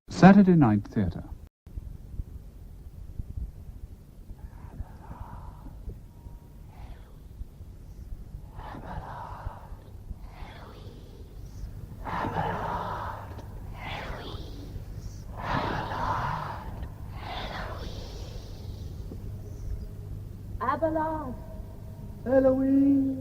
Saturday Night Theatre. Abelard. Eloise.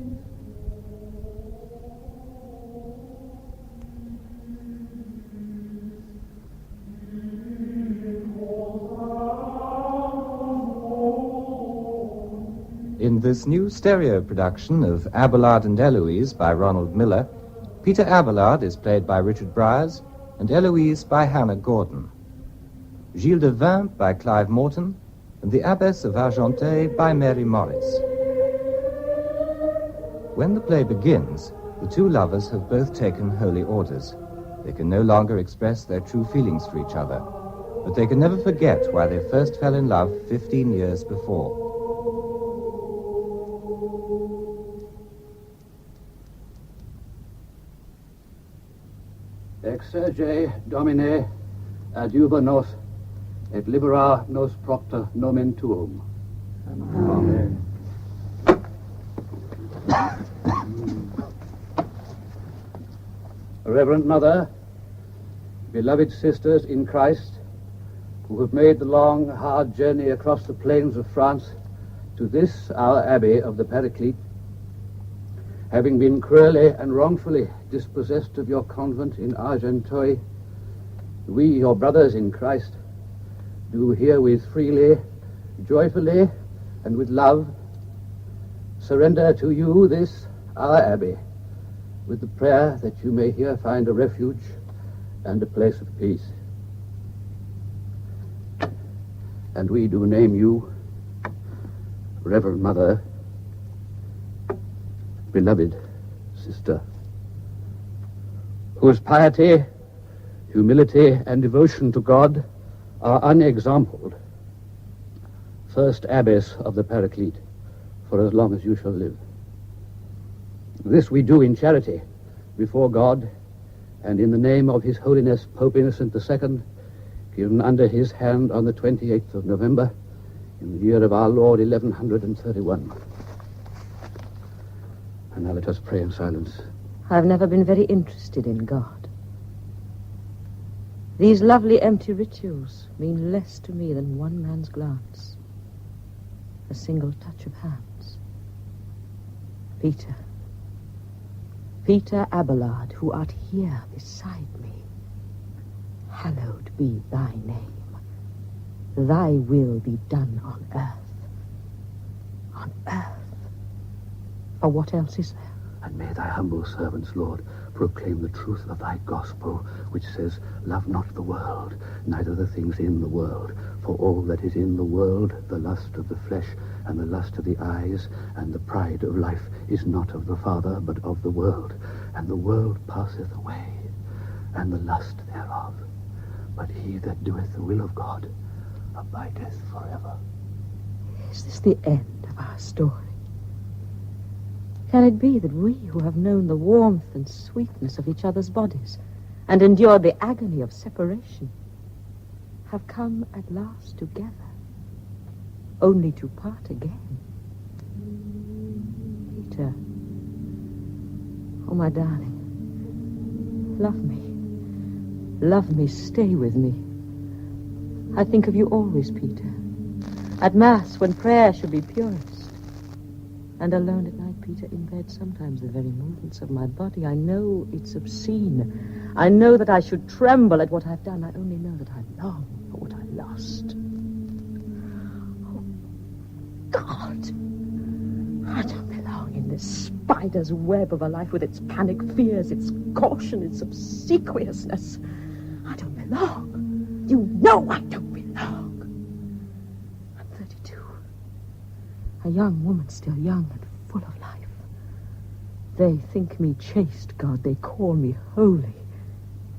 In this new stereo production of Abelard and Eloise by Ronald Miller, Peter Abelard is played by Richard Briers and Eloise by Hannah Gordon. Gilles de Vin by Clive Morton and the Abbess of Argenteuil by Mary Morris. When the play begins, the two lovers have both taken holy orders. They can no longer express their true feelings for each other, but they can never forget why they first fell in love 15 years before. Exerge Domine adiuva nos et libera nos propter nomen tuum. Amen. Reverend Mother, beloved sisters in Christ, who have made the long, hard journey across the plains of France to this, our abbey of the Paraclete, having been cruelly and wrongfully dispossessed of your convent in Argenteuil, we, your brothers in Christ, do herewith freely, joyfully, and with love, surrender to you this, our abbey, with the prayer that you may here find a refuge and a place of peace. And we do name you, Reverend Mother, beloved sister, whose piety, humility, and devotion to God are unexampled, first abbess of the Paraclete for as long as you shall live. This we do in charity before God and in the name of His Holiness Pope Innocent II, given under his hand on the 28th of November in the year of our Lord 1131. And now let us pray in silence. I've never been very interested in God. These lovely empty rituals mean less to me than one man's glance, a single touch of hands. Peter Abelard, who art here beside me, hallowed be thy name. Thy will be done on earth. On earth. For what else is there? And may thy humble servants, Lord, proclaim the truth of thy gospel, which says, love not the world, neither the things in the world. For all that is in the world, the lust of the flesh, and the lust of the eyes, and the pride of life, is not of the Father, but of the world. And the world passeth away, and the lust thereof. But he that doeth the will of God abideth forever. Is this the end of our story? Can it be that we, who have known the warmth and sweetness of each other's bodies and endured the agony of separation, have come at last together, only to part again? Peter, oh, my darling, love me, stay with me. I think of you always, Peter, at Mass when prayer should be purest, and alone at night, Peter, in bed, sometimes the very movements of my body, I know it's obscene. I know that I should tremble at what I've done. I only know that I long for what I lost. Oh, God! I don't belong in this spider's web of a life with its panic fears, its caution, its obsequiousness. I don't belong. You know I don't belong. I'm 32. A young woman, still young and full of life. They think me chaste, God. They call me holy.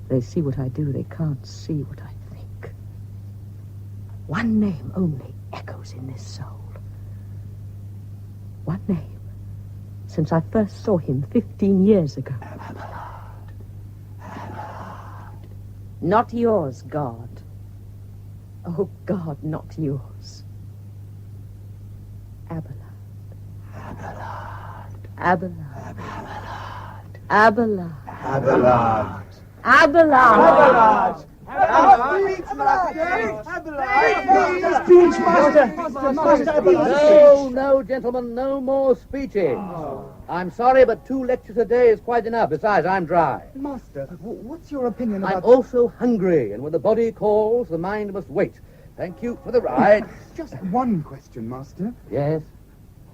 They see what I do. They can't see what I think. One name only echoes in this soul. One name. Since I first saw him 15 years ago. Abelard. Not yours, God. Oh, God, not yours. Abelard. Abelard. Abelard. Abelard. Abelard. Speech, Master! No, gentlemen, no more speeching. I'm sorry, but 2 lectures a day is quite enough. Besides, I'm dry. Master, what's your opinion about... I'm also hungry, and when the body calls, the mind must wait. Thank you for the ride. Just one question, Master. Yes?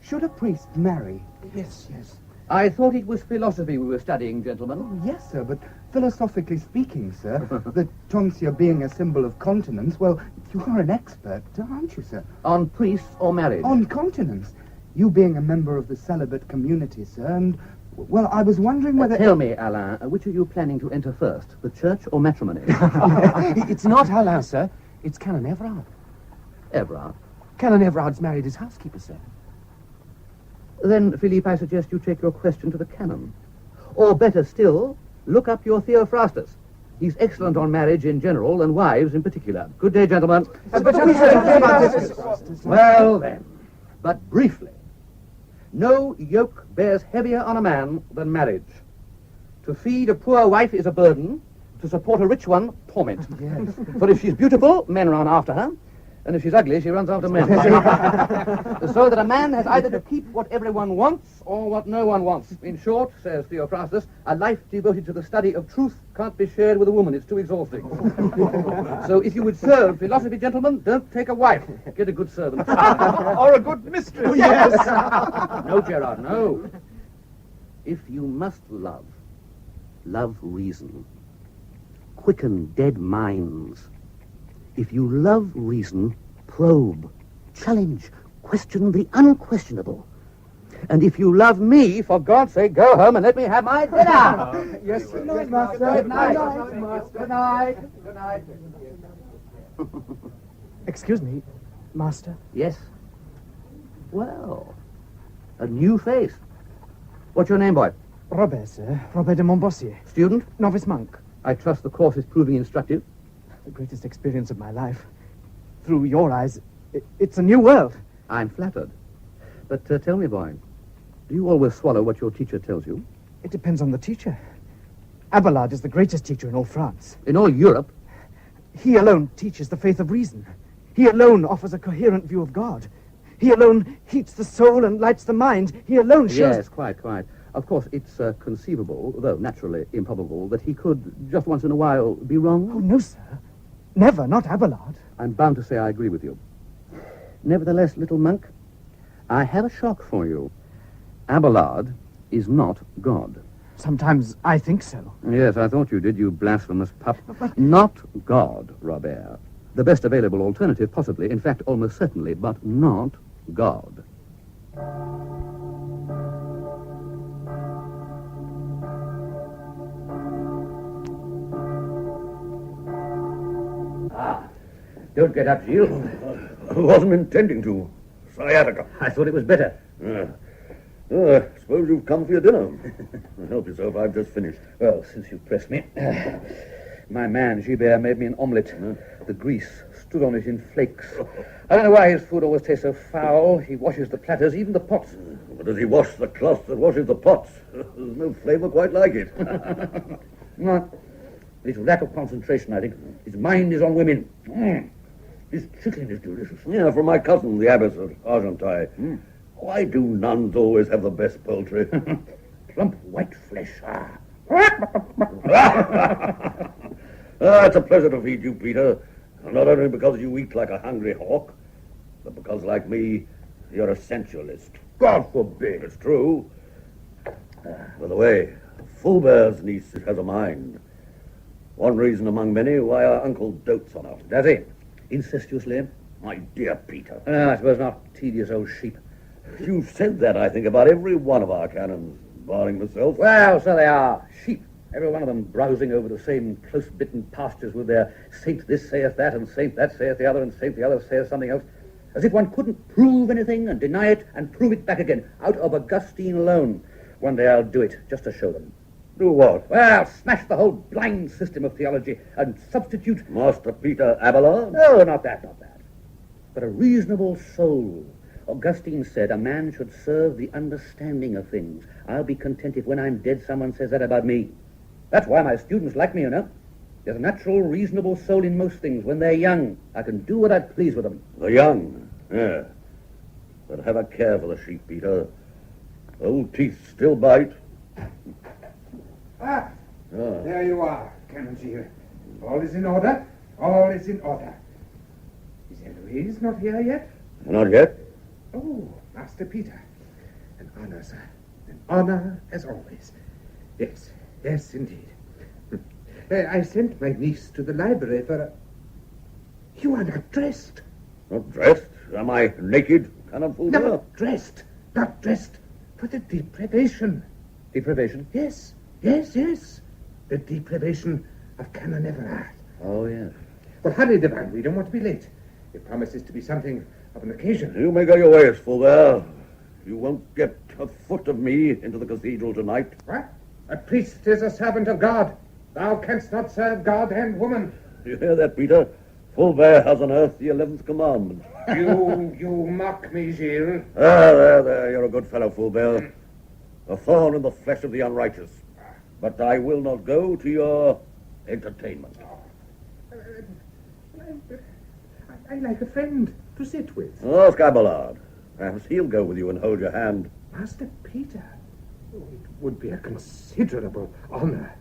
Should a priest marry? Yes. I thought it was philosophy we were studying, gentlemen. Oh, yes, sir, but philosophically speaking, sir, the tonsure being a symbol of continence, well, you are an expert, aren't you, sir? On priests or marriage? On continence. You being a member of the celibate community, sir, and, well, I was wondering whether... Tell me, Alain, which are you planning to enter first, the church or matrimony? It's not Alain, sir. It's Canon Everard. Everard. Canon Everard's married his housekeeper, sir. Then, Philippe, I suggest you take your question to the canon. Or better still, look up your Theophrastus. He's excellent on marriage in general and wives in particular. Good day, gentlemen. Well, then, but briefly, no yoke bears heavier on a man than marriage. To feed a poor wife is a burden. To support a rich one, torment. Yes. For if she's beautiful, men run after her. And if she's ugly, she runs after men. So that a man has either to keep what everyone wants or what no one wants. In short, says Theophrastus, a life devoted to the study of truth can't be shared with a woman. It's too exhausting. So if you would serve philosophy, gentlemen, don't take a wife. Get a good servant. Or a good mistress. Oh, yes. No, Gerard, no. If you must love, love reason. Quicken dead minds. If you love reason, probe, challenge, question the unquestionable. And if you love me, for God's sake, go home and let me have my dinner. Yes, good night, Master. Good night. Good night. Good night. Excuse me, Master. Yes. Well, a new face. What's your name, boy? Robert, sir. Robert de Montboissier. Student? Novice monk. I trust the course is proving instructive. The greatest experience of my life. Through your eyes, it's a new world. I'm flattered. But tell me, boy, do you always swallow what your teacher tells you? It depends on the teacher. Abelard is the greatest teacher in all France. In all Europe? He alone teaches the faith of reason. He alone offers a coherent view of God. He alone heats the soul and lights the mind. He alone shows... Yes, quite. Of course, it's conceivable, though naturally improbable, that he could, just once in a while, be wrong. Oh, no, sir. Never, not Abelard. I'm bound to say I agree with you. Nevertheless, little monk, I have a shock for you. Abelard is not God. Sometimes I think so. Yes, I thought you did, you blasphemous pup. Not God, Robert. The best available alternative, possibly, in fact, almost certainly, but not God. Don't get up, Gilles. I wasn't intending to. Sciatica. I thought it was better. I suppose you've come for your dinner. Help yourself, I've just finished. Well, since you press me, my man, Gilbert, made me an omelette. The grease stood on it in flakes. I don't know why his food always tastes so foul. He washes the platters, even the pots. But does he wash the cloth that washes the pots? There's no flavour quite like it. No. It's lack of concentration, I think. His mind is on women. His chicken is delicious. Yeah, from my cousin, the abbess of Argenteuil. Why do nuns always have the best poultry? Plump white flesh. It's a pleasure to feed you, Peter. Not only because you eat like a hungry hawk, but because, like me, you're a sensualist. God forbid. It's true. By the way, Fulbert's niece has a mind. One reason among many why our uncle dotes on her. Does he? Incestuously? My dear Peter. I suppose not. Tedious old sheep. You've said that, I think, about every one of our canons, barring myself. Well, so they are. Sheep. Every one of them browsing over the same close-bitten pastures with their saint this saith that, and saint that saith the other, and saint the other saith something else. As if one couldn't prove anything and deny it and prove it back again, out of Augustine alone. One day I'll do it, just to show them. Do what? Well, smash the whole blind system of theology and substitute... Master Peter Abelard? No, not that. But a reasonable soul. Augustine said a man should serve the understanding of things. I'll be content if when I'm dead someone says that about me. That's why my students like me, you know. There's a natural, reasonable soul in most things. When they're young, I can do what I please with them. The young? Yeah. But have a care for the sheep, Peter. Old teeth still bite. There you are, Canon Gilles. All is in order. All is in order. Is Eloise not here yet? Not yet. Oh, Master Peter. An honor, sir. An honor as always. Yes, indeed. I sent my niece to the library for a... You are not dressed. Not dressed? Am I naked? Canon Fulbert? No, not dressed for the deprivation. Deprivation? Yes. The deprivation of Canon Everard. Oh, yes. Well, hurry, Divine. We don't want to be late. It promises to be something of an occasion. You may go your ways, Fulbert. You won't get a foot of me into the cathedral tonight. What? A priest is a servant of God. Thou canst not serve God and woman. You hear that, Peter? Fulbert has on earth the 11th commandment. You mock me, Gilles. There. You're a good fellow, Fulbert. A thorn in the flesh of the unrighteous. But I will not go to your entertainment. I like a friend to sit with. Ask Abelard. Perhaps he'll go with you and hold your hand. Master Peter, it would be a considerable honor.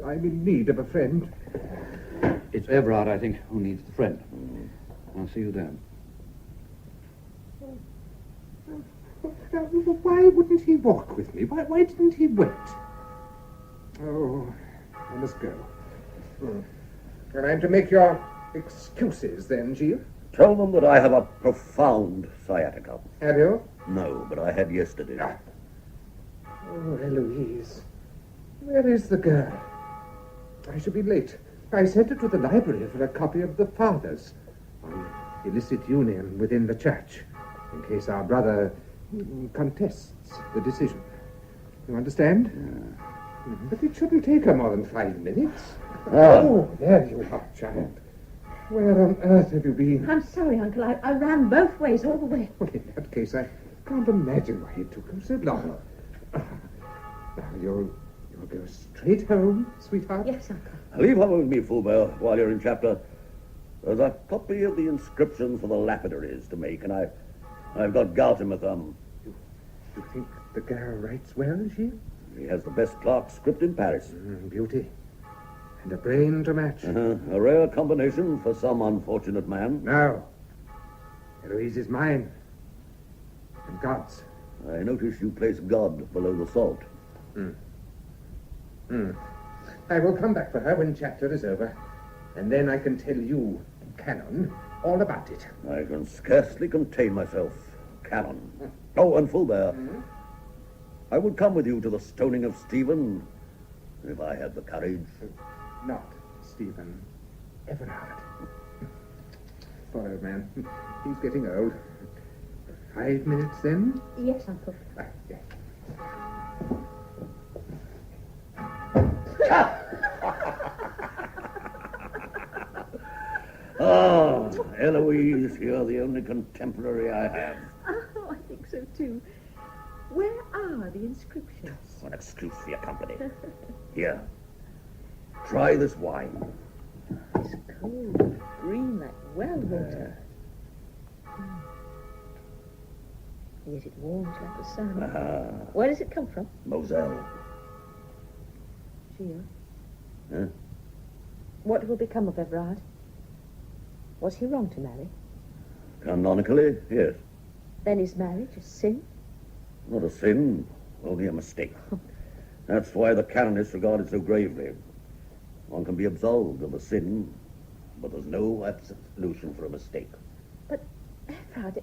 I'm in need of a friend. It's Everard, I think, who needs the friend. I'll see you then. Why wouldn't he walk with me? Why didn't he wait? Oh, I must go. And I'm to make your excuses then, Gilles? Tell them that I have a profound sciatica. Have you? No, but I had yesterday. Oh, Eloise. Where is the girl? I shall be late. I sent her to the library for a copy of the Fathers on illicit union within the church, in case our brother contests the decision. You understand? Yeah. But it shouldn't take her more than 5 minutes. Oh, there you are, child. Where on earth have you been? I'm sorry, Uncle. I ran both ways all the way. Well, in that case, I can't imagine why it took him so long. Now, you'll go straight home, sweetheart? Yes, Uncle. Leave her with me, Fulbert, while you're in chapter. There's a copy of the inscriptions for the lapidaries to make, and I've got gout in my thumb. You think the girl writes well, Gilles? He has the best clerk script in Paris. Beauty. And a brain to match. A rare combination for some unfortunate man. Now, Eloise is mine. And God's. I notice you place God below the salt. I will come back for her when chapter is over, and then I can tell you, Canon, all about it. I can scarcely contain myself, Canon. Oh, and Fulbert. I would come with you to the stoning of Stephen, if I had the courage. Not Stephen Everard. Poor man. He's getting old. 5 minutes, then? Yes, Uncle. Yes. Oh, Eloise, you're the only contemporary I have. Oh, I think so, too. Where are the inscriptions? An excuse for your company. Here, try this wine. It's cold, green like well water. Yet it warms like the sun. Where does it come from? Moselle. Gilles. Huh? What will become of Everard? Was he wrong to marry? Canonically, yes. Then is marriage a sin? Not a sin, only a mistake. That's why the canonists regard it so gravely. One can be absolved of a sin, but there's no absolution for a mistake. But Everard,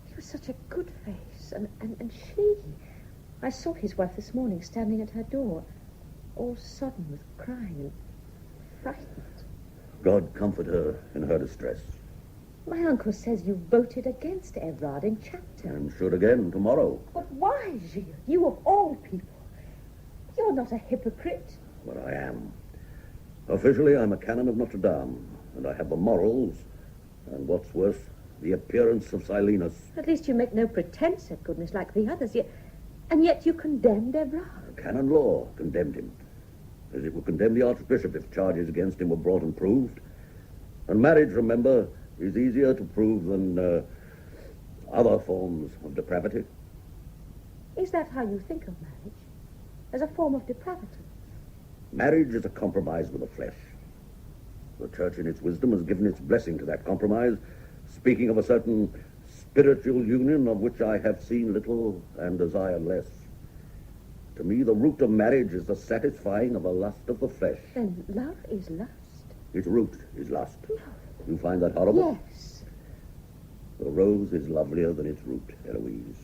he was such a good face, and she... I saw his wife this morning standing at her door, all sodden with crying and frightened. God comfort her in her distress. My uncle says you voted against Everard in chapter. And should again tomorrow. But why, Gilles? You of all people. You're not a hypocrite. But I am. Officially, I'm a canon of Notre Dame, and I have the morals, and what's worse, the appearance of Silenus. At least you make no pretense at goodness like the others, and yet you condemned Everard. Canon law condemned him, as it would condemn the Archbishop if charges against him were brought and proved. And marriage, remember, is easier to prove than other forms of depravity. Is that how you think of marriage? As a form of depravity? Marriage is a compromise with the flesh. The Church, in its wisdom, has given its blessing to that compromise, speaking of a certain spiritual union of which I have seen little and desire less. To me, the root of marriage is the satisfying of a lust of the flesh. Then love is lust. Its root is lust. No. You find that horrible? Yes. The rose is lovelier than its root, Eloise.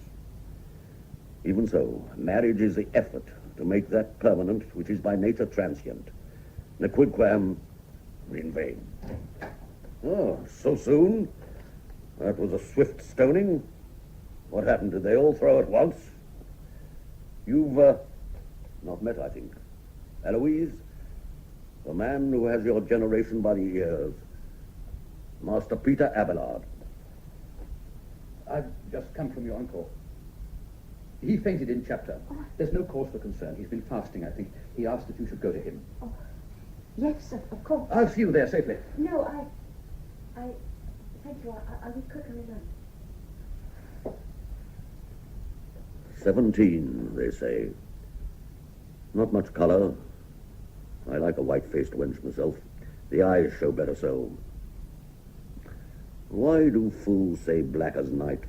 Even so, marriage is the effort to make that permanent which is by nature transient. Nequidquam in vain. Oh, so soon? That was a swift stoning. What happened? Did they all throw at once? You've not met, I think. Eloise, the man who has your generation by the ears. Master Peter Abelard. I've just come from your uncle. He fainted in chapter. There's no cause for concern. He's been fasting, I think. He asked if you should go to him. Oh, yes, of course. I'll see you there safely. No, I thank you. I'll be quicker enough. 17, they say. Not much color. I like a white-faced wench myself. The eyes show better so. Why do fools say black as night?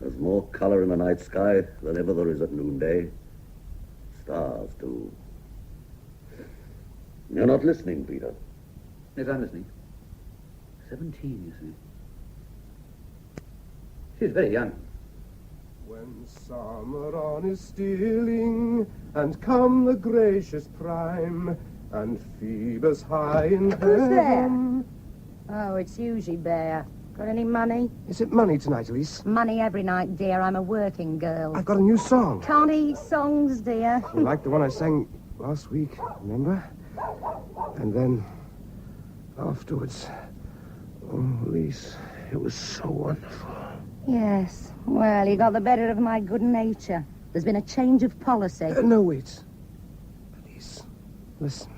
There's more color in the night sky than ever there is at noonday. Stars, too. You're not listening, Peter. Yes, I'm listening. 17, you see. She's very young. When summer on is stealing, and come the gracious prime, and Phoebus high in heaven... Oh, it's Usually Bear. Got any money? Is it money tonight, Elise? Money every night, dear. I'm a working girl. I've got a new song. Can't eat songs, dear. You like the one I sang last week, remember? And then, afterwards... Oh, Elise, it was so wonderful. Yes. Well, you got the better of my good nature. There's been a change of policy. No, wait. Please, listen.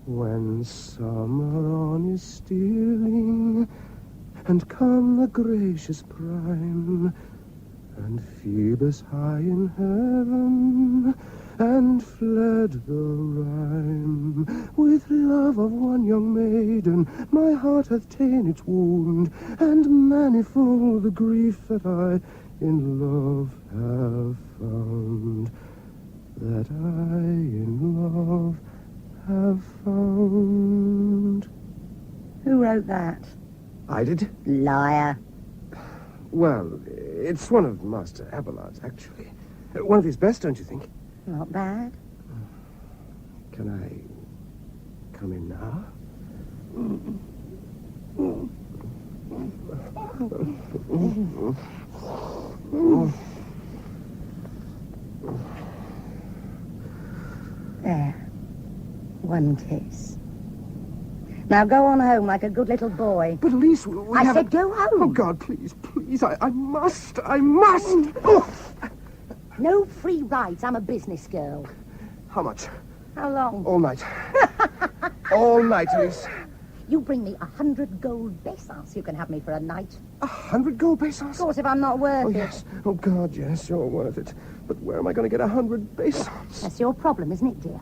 When summer on is stealing, and come the gracious prime, and Phoebus high in heaven, and fled the rhyme, with love of one young maiden, my heart hath ta'en its wound, and manifold the grief that I in love have found, that I in love have found. Who wrote that? I did? Liar. Well, it's one of Master Abelard's, actually. One of his best, don't you think? Not bad. Can I come in now? There. One kiss. Now go on home like a good little boy. But Elise, I said go home. Oh, God, please, I must. Oh. No free rides. I'm a business girl. How much? How long? All night. All night, Elise. You bring me 100 gold pesos, you can have me for a night. 100 gold pesos? Of course, if I'm not worth Oh, it. yes. Oh, God, yes, you're worth it. But where am I going to get 100 pesos? That's your problem, isn't it, dear?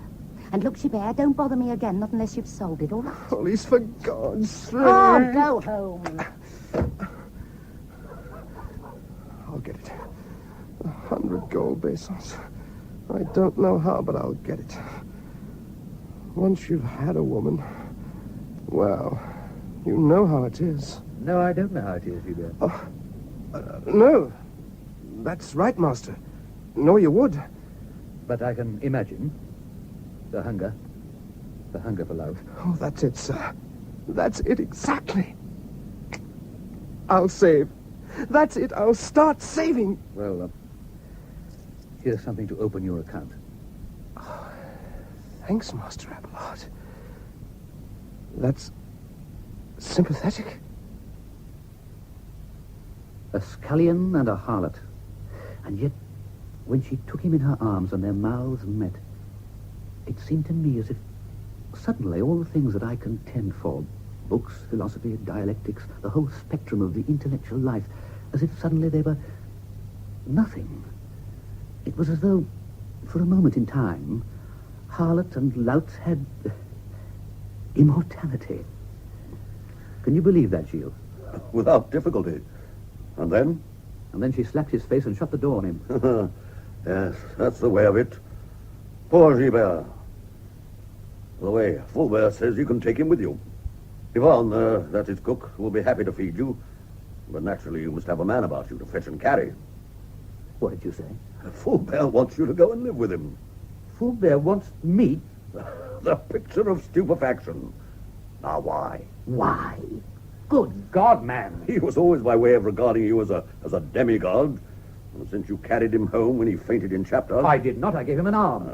And look, Bear, don't bother me again, not unless you've sold it, all right? Oh, Elise, for God's sake. Oh, go home. I'll get it. 100 gold pesos. I don't know how, but I'll get it. Once you've had a woman, well, you know how it is. No, I don't know how it is, Hubert. No. That's right, Master. No, you would. But I can imagine the hunger for love. Oh, that's it, sir. That's it exactly. I'll save. That's it. I'll start saving. Well, here's something to open your account. Thanks, Master Abelard. That's sympathetic. A scullion and a harlot. And yet, when she took him in her arms and their mouths met, it seemed to me as if suddenly all the things that I contend for, books, philosophy, dialectics, the whole spectrum of the intellectual life, as if suddenly they were nothing. It was as though, for a moment in time, harlot and lout had immortality. Can you believe that, Gilles? Without difficulty. And then? And then she slapped his face and shut the door on him. Yes, that's the way of it. Poor Gilbert. By the way, Fulbert says you can take him with you. Yvonne, that's his cook, will be happy to feed you. But naturally, you must have a man about you to fetch and carry. What did you say? Fulbert wants you to go and live with him. Fulbert wants me? The picture of stupefaction. Now, why? Why? Good God, man. He was always by way of regarding you as a demigod. And since you carried him home when he fainted in chapter... I did not. I gave him an arm.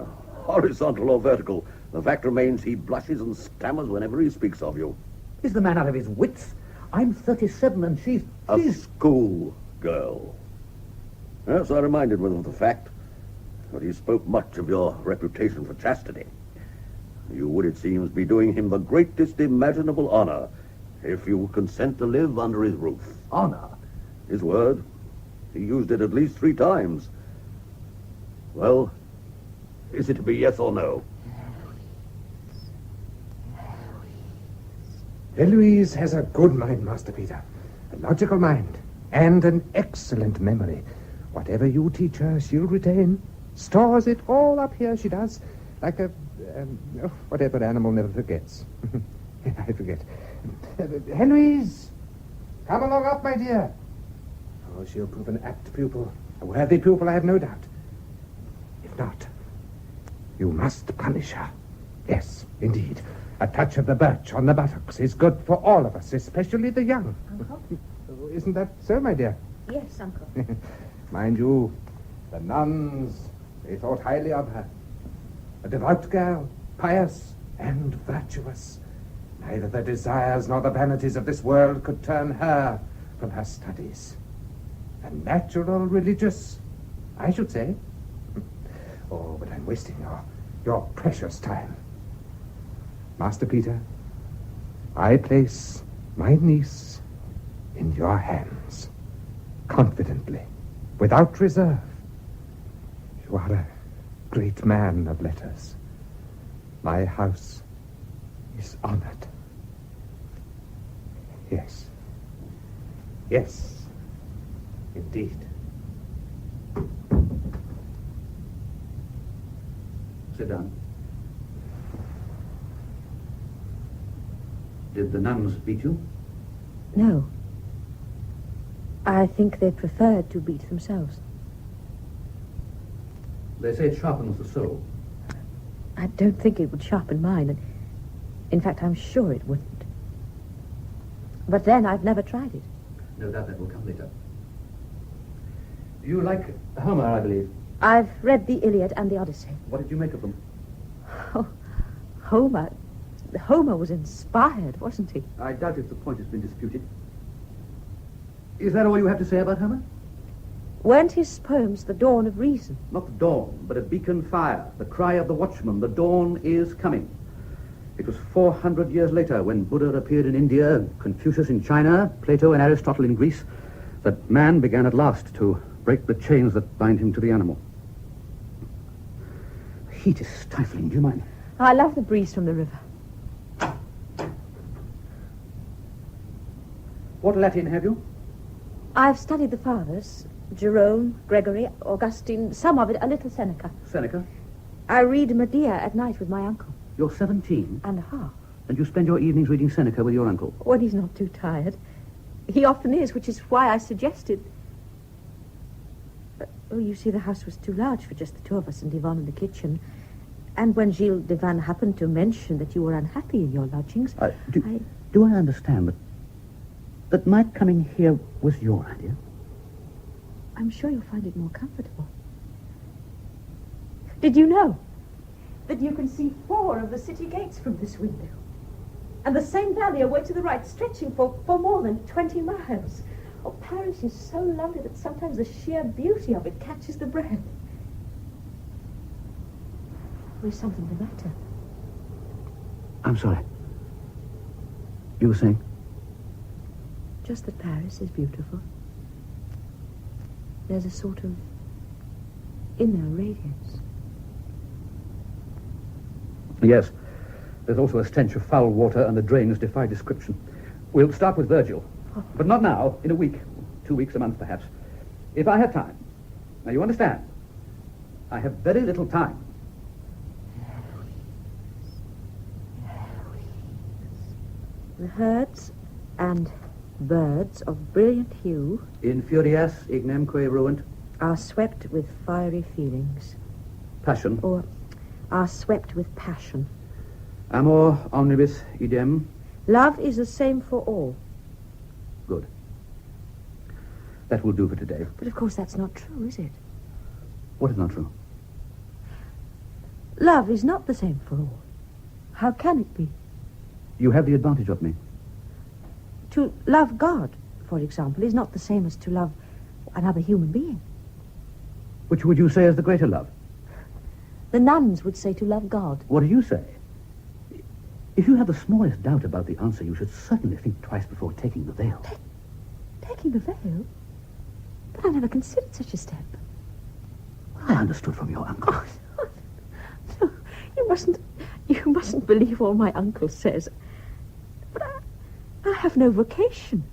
Horizontal or vertical, the fact remains he blushes and stammers whenever he speaks of you. Is the man out of his wits? I'm 37 and she's... A school girl. Yes, I reminded him of the fact. But he spoke much of your reputation for chastity. You would, it seems, be doing him the greatest imaginable honor if you consent to live under his roof. Honor? His word. He used it at least 3 times. Well, is it to be yes or no? Eloise has a good mind, Master Peter. A logical mind. And an excellent memory. Whatever you teach her, she'll retain. Stores it all up here, she does. Like a... whatever animal never forgets. I forget. Eloise! Come along up, my dear. Oh, she'll prove an apt pupil. A worthy pupil, I have no doubt. If not, you must punish her. Yes, indeed. A touch of the birch on the buttocks is good for all of us, especially the young. Uncle? Isn't that so, my dear? Yes, Uncle. Mind you, the nuns, they thought highly of her. A devout girl, pious and virtuous. Neither the desires nor the vanities of this world could turn her from her studies. A natural religious, I should say. Oh, but I'm wasting your precious time. Master Peter, I place my niece in your hands, confidently, without reserve. You are a great man of letters. My house is honored. Yes. Yes, indeed. Sit down. Did the nuns beat you? No. I think they preferred to beat themselves. They say it sharpens the soul. I don't think it would sharpen mine, and in fact, I'm sure it wouldn't. But then, I've never tried it. No doubt that will come later. You like Homer, I believe. I've read the Iliad and the Odyssey. What did you make of them? Oh, Homer was inspired, wasn't he? I doubt if the point has been disputed. Is that all you have to say about Homer? Weren't his poems the dawn of reason? Not the dawn, but a beacon fire, the cry of the watchman. The dawn is coming. It was 400 years later, when Buddha appeared in India, Confucius in China, Plato and Aristotle in Greece, that man began at last to break the chains that bind him to the animal. The heat is stifling. Do you mind? I love the breeze from the river. What Latin have you? I've studied the fathers, Jerome, Gregory, Augustine, some of it, a little Seneca. Seneca? I read Medea at night with my uncle. You're 17? And a half. And you spend your evenings reading Seneca with your uncle? When he's not too tired. He often is, which is why I suggested... Oh, you see, the house was too large for just the 2 of us and Yvonne in the kitchen. And when Gilles Devan happened to mention that you were unhappy in your lodgings, Do I understand that my coming here was your idea? I'm sure you'll find it more comfortable. Did you know that you can see 4 of the city gates from this window. And the Seine Valley away to the right, stretching for more than 20 miles. Oh, Paris is so lovely that sometimes the sheer beauty of it catches the breath. There's something the matter. I'm sorry. You were saying? Just that Paris is beautiful. There's a sort of inner radiance. Yes. There's also a stench of foul water, and the drains defy description. We'll start with Virgil. But not now, in a week. 2 weeks, a month, perhaps. If I have time. Now, you understand. I have very little time. The herds and birds of brilliant hue In furias ignemque ruant. are swept with fiery feelings, Passion. or are swept with passion. Amor omnibus idem. Love is the same for all. Good. That will do for today. But of course that's not true, is it? What is not true? Love is not the same for all. How can it be? You have the advantage of me. To love God, for example, is not the same as to love another human being. Which would you say is the greater love? The nuns would say to love God. What do you say? If you have the smallest doubt about the answer, you should certainly think twice before taking the veil. Taking the veil? But I never considered such a step. I understood from your uncle. No, you mustn't believe all my uncle says. But I have no vocation.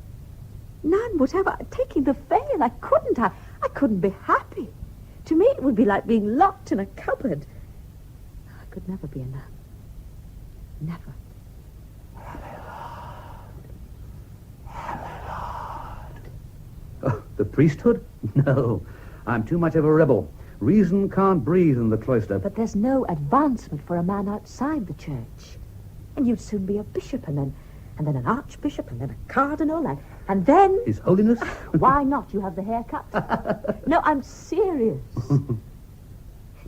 None whatever. Taking the veil, I couldn't be happy. To me, it would be like being locked in a cupboard. I could never be a nun. Never. Oh, the priesthood? No. I'm too much of a rebel. Reason can't breathe in the cloister. But there's no advancement for a man outside the church. And you'd soon be a bishop, and then an archbishop, and then a cardinal, and then... His Holiness? Why not? You have the haircut. No, I'm serious.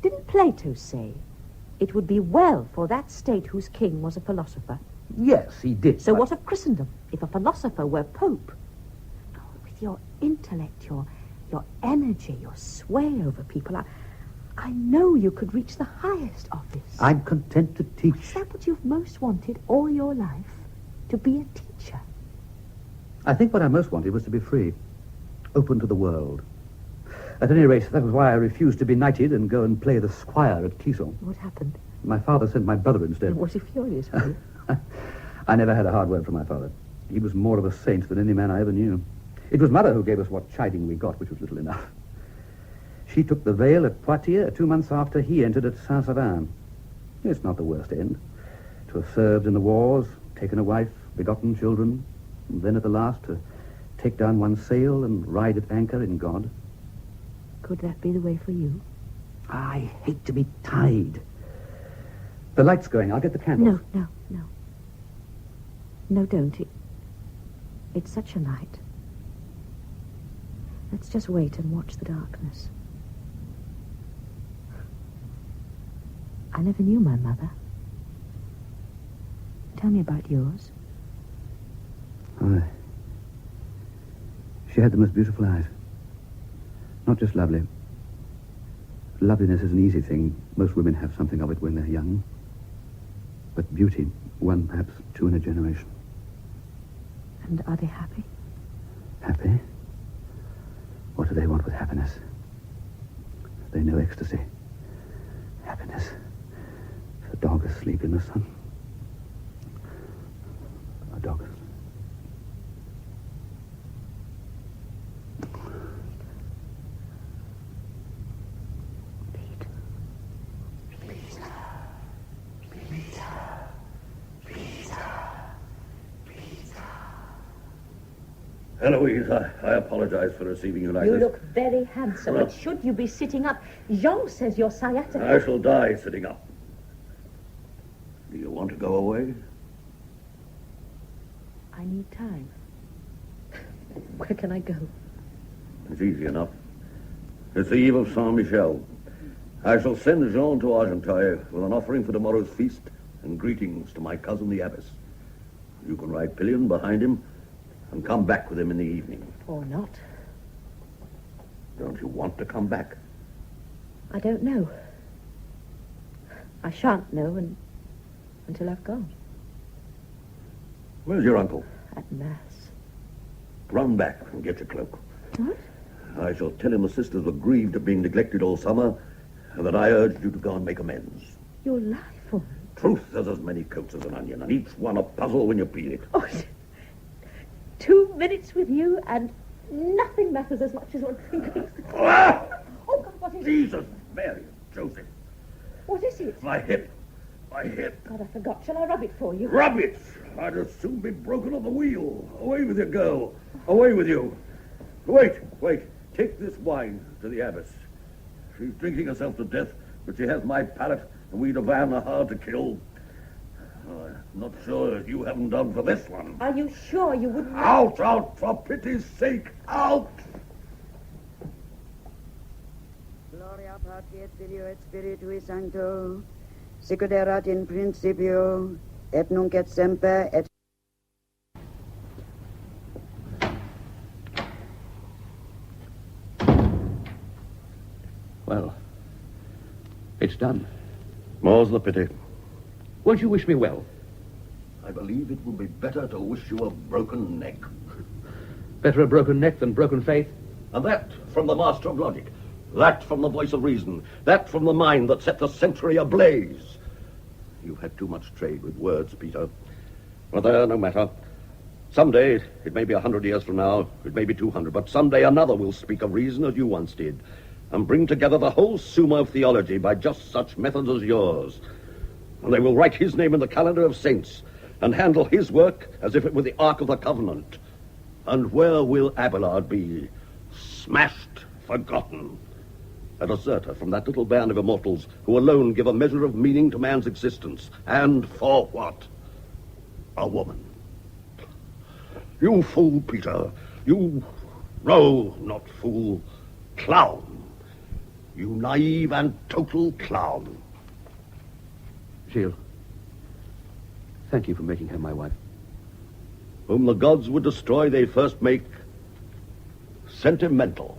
Didn't Plato say it would be well for that state whose king was a philosopher? Yes, he did. So what of Christendom if a philosopher were pope? Oh, with your intellect, your energy, your sway over people, I know you could reach the highest office. I'm content to teach. Is that what you've most wanted all your life? To be a teacher? I think what I most wanted was to be free. Open to the world. At any rate, that was why I refused to be knighted and go and play the squire at Clisson. What happened? My father sent my brother instead. Was he furious with you? I never had a hard word from my father. He was more of a saint than any man I ever knew. It was Mother who gave us what chiding we got, which was little enough. She took the veil at Poitiers 2 months after he entered at Saint-Savin. It's not the worst end. To have served in the wars, taken a wife, begotten children, and then at the last to take down one's sail and ride at anchor in God. Could that be the way for you? I hate to be tied. The light's going. I'll get the candles. No. No, don't. It's such a night. Let's just wait and watch the darkness. I never knew my mother. Tell me about yours. Oh, she had the most beautiful eyes. Not just lovely. Loveliness is an easy thing. Most women have something of it when they're young. But beauty, one, perhaps 2 in a generation. And are they happy? Happy? What do they want with happiness? They know ecstasy. Happiness. A dog asleep in the sun. A dog asleep. Eloise, I apologize for receiving you like You this. look very handsome, but should you be sitting up? Jean says you're sciatic. I shall die sitting up. Do you want to go away? I need time. Where can I go? It's easy enough. It's the eve of Saint-Michel. I shall send Jean to Argenteuil with an offering for tomorrow's feast and greetings to my cousin the abbess. You can ride pillion behind him and come back with him in the evening. Or not. Don't you want to come back? I don't know. I shan't know until I've gone. Where's your uncle? At Mass. Run back and get your cloak. What? I shall tell him the sisters were grieved at being neglected all summer, and that I urged you to go and make amends. You'll lie for me. Truth has as many coats as an onion, and each one a puzzle when you peel it. Oh, 2 minutes with you, and nothing matters as much as one thinks. Ah! Oh, God, what is it? Jesus, Mary, Joseph. What is it? My hip. My hip. God, I forgot. Shall I rub it for you? Rub it! I'd as soon be broken on the wheel. Away with you, girl. Away with you. Wait. Take this wine to the abbess. She's drinking herself to death, but she has my palate, and we Devan are hard to kill. I'm not sure if you haven't done for this one. Are you sure you wouldn't... Out, for pity's sake, out! Gloria Patri et Filio et Spiritui Sancto, sicut erat in principio, et nunc et semper, et... Well, it's done. More's the pity. Won't you wish me well? I believe it would be better to wish you a broken neck. Better a broken neck than broken faith? And that from the master of logic. That from the voice of reason. That from the mind that set the century ablaze. You've had too much trade with words, Peter. But there, no matter. Someday, it may be 100 years from now, it may be 200, but someday another will speak of reason as you once did, and bring together the whole summa of theology by just such methods as yours. And they will write his name in the calendar of saints, and handle his work as if it were the Ark of the Covenant. And where will Abelard be? Smashed, forgotten. A deserter from that little band of immortals who alone give a measure of meaning to man's existence. And for what? A woman. You fool, Peter. You... No, not fool. Clown. You naive and total clown. Gilles, thank you for making her my wife. Whom the gods would destroy, they first make sentimental.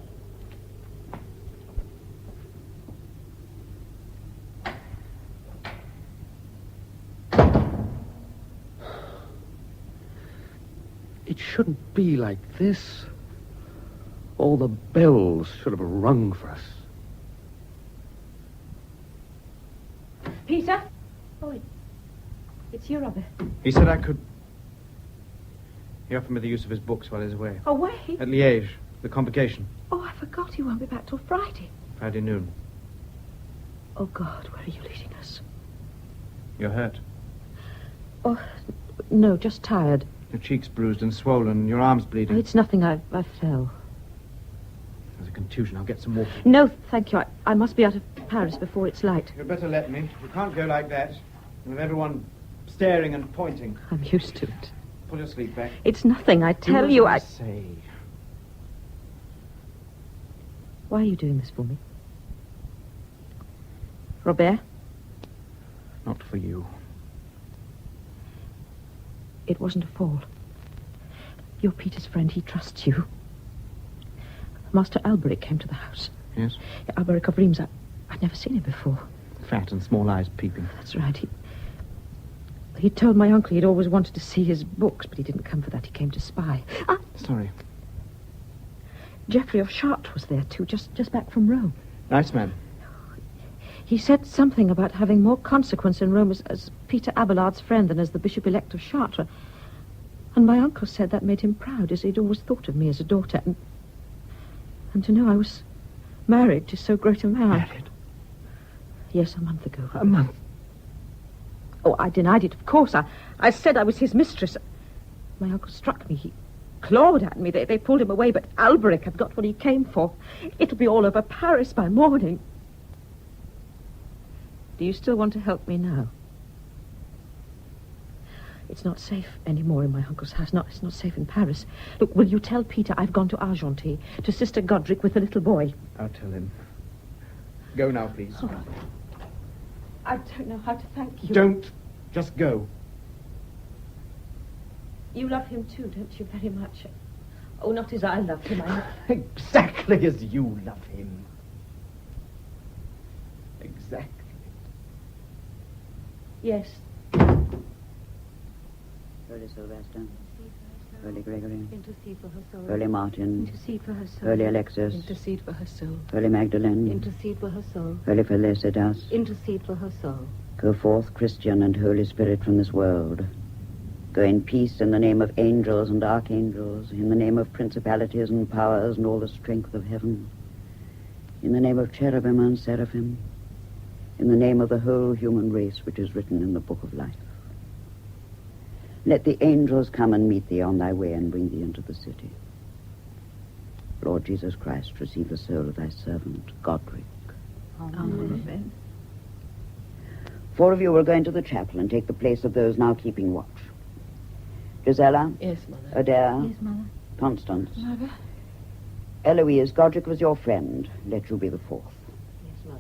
It shouldn't be like this. All the bells should have rung for us. Peter? Oh, it's you, Robert. He said I could... He offered me the use of his books while he's away. Away? At Liège, the convocation. Oh, I forgot he won't be back till Friday. Friday noon. Oh, God, where are you leading us? You're hurt. Oh, no, just tired. Your cheek's bruised and swollen, your arm's bleeding. Oh, it's nothing. I fell. There's a contusion. I'll get some water. No, thank you. I must be out of Paris before it's light. You'd better let me. You can't go like that. With everyone staring and pointing. I'm used to it. Pull your sleeve back. It's nothing, I tell Do you. as I say. Why are you doing this for me? Robert? Not for you. It wasn't a fall. You're Peter's friend. He trusts you. Master Alberic came to the house. Yes? Alberic of Reims. I'd never seen him before. Fat and small eyes peeping. That's right. He told my uncle he'd always wanted to see his books, but he didn't come for that. He came to spy. Sorry. Geoffrey of Chartres was there, too, just back from Rome. Nice man. He said something about having more consequence in Rome as Peter Abelard's friend than as the Bishop-elect of Chartres. And my uncle said that made him proud, as he'd always thought of me as a daughter. And to know I was married to so great a man. Married? Yes, a month ago. A month? Oh, I denied it, of course. I said I was his mistress. My uncle struck me. He clawed at me. They pulled him away, but Alberic had got what he came for. It'll be all over Paris by morning. Do you still want to help me now? It's not safe anymore in my uncle's house. It's not safe in Paris. Look, will you tell Peter I've gone to Argenteuil, to Sister Godric with the little boy? I'll tell him. Go now, please. Oh, I don't know how to thank you. Don't. Just go. You love him too, don't you, very much? Oh, not as I loved him, I know. Exactly as you love him. Exactly. Yes. Holy Sylvester, Holy Gregory, Intercede for her soul. Holy Martin, Intercede for her soul. Holy Alexis, Intercede for her soul. Holy Magdalene, Intercede for her soul. Holy Felicitas, Intercede for her soul. go forth, Christian and Holy Spirit, from this world. Go in peace in the name of angels and archangels, in the name of principalities and powers and all the strength of heaven, in the name of cherubim and seraphim, in the name of the whole human race which is written in the book of life. Let the angels come and meet thee on thy way and bring thee into the city. Lord Jesus Christ, receive the soul of thy servant, Godric. Amen. 4 of you will go into the chapel and take the place of those now keeping watch. Gisela, Yes, Mother. Adair, Yes, Mother. Constance, Mother. Eloise, Godric was your friend. Let you be the 4th. Yes, Mother.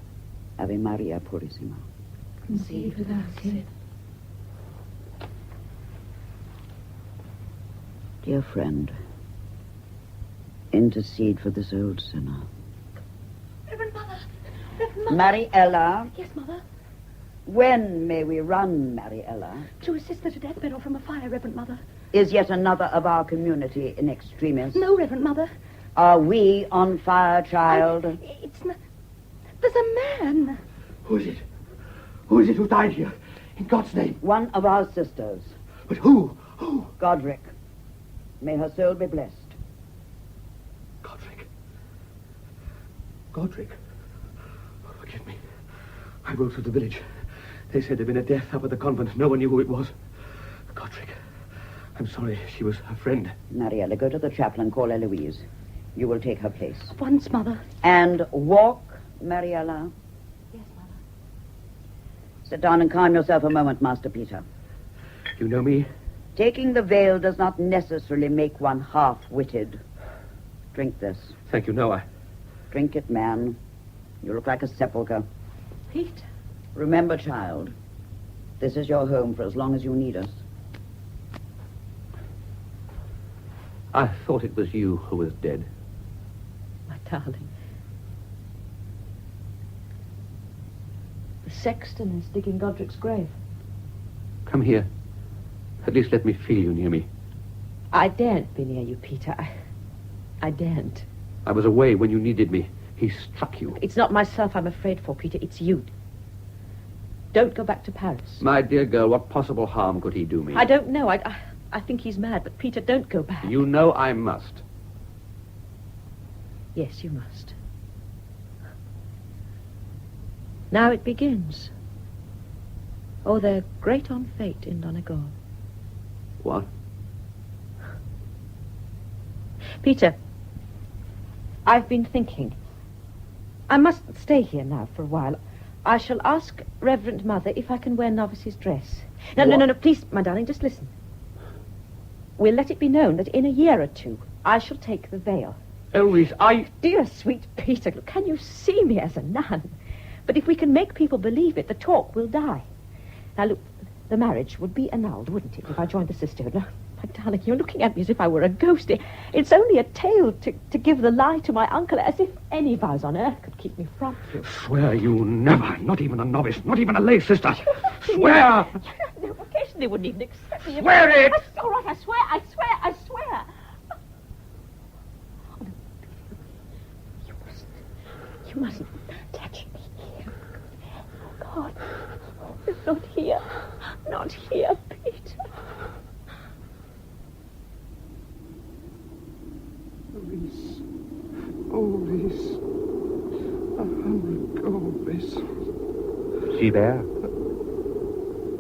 Ave Maria Purissima. Conceived without sin. Dear friend, intercede for this old sinner. Reverend Mother. Reverend Mother. Mariella, Yes, Mother. when may we run, Mariella? To assist the deathbed or from a fire, Reverend Mother. Is yet another of our community in extremis? No, Reverend Mother. Are we on fire, child? It's not... There's a man. Who is it? Who is it who died here? In God's name. One of our sisters. But who? Who? Godric. May her soul be blessed. Godric. Godric. Oh, forgive me. I rode through the village. They said there'd been a death up at the convent. No one knew who it was. Godric. I'm sorry. She was her friend. Mariella, go to the chapel and call Eloise. You will take her place. Once, Mother. And walk, Mariella. Yes, Mother. Sit down and calm yourself a moment, Master Peter. You know me? Taking the veil does not necessarily make one half-witted. Drink this. Thank you. No, I... Drink it, man. You look like a sepulchre. Peter. Remember, child, this is your home for as long as you need us. I thought it was you who was dead. My darling. The sexton is digging Godric's grave. Come here. At least let me feel you near me. I daren't be near you, Peter. I daren't. I was away when you needed me. He struck you. It's not myself I'm afraid for, Peter. It's you. Don't go back to Paris. My dear girl, what possible harm could he do me? I don't know. I think he's mad, but Peter, don't go back. You know I must. Yes, you must. Now it begins. Oh, they're great on fate in Donegal. What? Peter, I've been thinking. I mustn't stay here now for a while. I shall ask Reverend Mother if I can wear novice's dress. No, please, my darling, just listen. We'll let it be known that in a year or 2, I shall take the veil. Eloise, Dear, sweet Peter, can you see me as a nun? But if we can make people believe it, the talk will die. Now, look, the marriage would be annulled, wouldn't it, if I joined the sisterhood? No, my darling, you're looking at me as if I were a ghost. It's only a tale to give the lie to my uncle, as if any vows on earth could keep me from you. Swear you never, not even a novice, not even a lay sister. Swear! No, occasionally they wouldn't even accept me. Swear it! All right, I swear. You mustn't touch me here. Oh, God. Not here. Not here, Peter. Elise. Oh, Elise. A 100 gold pesos. Gilbert?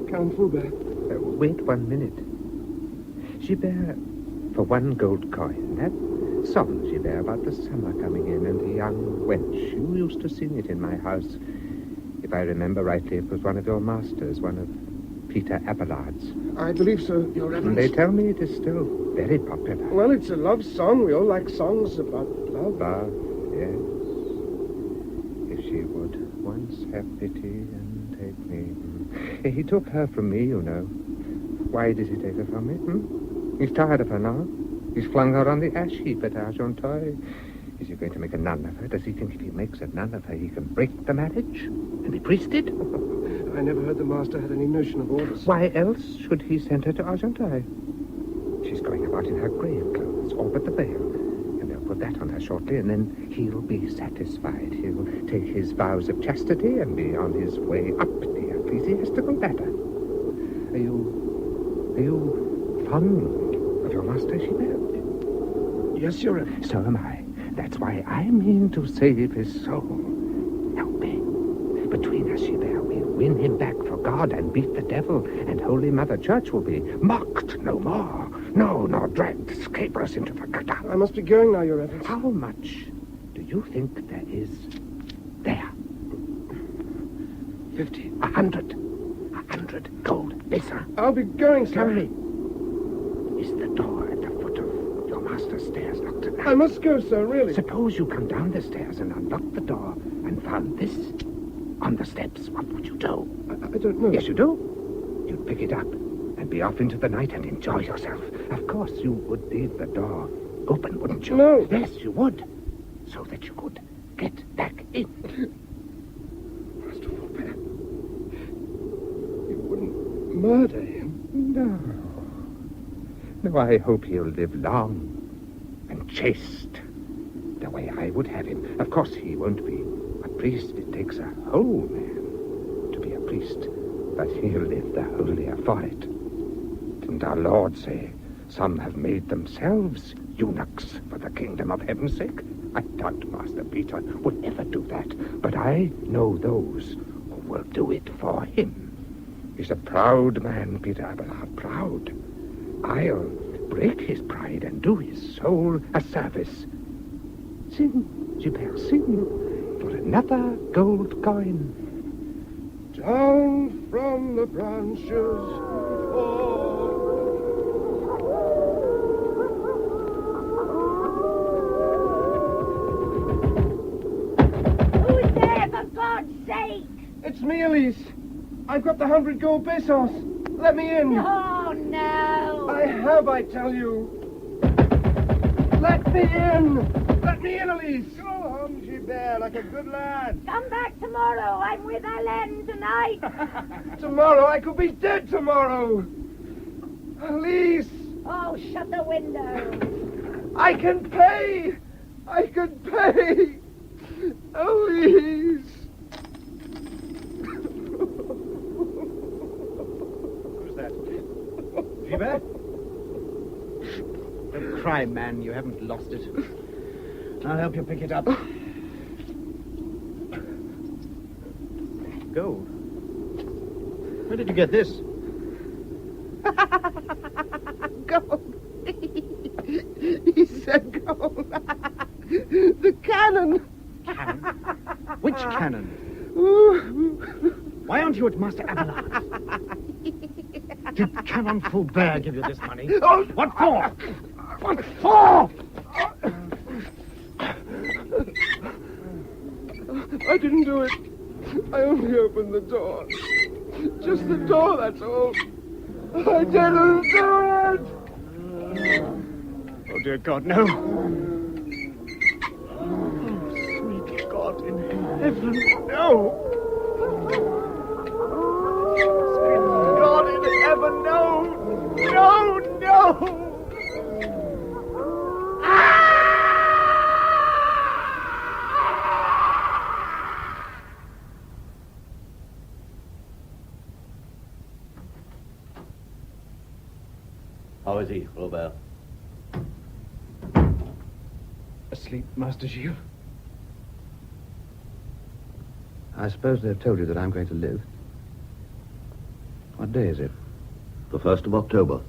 Count Foubert. Wait 1 minute. Gilbert, for 1 gold coin. That song, Gilbert, about the summer coming in and a young wench. You used to sing it in my house. If I remember rightly, it was one of your masters, one of Peter Abelard's. I believe so, Your Reverence. They tell me it is still very popular. Well, it's a love song. We all like songs about love. Love, yes. If she would once have pity and take me. He took her from me, you know. Why did he take her from me? He's tired of her now. He's flung her on the ash heap at Argenteuil. Is he going to make a nun of her? Does he think if he makes a nun of her, he can break the marriage and be priested? I never heard the master had any notion of orders. Why else should he send her to Argenteuil? She's going about in her grave clothes, all but the veil. And they'll put that on her shortly, and then he'll be satisfied. He'll take his vows of chastity and be on his way up the ecclesiastical ladder. Are you fond of your master, Gilbert? Yes, Your Reverence. So am I. That's why I mean to save his soul. Help me. Between us, Gilbert, we'll win him back for God and beat the devil, and Holy Mother Church will be mocked no more. No, nor dragged scabrous into the gutter. I must be going now, Your Reverence. How much do you think there is there? 50. 100. 100 gold pieces. I'll be going, sir. Tell me, is the door at the foot of your master's stairs locked tonight? I must go, sir, really. Suppose you come down the stairs and unlock the door and found this on the steps. What would you do? I don't know. Yes, you do. You'd pick it up and be off into the night and enjoy yourself. Of course, you would leave the door open, wouldn't you? No. Yes, you would. So that you could get back in. Master Fulbert, you wouldn't murder him? No. No, I hope he'll live long and chaste, the way I would have him. Of course, he won't be a priest. It takes a whole man to be a priest, but he'll live the holier for it. Didn't our Lord say, some have made themselves eunuchs for the kingdom of heaven's sake? I doubt Master Peter would ever do that, but I know those who will do it for him. He's a proud man, Peter Abelard, proud. I'll break his pride and do his soul a service. Sing, Gilbert, sing, for another gold coin. Down from the branches fall. Who's there, for God's sake? It's me, Elise. I've got the 100 gold pesos. Let me in. Oh, no. I have, I tell you. Let me in. Let me in, Elise. Go home, Gilbert, like a good lad. Come back tomorrow. I'm with Hélène tonight. Tomorrow, I could be dead tomorrow. Elise. Oh, shut the window. I can pay. I can pay. Elise. Who's that? Gilbert? Don't cry, man. You haven't lost it. I'll help you pick it up. Gold? Where did you get this? Gold. He said gold. The cannon. Cannon? Which cannon? Why aren't you at Master Abelard's? Did Canon Fulbert give you this money? Oh. What for? What for? I didn't do it. I only opened the door. Just the door, that's all. I didn't do it! Oh, dear God, no. Oh, sweet God in heaven, no. Sweet God in heaven, no. No, no. How is he, Robert? Asleep, Master Gilles? I suppose they've told you that I'm going to live. What day is it? The 1st of October.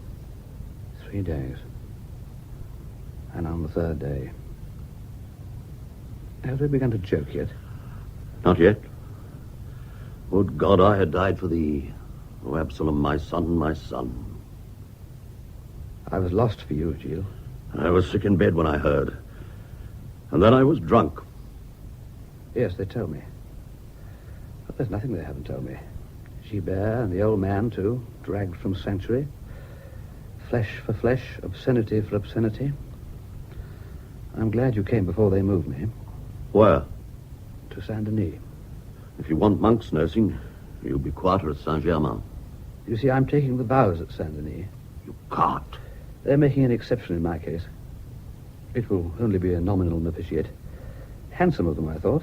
3 days. And on the 3rd day. Have they begun to joke yet? Not yet. Would God I had died for thee, O Absalom, my son, my son. I was lost for you, Gilles. I was sick in bed when I heard. And then I was drunk. Yes, they told me. But there's nothing they haven't told me. Gibert and the old man, too, dragged from sanctuary. Flesh for flesh, obscenity for obscenity. I'm glad you came before they moved me. Where? To Saint-Denis. If you want monks nursing, you'll be quarter at Saint-Germain. You see, I'm taking the vows at Saint-Denis. You can't. They're making an exception in my case. It will only be a nominal novitiate. Handsome of them, I thought.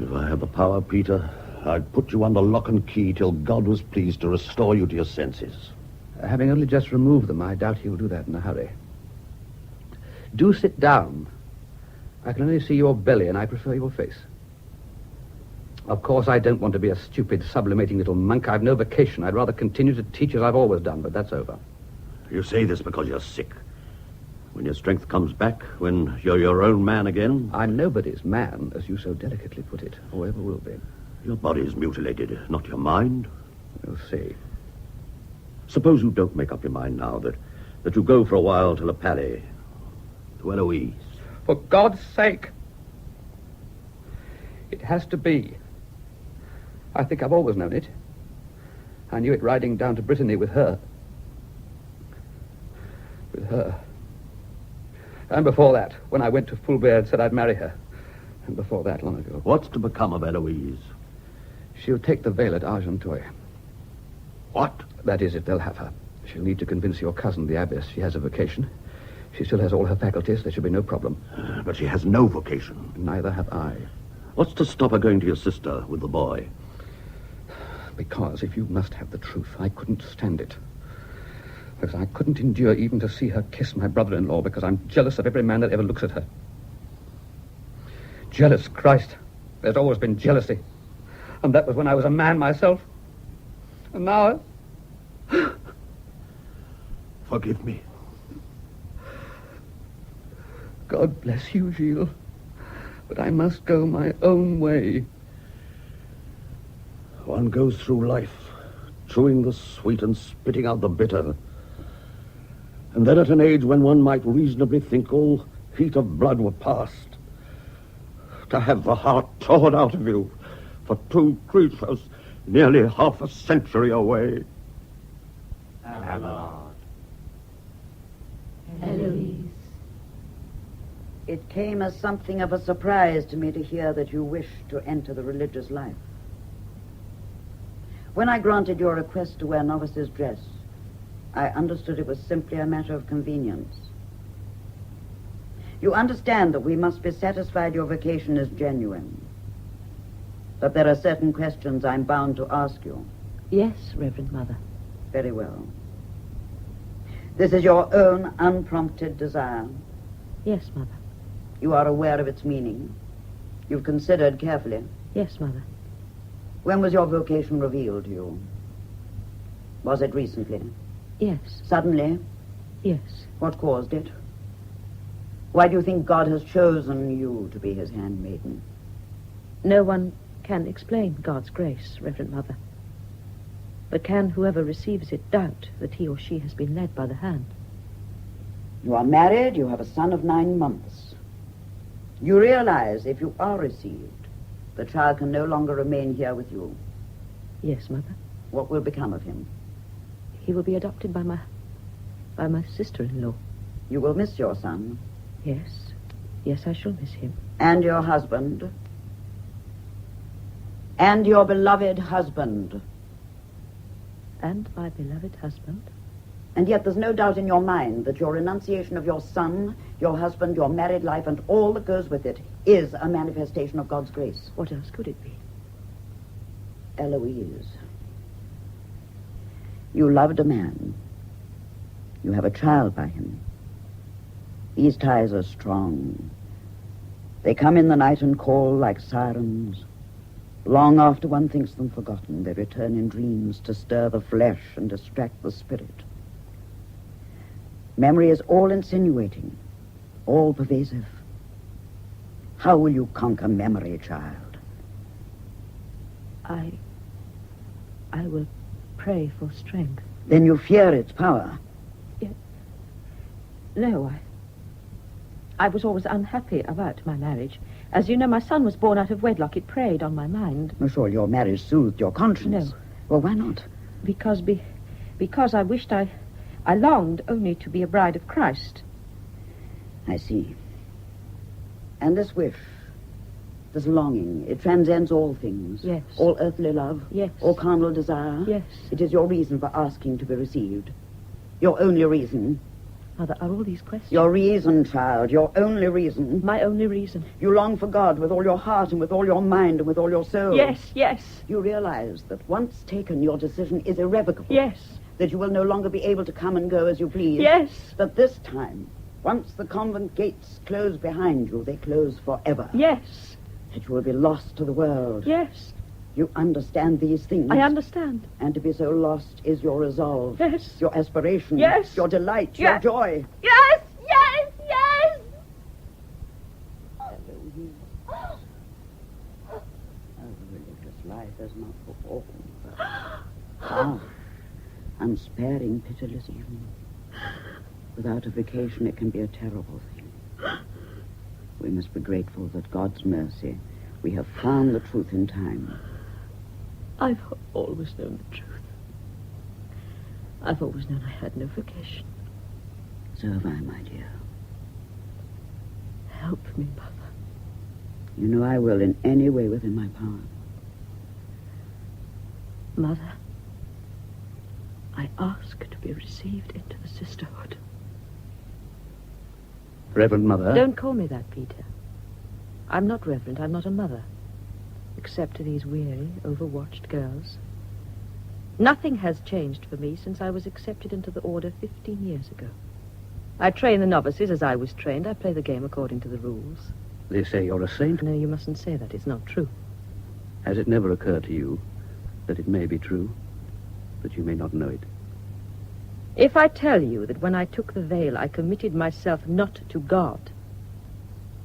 If I had the power, Peter, I'd put you under lock and key till God was pleased to restore you to your senses. Having only just removed them, I doubt he'll do that in a hurry. Do sit down. I can only see your belly, and I prefer your face. Of course, I don't want to be a stupid, sublimating little monk. I've no vocation. I'd rather continue to teach as I've always done, but that's over. You say this because you're sick. When your strength comes back, when you're your own man again... I'm nobody's man, as you so delicately put it, or ever will be. Your body is mutilated, not your mind. We'll see. Suppose you don't make up your mind now that you go for a while to Le Palais, to Eloise. For God's sake! It has to be. I think I've always known it. I knew it riding down to Brittany with her. With her. And before that, when I went to Fulbert and said I'd marry her. And before that, long ago. What's to become of Eloise? She'll take the veil at Argenteuil. What? That is, if they'll have her. She'll need to convince your cousin, the abbess, she has a vocation. She still has all her faculties. There should be no problem. But she has no vocation. Neither have I. What's to stop her going to your sister with the boy? Because, if you must have the truth, I couldn't stand it. Because I couldn't endure even to see her kiss my brother-in-law, because I'm jealous of every man that ever looks at her. Jealous, Christ. There's always been jealousy. And that was when I was a man myself. And now... Forgive me. God bless you, Gilles. But I must go my own way. One goes through life, chewing the sweet and spitting out the bitter. And then at an age when one might reasonably think all heat of blood were past, to have the heart torn out of you for two creatures nearly half a century away. Abelard. Eloise. It came as something of a surprise to me to hear that you wished to enter the religious life. When I granted your request to wear novice's dress, I understood it was simply a matter of convenience. You understand that we must be satisfied your vocation is genuine. But there are certain questions I'm bound to ask you. Yes, Reverend Mother. Very well. This is your own unprompted desire. Yes, Mother. You are aware of its meaning. You've considered carefully. Yes, Mother. When was your vocation revealed to you? Was it recently? Yes. Suddenly? Yes. What caused it? Why do you think God has chosen you to be his handmaiden? No one can explain God's grace, Reverend Mother. But can whoever receives it doubt that he or she has been led by the hand? You are married, you have a son of 9 months. You realize if you are received, the child can no longer remain here with you. Yes, Mother. What will become of him? He will be adopted by my sister-in-law. You will miss your son. Yes. Yes, I shall miss him. And your husband. And your beloved husband. And my beloved husband. And yet there's no doubt in your mind that your renunciation of your son, your husband, your married life, and all that goes with it is a manifestation of God's grace. What else could it be? Eloise, you loved a man. You have a child by him. These ties are strong. They come in the night and call like sirens. Long after one thinks them forgotten, they return in dreams to stir the flesh and distract the spirit. Memory is all insinuating, all pervasive. How will you conquer memory, child? I will pray for strength. Then you fear its power. No, I was always unhappy about my marriage. As you know, my son was born out of wedlock. It preyed on my mind. I'm sure your marriage soothed your conscience. No. Well, why not? Because I wished I longed only to be a bride of Christ. I see. And this wish, this longing, it transcends all things. Yes. All earthly love. Yes. All carnal desire. Yes. It is your reason for asking to be received. Your only reason. Mother, are all these questions? Your reason, child. Your only reason. My only reason. You long for God with all your heart and with all your mind and with all your soul. Yes, yes. You realize that once taken, your decision is irrevocable. Yes. That you will no longer be able to come and go as you please. Yes. That this time, once the convent gates close behind you, they close forever. Yes. That you will be lost to the world. Yes. You understand these things. I understand. And to be so lost is your resolve. Yes. Your aspiration. Yes. Your delight. Yes. Your joy. Yes, yes, yes. A religious life is not for all. Ah, unsparing, pitiless evening. Without a vacation, it can be a terrible thing. We must be grateful that God's mercy, we have found the truth in time. I've always known the truth. I've always known I had no vocation. So have I, my dear. Help me, Mother. You know I will in any way within my power. Mother, I ask to be received into the sisterhood. Reverend Mother. Don't call me that, Peter. I'm not reverend. I'm not a mother. Except to these weary, overwatched girls. Nothing has changed for me since I was accepted into the order 15 years ago. I train the novices as I was trained. I play the game according to the rules. They say you're a saint. No, you mustn't say that. It's not true. Has it never occurred to you that it may be true, that you may not know it? If I tell you that when I took the veil, I committed myself not to God,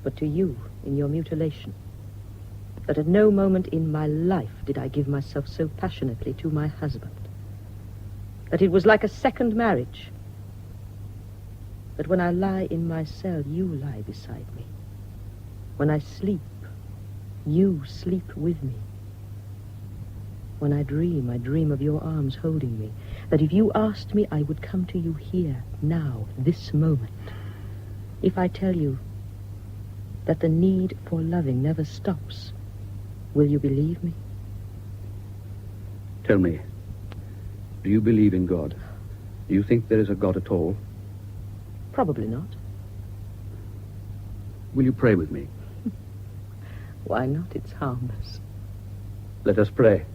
but to you in your mutilation, that at no moment in my life did I give myself so passionately to my husband, that it was like a second marriage, that when I lie in my cell, you lie beside me. When I sleep, you sleep with me. When I dream of your arms holding me, that if you asked me, I would come to you here, now, this moment. If I tell you that the need for loving never stops, will you believe me? Tell me, do you believe in God? Do you think there is a God at all? Probably not. Will you pray with me? Why not? It's harmless. Let us pray.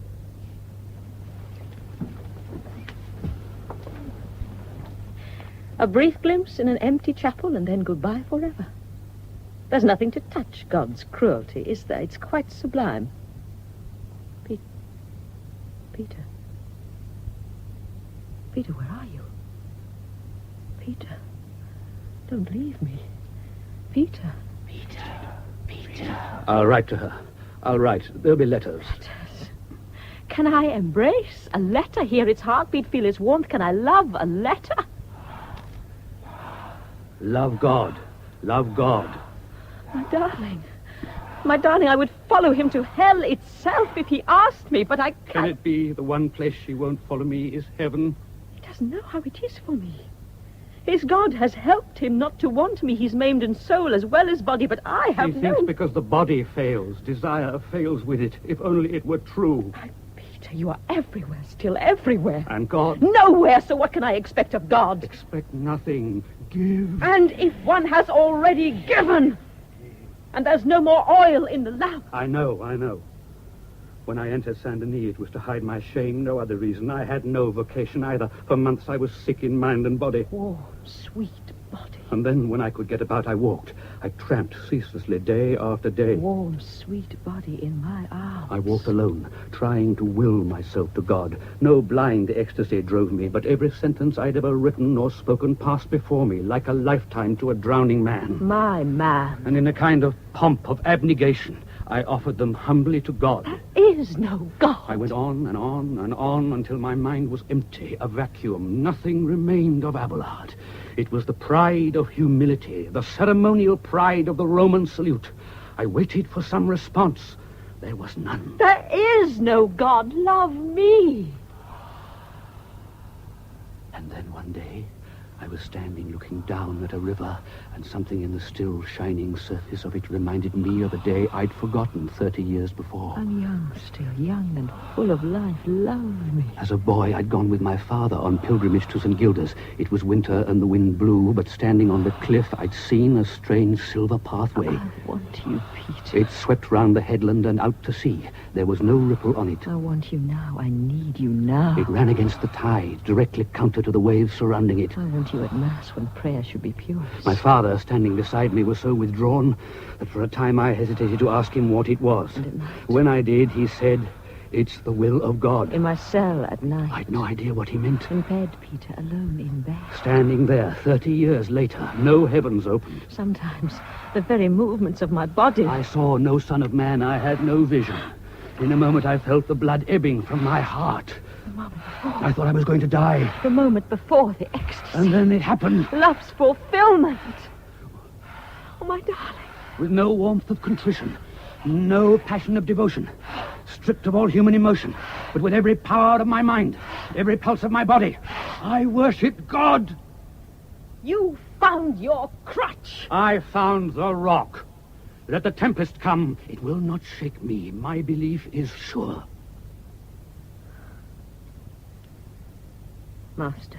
A brief glimpse in an empty chapel and then goodbye forever. There's nothing to touch God's cruelty, is there? It's quite sublime. Peter. Peter, where are you? Peter, don't leave me. Peter. I'll write to her. I'll write. There'll be letters. Letters. Can I embrace a letter? Hear its heartbeat, feel its warmth. Can I love a letter? Love God. Love God. My darling, I would follow him to hell itself if he asked me, but I can't. Can it be the one place she won't follow me is heaven? He doesn't know how it is for me. His God has helped him not to want me. He's maimed in soul as well as body, but I have He thinks because the body fails, desire fails with it. If only it were true. Peter, you are everywhere, still everywhere. And God? Nowhere, so what can I expect of God? Expect nothing. Give. And if one has already given, and there's no more oil in the lamp. I know. When I entered Saint-Denis, it was to hide my shame, no other reason. I had no vocation either. For months I was sick in mind and body. Oh, sweet body. And then when I could get about, I walked. I tramped ceaselessly, day after day. Warm, sweet body in my arms. I walked alone, trying to will myself to God. No blind ecstasy drove me, but every sentence I'd ever written or spoken passed before me, like a lifetime to a drowning man. My man. And in a kind of pomp of abnegation, I offered them humbly to God. There is no God. I went on and on and on until my mind was empty, a vacuum. Nothing remained of Abelard. It was the pride of humility, the ceremonial pride of the Roman salute. I waited for some response. There was none. There is no God. Love me. And then one day, I was standing looking down at a river, and something in the still, shining surface of it reminded me of a day I'd forgotten 30 years before. I'm young still, young and full of life. Love me. As a boy, I'd gone with my father on pilgrimage to St. Gilda's. It was winter and the wind blew, but standing on the cliff, I'd seen a strange silver pathway. I want you, Peter. It swept round the headland and out to sea. There was no ripple on it. I want you now. I need you now. It ran against the tide, directly counter to the waves surrounding it. I want you at Mass when prayer should be purest. My father, standing beside me, was so withdrawn that for a time I hesitated to ask him what it was. And at night? When I did, he said, "It's the will of God." In my cell at night. I'd no idea what he meant. In bed, Peter, alone in bed. Standing there, 30 years later, no heavens opened. Sometimes the very movements of my body. I saw no Son of Man. I had no vision. In a moment, I felt the blood ebbing from my heart. The moment before. I thought I was going to die. The moment before the ecstasy. And then it happened. Love's fulfillment. Oh, my darling. With no warmth of contrition, no passion of devotion, stripped of all human emotion, but with every power of my mind, every pulse of my body, I worshipped God. You found your crutch. I found the rock. Let the tempest come, it will not shake me. My belief is sure. Master,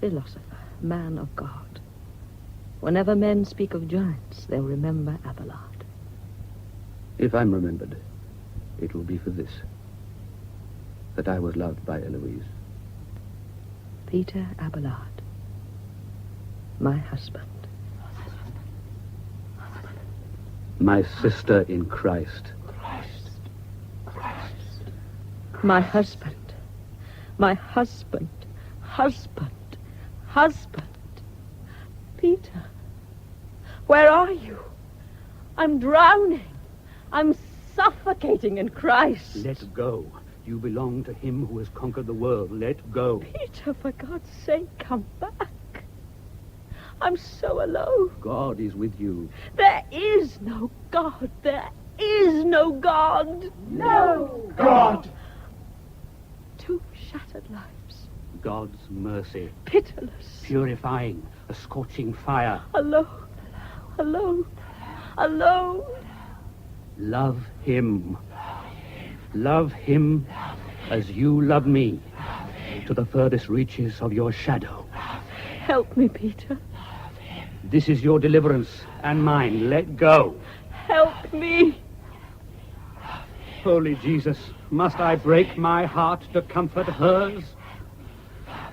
philosopher, man of God, whenever men speak of giants, they'll remember Abelard. If I'm remembered, it will be for this, that I was loved by Eloise. Peter Abelard, my husband. My sister in Christ. My husband. My husband. Husband. Husband. Peter, where are you? I'm drowning. I'm suffocating in Christ. Let go. You belong to him who has conquered the world. Let go. Peter, for God's sake, come back. I'm so alone. God is with you. There is no God. There is no God. No God. Two shattered lives. God's mercy. Pitiless. Purifying. A scorching fire. Alone. Alone. Alone. Love him. Love him as you love me. To the furthest reaches of your shadow. Help me, Peter. This is your deliverance and mine. Let go. Help me. Holy Jesus, must I break my heart to comfort hers?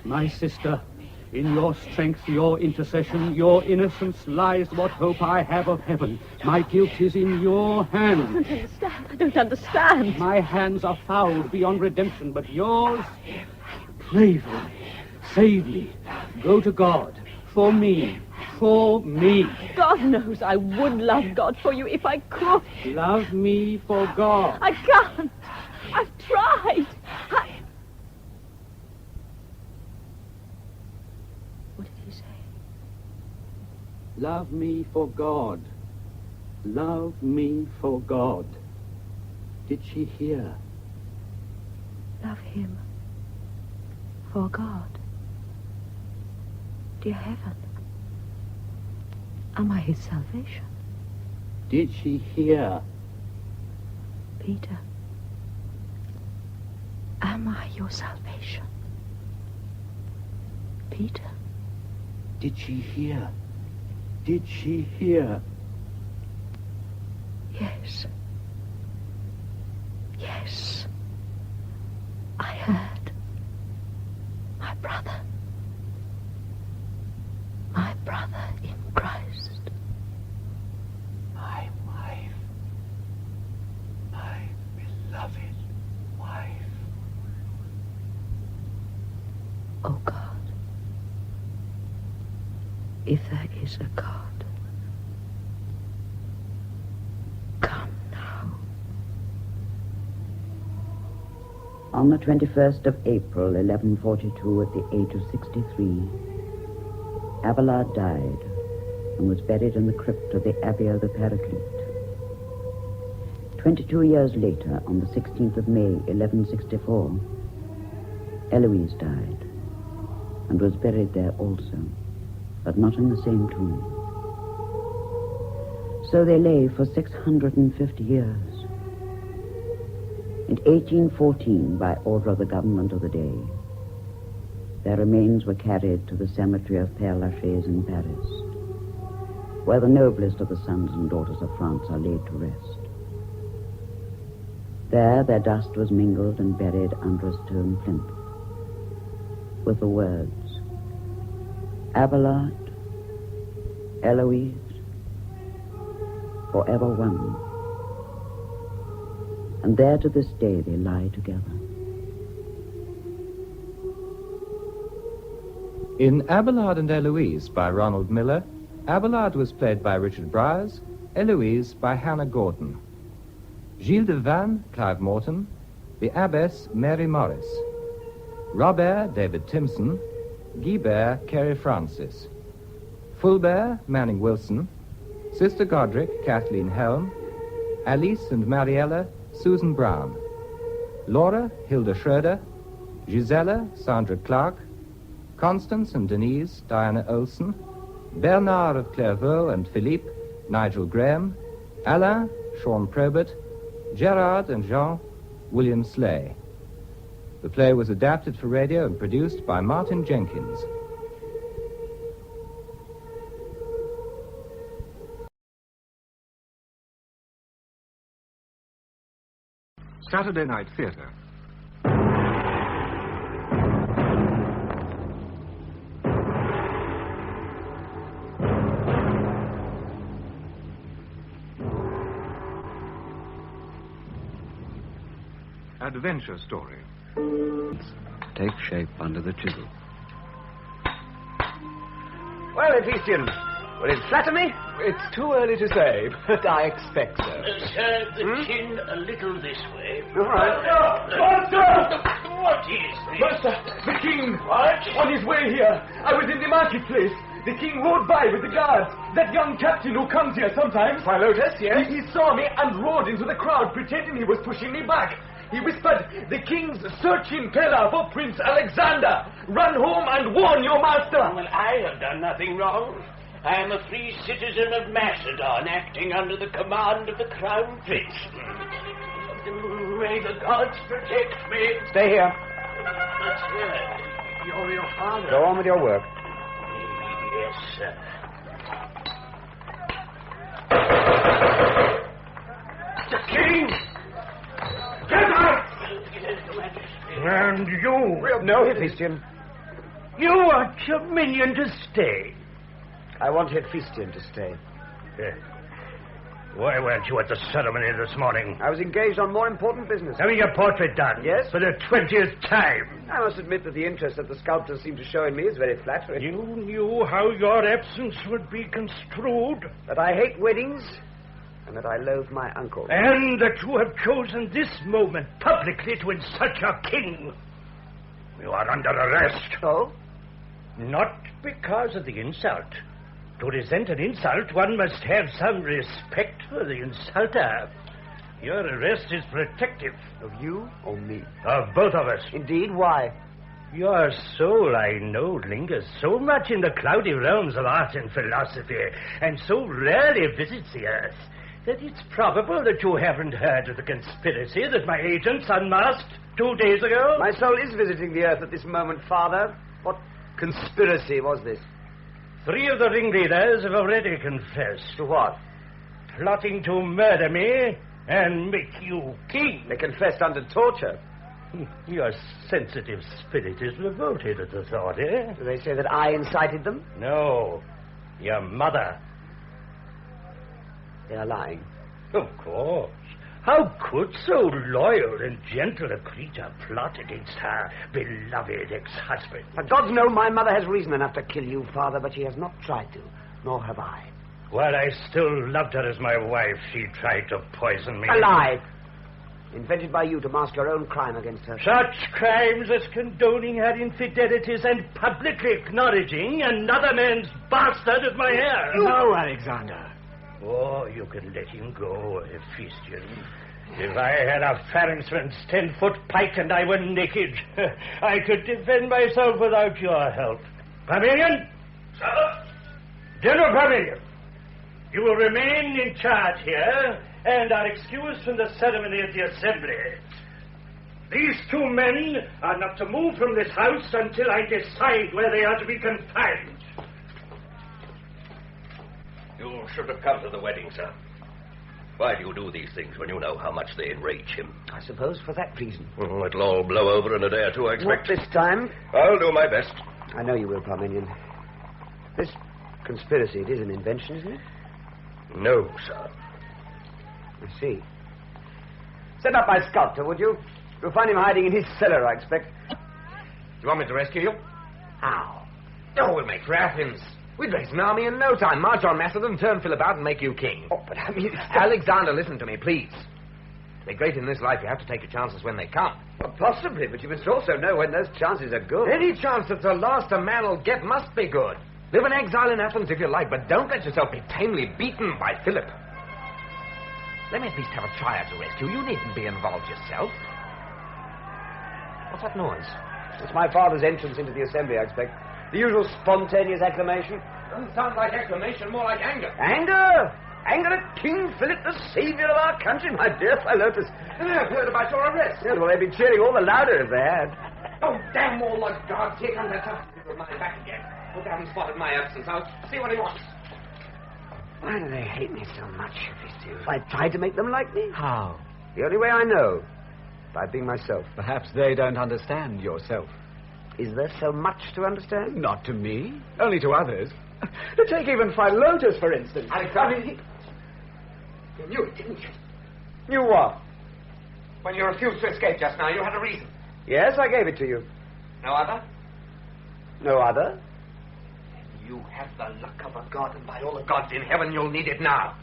My sister, in your strength, your intercession, your innocence lies what hope I have of heaven. My guilt is in your hands. I don't understand. My hands are fouled beyond redemption, but yours, pray for me, save me, go to God, for me. For me. God knows I would love God for you if I could. Love me for God. I can't. I've tried. What did he say? Love me for God. Love me for God. Did she hear? Love him for God. Dear heaven. Am I his salvation? Did she hear? Peter, am I your salvation? Peter? Did she hear? Did she hear? Yes. Yes. I heard. My brother. My brother in Christ. My wife. My beloved wife. Oh God. If there is a God, come now. On the 21st of April, 1142, at the age of 63, Abelard died and was buried in the crypt of the Abbey of the Paraclete. 22 years later, on the 16th of May, 1164, Eloise died and was buried there also, but not in the same tomb. So they lay for 650 years. In 1814, by order of the government of the day, their remains were carried to the cemetery of Père Lachaise in Paris, where the noblest of the sons and daughters of France are laid to rest. There their dust was mingled and buried under a stone plinth, with the words, Abelard, Eloise, forever one. And there to this day they lie together. In Abelard and Eloise by Ronald Miller, Abelard was played by Richard Briers, Eloise by Hannah Gordon. Gilles de Vannes, Clive Morton, the Abbess, Mary Morris. Robert, David Timpson, Guibert, Kerry Francis. Fulbert, Manning Wilson, Sister Godric, Kathleen Helm, Alice and Mariella, Susan Brown. Laura, Hilda Schroeder, Gisela, Sandra Clark, Constance and Denise, Diana Olsen, Bernard of Clairvaux and Philippe, Nigel Graham, Alain, Sean Probert, Gerard and Jean, William Slay. The play was adapted for radio and produced by Martin Jenkins. Saturday Night Theatre. Adventure story. Take shape under the chisel. Well, Atchison, will it flatter me? It's too early to say, but I expect so. Sir, the chin a little this way. All right. What is this? Master, the king! What? On his way here. I was in the marketplace. The king rode by with the guards. That young captain who comes here sometimes. Philotas, yes? He saw me and rode into the crowd, pretending he was pushing me back. He whispered, "The king's searching Pella for Prince Alexander. Run home and warn your master." Well, I have done nothing wrong. I am a free citizen of Macedon, acting under the command of the Crown Prince. May the gods protect me. Stay here. But, sir, you're your father. Go on with your work. Yes, sir. The king! Get out! And you... No, Hephaestion. You want your minion to stay. I want Hephaestion to stay. Why weren't you at the ceremony this morning? I was engaged on more important business. Having your portrait done? Yes. For the 20th time. I must admit that the interest that the sculptors seem to show in me is very flattering. You knew how your absence would be construed. That I hate weddings, and that I loathe my uncle. And that you have chosen this moment publicly to insult your king. You are under arrest. Oh? Not because of the insult. To resent an insult, one must have some respect for the insulter. Your arrest is protective. Of you or me? Of both of us. Indeed, why? Your soul, I know, lingers so much in the cloudy realms of art and philosophy, and so rarely visits the earth, that it's probable that you haven't heard of the conspiracy that my agents unmasked 2 days ago. My soul is visiting the earth at this moment, Father. What conspiracy was this? 3 of the ringleaders have already confessed. To what? Plotting to murder me and make you king. They confessed under torture. Your sensitive spirit is revolted at the thought, eh? Do they say that I incited them? No, your mother. They are lying. Of course. How could so loyal and gentle a creature plot against her beloved ex-husband? For gods know my mother has reason enough to kill you, Father, but she has not tried to, nor have I. While I still loved her as my wife, she tried to poison me. A lie. Invented by you to mask your own crime against her. Such crimes as condoning her infidelities and publicly acknowledging another man's bastard as my heir. No, Alexander. Oh, you can let him go, Hephaestion. If I had a Farringsman's 10-foot pike and I were naked, I could defend myself without your help. Parmenion? Sir? General Parmenion, you will remain in charge here and are excused from the ceremony at the assembly. These two men are not to move from this house until I decide where they are to be confined. You should have come to the wedding, sir. Why do you do these things when you know how much they enrage him? I suppose for that reason. It'll all blow over in a day or two, I expect. Not this time. I'll do my best. I know you will, Parmenion. This conspiracy, it is an invention, isn't it? No, sir. I see. Send up my sculptor, would you? You'll find him hiding in his cellar, I expect. You want me to rescue you? How? Oh, we'll make for Athens. We'd raise an army in no time, march on Macedon, turn Philip out, and make you king. Oh, but I mean... Alexander, listen to me, please. To be great in this life, you have to take your chances when they come. Well, possibly, but you must also know when those chances are good. Any chance that's the last a man will get must be good. Live in exile in Athens if you like, but don't let yourself be tamely beaten by Philip. Let me at least have a try at a rescue. You needn't be involved yourself. What's that noise? It's my father's entrance into the assembly, I expect. The usual spontaneous acclamation. Doesn't sound like acclamation, more like anger. Anger? Anger at King Philip, the saviour of our country, my dear Philotas. I've heard about your arrest. Yes, well, they'd be cheering all the louder if they had. Oh, damn all the gods. Here comes that tough of mine back again. Hope they haven't spotted my absence. I'll see what he wants. Why do they hate me so much, Hephaestus? I tried to make them like me. How? The only way I know. By being myself. Perhaps they don't understand yourself. Is there so much to understand? Not to me. Only to others. Take even Philotas, for instance. Alexander, you knew it, didn't you? Knew what? When you refused to escape just now, you had a reason. Yes, I gave it to you. No other? No other? You have the luck of a god, and by all the gods in heaven, you'll need it now.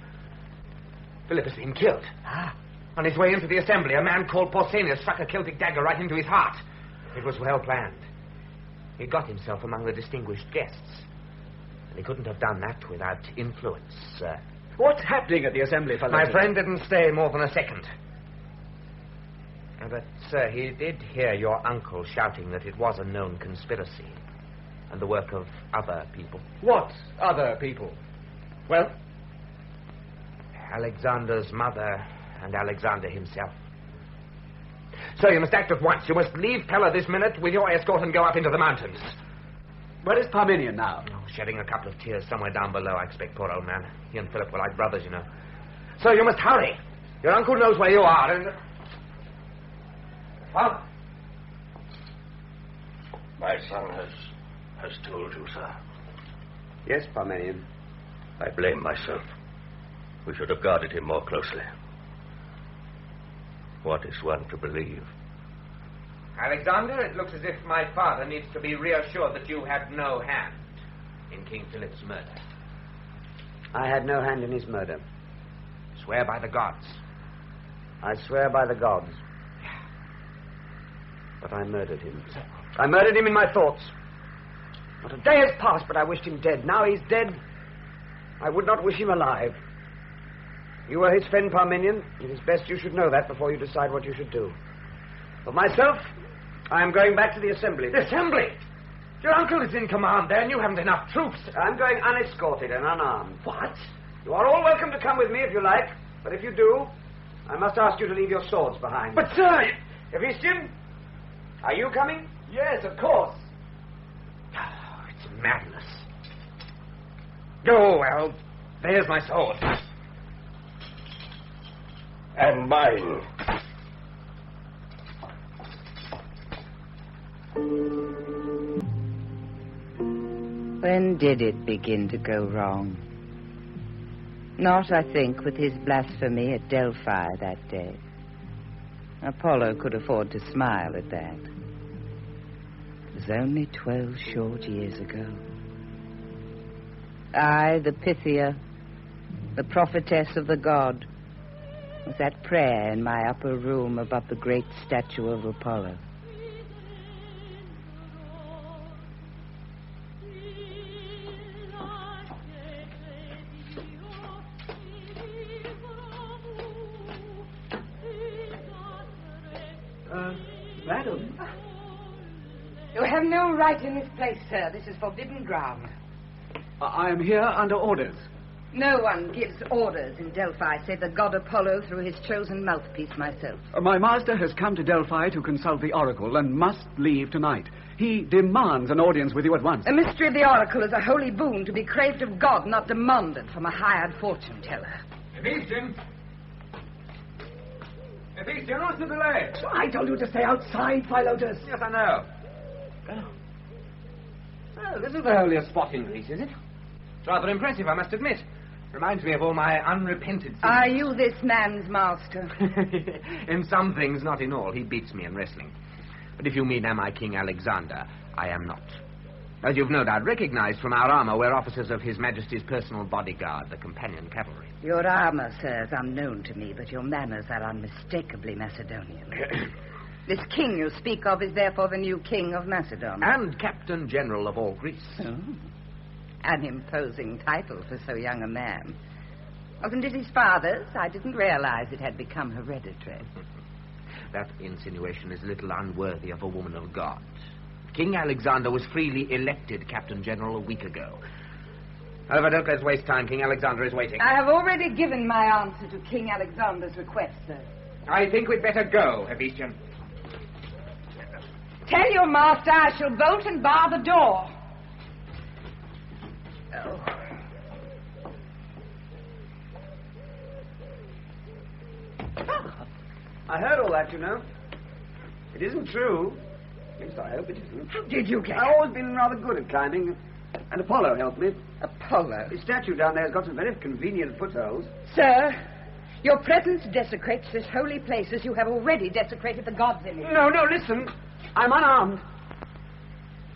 Philip has been killed. Ah. On his way into the assembly, a man called Pausanias struck a Celtic dagger right into his heart. It was well planned. He got himself among the distinguished guests. And he couldn't have done that without influence, sir. What's happening at the assembly, Philotas? My friend didn't stay more than a second. But, sir, he did hear your uncle shouting that it was a known conspiracy and the work of other people. What other people? Well? Alexander's mother and Alexander himself. So you must act at once. You must leave Pella this minute with your escort and go up into the mountains. Where is Parmenion now? Oh, shedding a couple of tears somewhere down below, I expect, poor old man. He and Philip were like brothers, you know. So you must hurry. Your uncle knows where you are, and... Father? My son has told you, sir. Yes, Parmenion. I blame myself. We should have guarded him more closely. What is one to believe? Alexander, it looks as if my father needs to be reassured that you had no hand in King Philip's murder. I had no hand in his murder. Swear by the gods. I swear by the gods. But I murdered him. I murdered him in my thoughts. Not a day has passed, but I wished him dead. Now he's dead. I would not wish him alive. You were his friend, Parmenion. It is best you should know that before you decide what you should do. For myself, I am going back to the assembly. The assembly? Your uncle is in command there, and you haven't enough troops. I'm going unescorted and unarmed. What? You are all welcome to come with me if you like, but if you do, I must ask you to leave your swords behind. But, sir... Hephaestion, are you coming? Yes, of course. Oh, it's madness. Oh, well, there's my sword. And mine. When did it begin to go wrong? Not, I think, with his blasphemy at Delphi that day. Apollo could afford to smile at that. It was only 12 short years ago. I, the Pythia, the prophetess of the god, was that prayer in my upper room above the great statue of Apollo. Madam? You have no right in this place, sir. This is forbidden ground. I am here under orders. No one gives orders in Delphi save the god Apollo through his chosen mouthpiece, myself. My master has come to Delphi to consult the oracle and must leave tonight. He demands an audience with you at once. The mystery of the oracle is a holy boon to be craved of God, not demanded from a hired fortune teller. Ephesian! Ephesian, what's the delay? I told you to stay outside, Philotas. Yes, I know. Oh, this is the holiest spot in Greece, is it? It's rather impressive, I must admit. Reminds me of all my unrepented sins. Are you this man's master? In some things, not in all. He beats me in wrestling. But if you mean am I King Alexander, I am not. As you've no doubt recognized from our armor, we're officers of His Majesty's personal bodyguard, the companion cavalry. Your armor, sir, is unknown to me, but your manners are unmistakably Macedonian. This king you speak of is therefore the new king of Macedon. And Captain General of all Greece. Oh. An imposing title for so young a man. Wasn't it his father's? I didn't realize it had become hereditary. That insinuation is a little unworthy of a woman of God. King Alexander was freely elected Captain General a week ago. However, don't let's waste time. King Alexander is waiting. I have already given my answer to King Alexander's request, sir. I think we'd better go, Ephesian. Tell your master I shall bolt and bar the door. Oh. I heard all that, you know. It isn't true. At least I hope it isn't. How did you get? I've always been rather good at climbing, and Apollo helped me. Apollo? The statue down there has got some very convenient footholds. Sir, your presence desecrates this holy place as you have already desecrated the god's image. No, listen. I'm unarmed.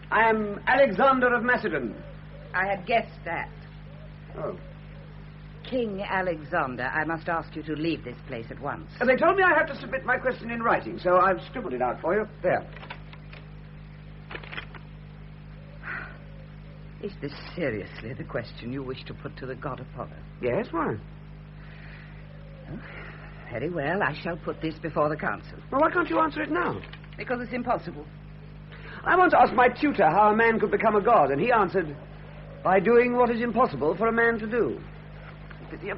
I am Alexander of Macedon. I had guessed that. Oh. King Alexander, I must ask you to leave this place at once. They told me I have to submit my question in writing, so I've scribbled it out for you. There. Is this seriously the question you wish to put to the god Apollo? Yes, why? Oh, very well, I shall put this before the council. Well, why can't you answer it now? Because it's impossible. I once asked my tutor how a man could become a god, and he answered, by doing what is impossible for a man to do. Pythia,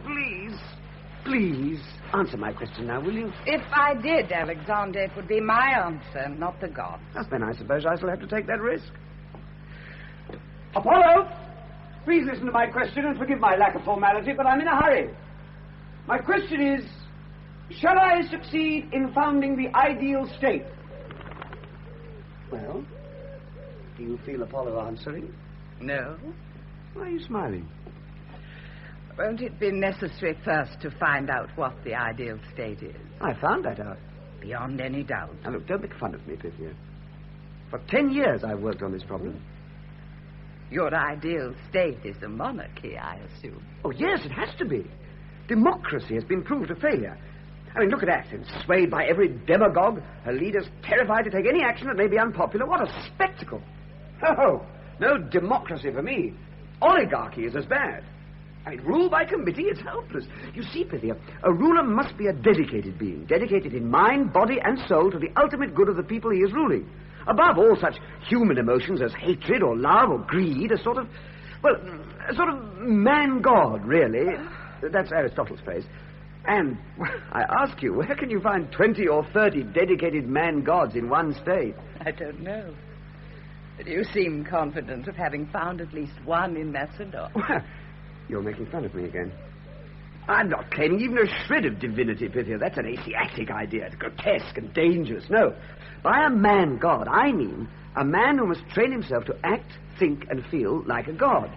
please, answer my question now, will you? If I did, Alexander, it would be my answer, not the god. Yes, then I suppose I shall have to take that risk. Apollo, please listen to my question and forgive my lack of formality, but I'm in a hurry. My question is, shall I succeed in founding the ideal state? Well, do you feel Apollo answering? No. Why are you smiling? Won't it be necessary first to find out what the ideal state is? I found that out. Beyond any doubt. Now, look, don't make fun of me, Pythia. For 10 years I've worked on this problem. Your ideal state is a monarchy, I assume. Oh, yes, it has to be. Democracy has been proved a failure. I mean, look at Athens, swayed by every demagogue, her leaders terrified to take any action that may be unpopular. What a spectacle. Oh, no democracy for me. Oligarchy is as bad. I mean, rule by committee is helpless. You see, Pythia, a ruler must be a dedicated being, dedicated in mind, body, and soul to the ultimate good of the people he is ruling. Above all such human emotions as hatred or love or greed, a sort of man-god, really. That's Aristotle's phrase. And I ask you, where can you find 20 or 30 dedicated man-gods in one state? I don't know. But you seem confident of having found at least one in Macedon. Well, you're making fun of me again. I'm not claiming even a shred of divinity, Pythia. That's an Asiatic idea. It's grotesque and dangerous. No. By a man-god, I mean a man who must train himself to act, think, and feel like a god.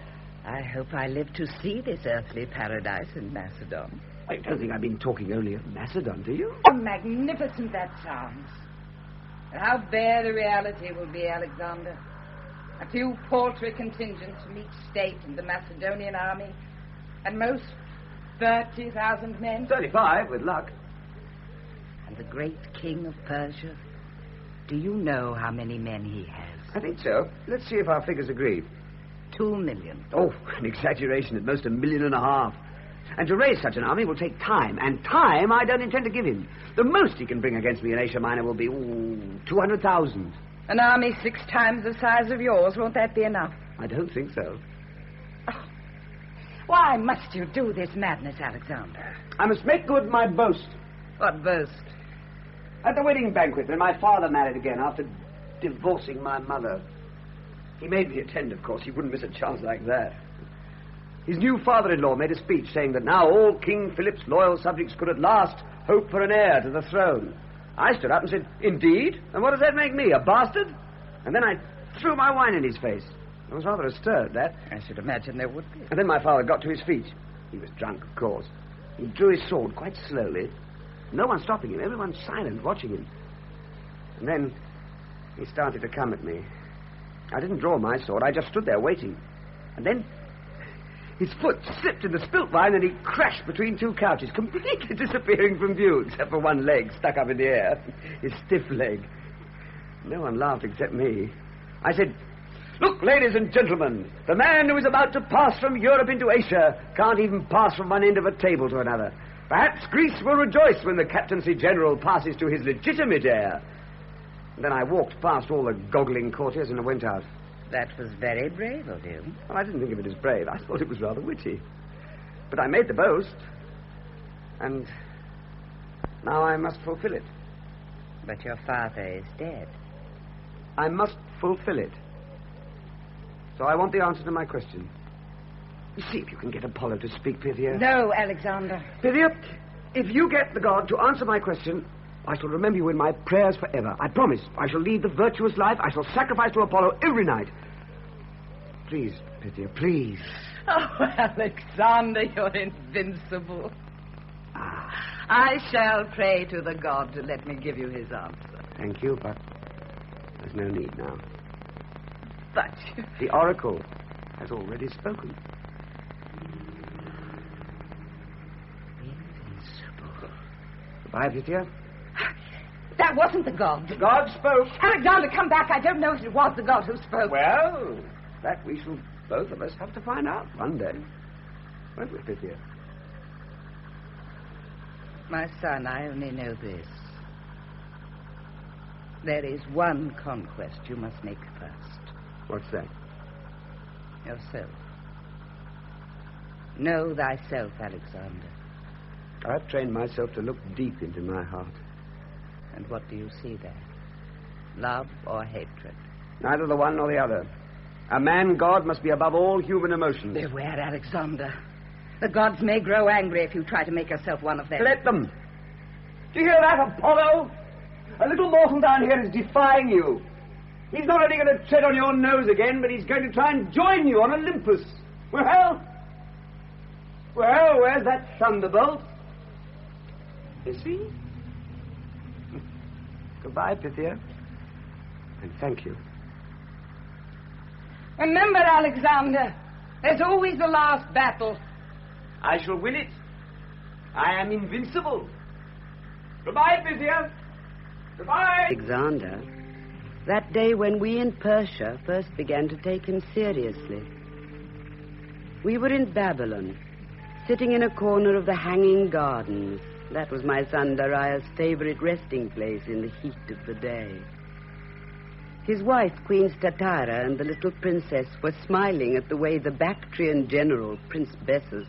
I hope I live to see this earthly paradise in Macedon. I don't think I've been talking only of Macedon, do you? How magnificent that sounds. And how bare the reality will be, Alexander. A few paltry contingents from each state in the Macedonian army, and most 30,000 men. 35, with luck. the great king of Persia? Do you know how many men he has? I think so. Let's see if our figures agree. 2 million. Oh, an exaggeration. At most 1.5 million. And to raise such an army will take time. And time I don't intend to give him. The most he can bring against me in Asia Minor will be 200,000. An army 6 times the size of yours. Won't that be enough? I don't think so. Oh. Why must you do this madness, Alexander? I must make good my boast. What boast? At the wedding banquet, when my father married again after divorcing my mother. He made me attend, of course. He wouldn't miss a chance like that. His new father-in-law made a speech saying that now all King Philip's loyal subjects could at last hope for an heir to the throne. I stood up and said, indeed? And what does that make me, a bastard? And then I threw my wine in his face. There was rather a stir at that. I should imagine there would be. And then my father got to his feet. He was drunk, of course. He drew his sword quite slowly. No one stopping him. Everyone silent, watching him. And then he started to come at me. I didn't draw my sword. I just stood there waiting. And then his foot slipped in the spilt wine and he crashed between 2 couches, completely disappearing from view, except for one leg stuck up in the air. His stiff leg. No one laughed except me. I said, look, ladies and gentlemen, the man who is about to pass from Europe into Asia can't even pass from one end of a table to another. Perhaps Greece will rejoice when the Captaincy General passes to his legitimate heir. And then I walked past all the goggling courtiers and I went out. That was very brave of you. Well, I didn't think of it as brave. I thought it was rather witty. But I made the boast. And now I must fulfill it. But your father is dead. I must fulfill it. So I want the answer to my question. See if you can get Apollo to speak, Pythia. No, Alexander. Pythia, if you get the god to answer my question, I shall remember you in my prayers forever. I promise. I shall lead the virtuous life. I shall sacrifice to Apollo every night. Please, Pythia, please. Oh, Alexander, you're invincible. I shall pray to the god to let me give you his answer. Thank you, but there's no need now. But the oracle has already spoken. Invincible. Goodbye, Pythia. That wasn't the god. The god spoke. Alexander, come back. I don't know if it was the god who spoke. Well, that we shall both of us have to find out one day. Won't we, Pythia? My son, I only know this. There is one conquest you must make first. What's that? Yourself. Know thyself, Alexander. I've trained myself to look deep into my heart. And what do you see there? Love or hatred? Neither the one nor the other. A man-god must be above all human emotions. Beware, Alexander. The gods may grow angry if you try to make yourself one of them. Let them. Do you hear that, Apollo? A little mortal down here is defying you. He's not only going to tread on your nose again, but he's going to try and join you on Olympus. Well, where's that thunderbolt? Is he? Goodbye, Pythia. And thank you. Remember, Alexander, there's always the last battle. I shall win it. I am invincible. Goodbye, Pythia. Goodbye. Alexander, that day when we in Persia first began to take him seriously. We were in Babylon, sitting in a corner of the Hanging Gardens. That was my son Darius' favorite resting place in the heat of the day. His wife, Queen Statira, and the little princess were smiling at the way the Bactrian general, Prince Bessus,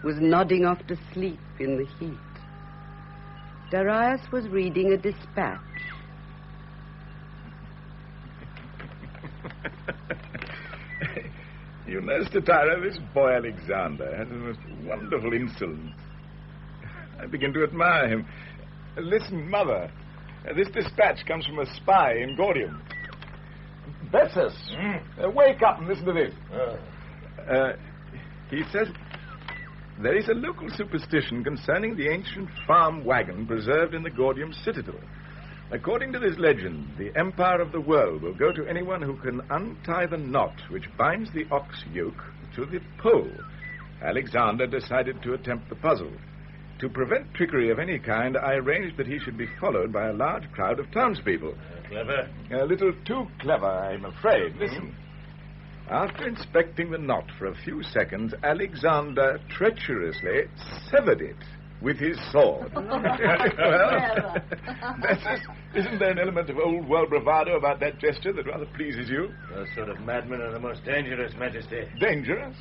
was nodding off to sleep in the heat. Darius was reading a dispatch. You know, Statira, this boy Alexander has the most wonderful insolence. I begin to admire him. Listen, Mother, this dispatch comes from a spy in Gordium. Bessus, wake up and listen to this. He says, there is a local superstition concerning the ancient farm wagon preserved in the Gordium citadel. According to this legend, the empire of the world will go to anyone who can untie the knot which binds the ox yoke to the pole. Alexander decided to attempt the puzzle. To prevent trickery of any kind, I arranged that he should be followed by a large crowd of townspeople. Clever? A little too clever, I'm afraid. Listen. After inspecting the knot for a few seconds, Alexander treacherously severed it with his sword. Isn't there an element of old-world bravado about that gesture that rather pleases you? Those sort of madmen are the most dangerous, Majesty. Dangerous?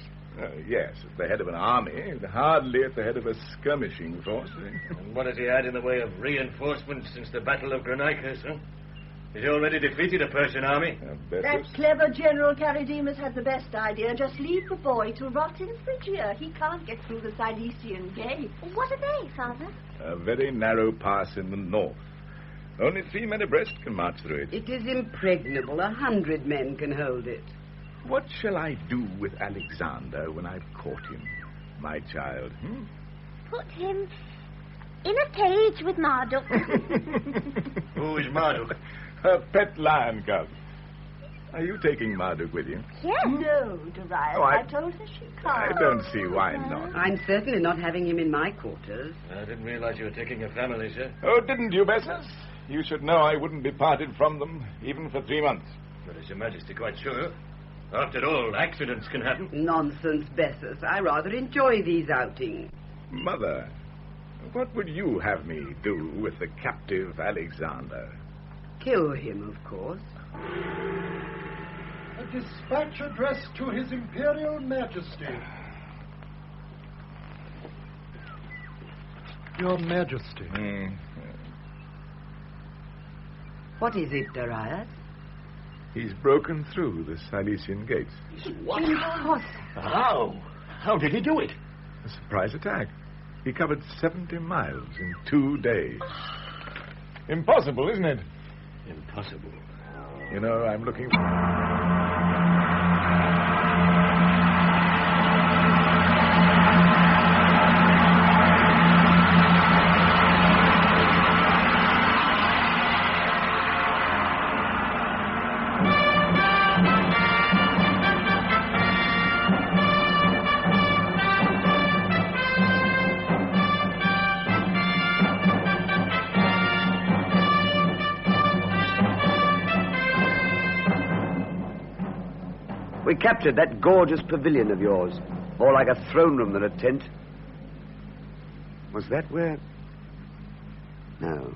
Yes, at the head of an army, hardly at the head of a skirmishing force. And what has he had in the way of reinforcements since the Battle of Granicus, huh? Has he already defeated a Persian army? That clever General Charidemus had the best idea. Just leave the boy to rot in Phrygia. He can't get through the Cilician Gate. What are they, Father? A very narrow pass in the north. Only 3 men abreast can march through it. It is impregnable. 100 men can hold it. What shall I do with Alexander when I've caught him, my child? Put him in a cage with Marduk. Who is Marduk? Her pet lion cub. Are you taking Marduk with you? Yes. No, Darius. I told her she can't. I don't see why not. I'm certainly not having him in my quarters. I didn't realize you were taking a family, sir. Oh, didn't you, Bessus? You should know I wouldn't be parted from them, even for 3 months. But is Your Majesty quite sure? After all, accidents can happen. Nonsense, Bessus. I rather enjoy these outings. Mother, what would you have me do with the captive Alexander? Kill him, of course. A dispatch addressed to His Imperial Majesty. Your Majesty. What is it, Darius? He's broken through the Cilician gates. What? How? How did he do it? A surprise attack. He covered 70 miles in 2 days. Impossible, isn't it? Impossible. You know, I'm looking... We captured that gorgeous pavilion of yours, more like a throne room than a tent. Was that where... No,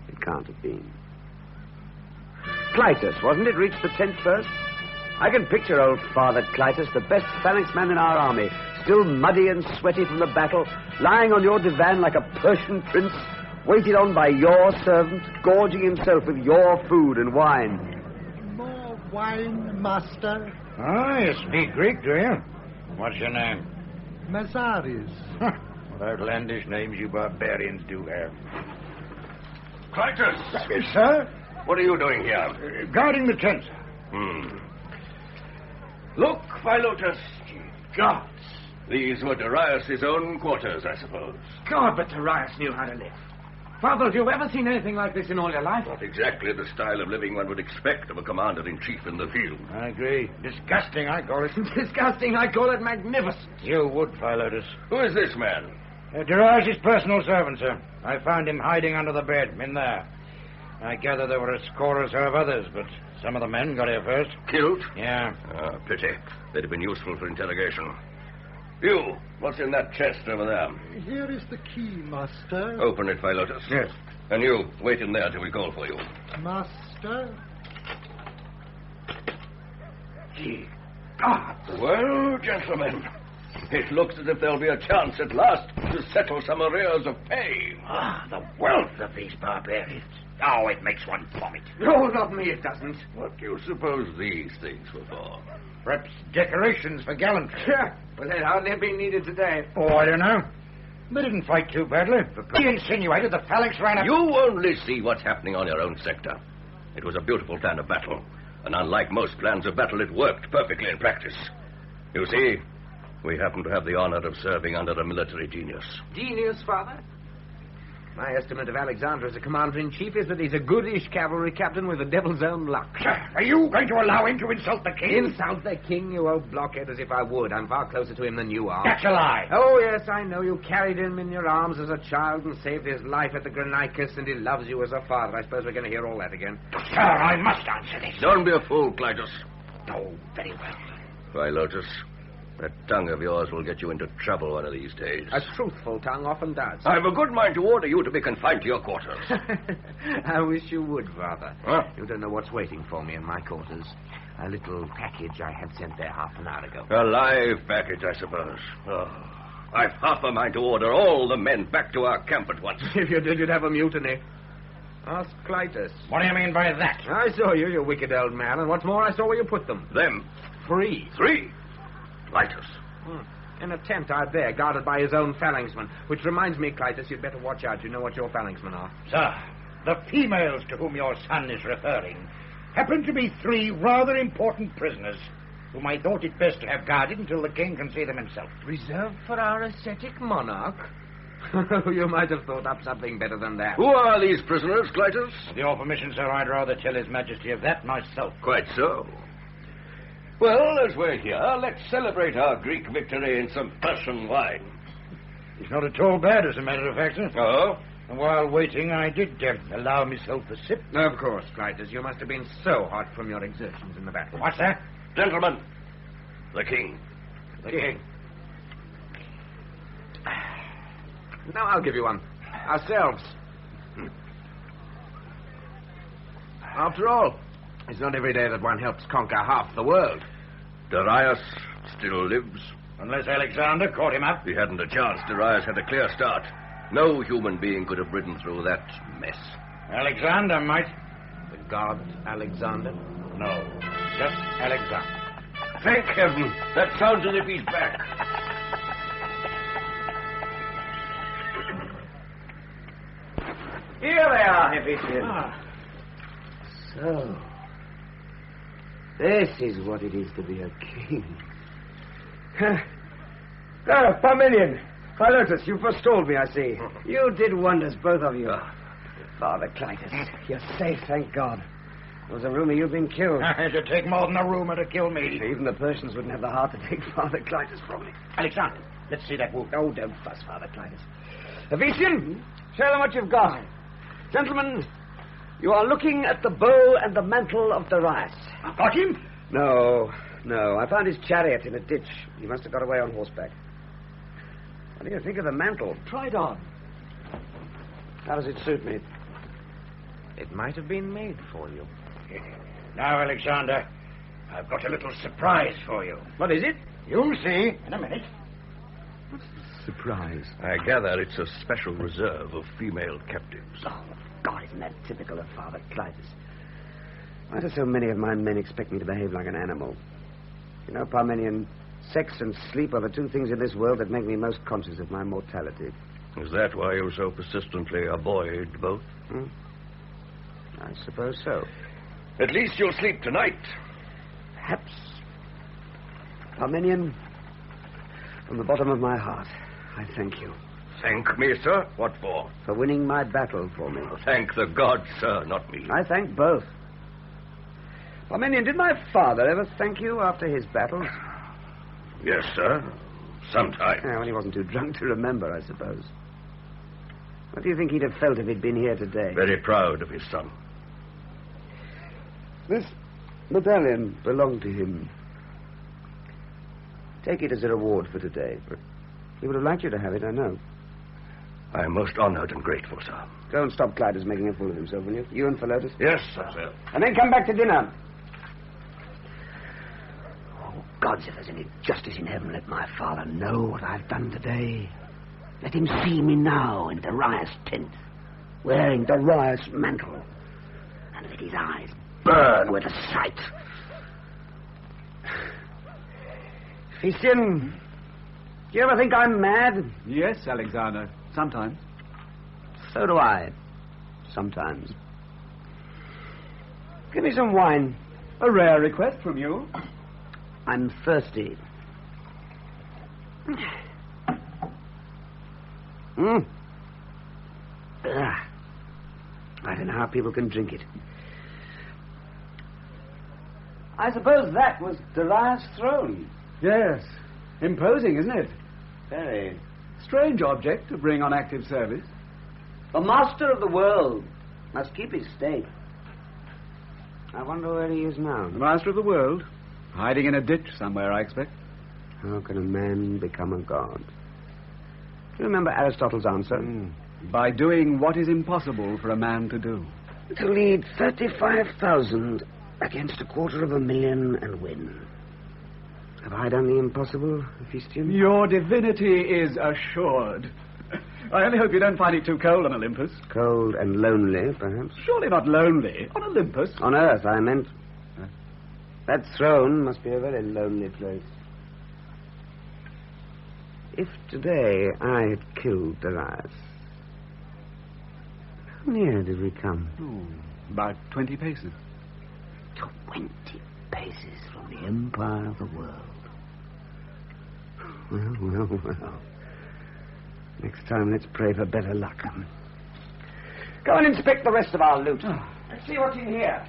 it can't have been. Clitus, wasn't it, reached the tent first? I can picture old Father Clitus, the best phalanx man in our army, still muddy and sweaty from the battle, lying on your divan like a Persian prince, waited on by your servant, gorging himself with your food and wine. Wine, master. Ah, you speak Greek, do you? What's your name? Mazaris. What outlandish names you barbarians do have. Clitus! Yes, sir? What are you doing here? Guarding the tent. Look, Philotas. Gods. These were Darius' own quarters, I suppose. God, but Darius knew how to live. Father, have you ever seen anything like this in all your life? Not exactly the style of living one would expect of a commander-in-chief in the field. I agree. Disgusting, I call it. Disgusting, I call it magnificent. You would, Philotas. Who is this man? Darius' personal servant, sir. I found him hiding under the bed, in there. I gather there were a score or so of others, but some of the men got here first. Killed? Yeah. Ah, pity. They'd have been useful for interrogation. You, what's in that chest over there? Here is the key, master. Open it, Philotas. Yes. And you, wait in there till we call for you. Master. Ye gods. Well, gentlemen, it looks as if there'll be a chance at last to settle some arrears of pay. Ah, the wealth of these barbarians. Oh, it makes one vomit. Oh, not me, it doesn't. What do you suppose these things were for? Perhaps decorations for gallantry. Well, they'd hardly have been needed today. Oh, I don't know. They didn't fight too badly. He insinuated the phalanx ran up... You only see what's happening on your own sector. It was a beautiful plan of battle. And unlike most plans of battle, it worked perfectly in practice. You see, we happen to have the honor of serving under a military genius. Genius, Father? My estimate of Alexander as a commander-in-chief is that he's a goodish cavalry captain with the devil's own luck. Sir, are you going to allow him to insult the king? Insult the king, you old blockhead, as if I would. I'm far closer to him than you are. That's a lie. Oh, yes, I know. You carried him in your arms as a child and saved his life at the Granicus, and he loves you as a father. I suppose we're going to hear all that again. Sir, I must answer this. Don't be a fool, Clytus. Oh, very well. Philotas, that tongue of yours will get you into trouble one of these days. A truthful tongue often does. I've a good mind to order you to be confined to your quarters. I wish you would, Father. Huh? You don't know what's waiting for me in my quarters. A little package I had sent there half an hour ago. A live package, I suppose. Oh, I've half a mind to order all the men back to our camp at once. If you did, you'd have a mutiny. Ask Clytus. What do you mean by that? I saw you, you wicked old man, and what's more, I saw where you put them. Them? 3. 3? Clytus. In a tent out there, guarded by his own phalanxmen. Which reminds me, Clytus, you'd better watch out. You know what your phalanxmen are. Sir, the females to whom your son is referring happen to be 3 rather important prisoners whom I thought it best to have guarded until the king can see them himself. Reserved for our ascetic monarch? You might have thought up something better than that. Who are these prisoners, Clytus? With your permission, sir, I'd rather tell His Majesty of that myself. Quite so. Well, as we're here, let's celebrate our Greek victory in some Persian wine. It's not at all bad, as a matter of fact, sir. Oh? And while waiting, I did allow myself a sip. Of course, Clytus. You must have been so hot from your exertions in the battle. What's that? Gentlemen, the king. The king. Now I'll give you one. Ourselves. After all, it's not every day that one helps conquer half the world. Darius still lives. Unless Alexander caught him up. He hadn't a chance. Darius had a clear start. No human being could have ridden through that mess. Alexander might. The god Alexander? No, just Alexander. Thank heaven. That sounds as if he's back. Here they are, Hephaestion. So, this is what it is to be a king. Parmenion, Philotas, you forestalled me, I see. You did wonders, both of you. Father Clytus, you're safe, thank God. There was a rumor you'd been killed. It would take more than a rumor to kill me. Even the Persians wouldn't have the heart to take Father Clytus from me. Alexander, let's see that wound. Oh, don't fuss, Father Clytus. Hephaestion, show them what you've got. Gentlemen, you are looking at the bow and the mantle of Darius. Got him? No. I found his chariot in a ditch. He must have got away on horseback. What do you think of the mantle? Try it on. How does it suit me? It might have been made for you. Now, Alexander, I've got a little surprise for you. What is it? You'll see in a minute. Surprise. I gather it's a special reserve of female captives. Oh, God, isn't that typical of Father Clytus? Why do so many of my men expect me to behave like an animal? You know, Parmenion, sex and sleep are the 2 things in this world that make me most conscious of my mortality. Is that why you so persistently avoid both? I suppose so. At least you'll sleep tonight. Perhaps. Parmenion, from the bottom of my heart, I thank you. Thank me, sir? What for? For winning my battle for me. Thank the gods, sir, not me. I thank both. Parmenion, did my father ever thank you after his battles? Yes, sir. Sometime. Well, he wasn't too drunk to remember, I suppose. What do you think he'd have felt if he'd been here today? Very proud of his son. This medallion belonged to him. Take it as a reward for today, but he would have liked you to have it, I know. I am most honored and grateful, sir. Go and stop Clytus making a fool of himself, will you? You and Philotas? Yes, sir. And then come back to dinner. Oh, gods, if there's any justice in heaven, let my father know what I've done today. Let him see me now in Darius' tent, wearing Darius' mantle, and let his eyes burn with the sight. Hephaestion, do you ever think I'm mad? Yes, Alexander, sometimes. So do I, sometimes. Give me some wine. A rare request from you. I'm thirsty. I don't know how people can drink it. I suppose that was Darius' throne. Yes. Imposing, isn't it? Very. Strange object to bring on active service. The master of the world must keep his state. I wonder where he is now. The master of the world? Hiding in a ditch somewhere, I expect. How can a man become a god? Do you remember Aristotle's answer? By doing what is impossible for a man to do. To lead 35,000 against 250,000 and win. Have I done the impossible, Hephaestion? Your divinity is assured. I only hope you don't find it too cold on Olympus. Cold and lonely, perhaps? Surely not lonely. On Olympus. On Earth, I meant. That throne must be a very lonely place. If today I had killed Darius, how near did we come? About 20 paces. 20 paces from the empire of the world. Well. Next time, let's pray for better luck. Go and inspect the rest of our loot. Let's see what's in here.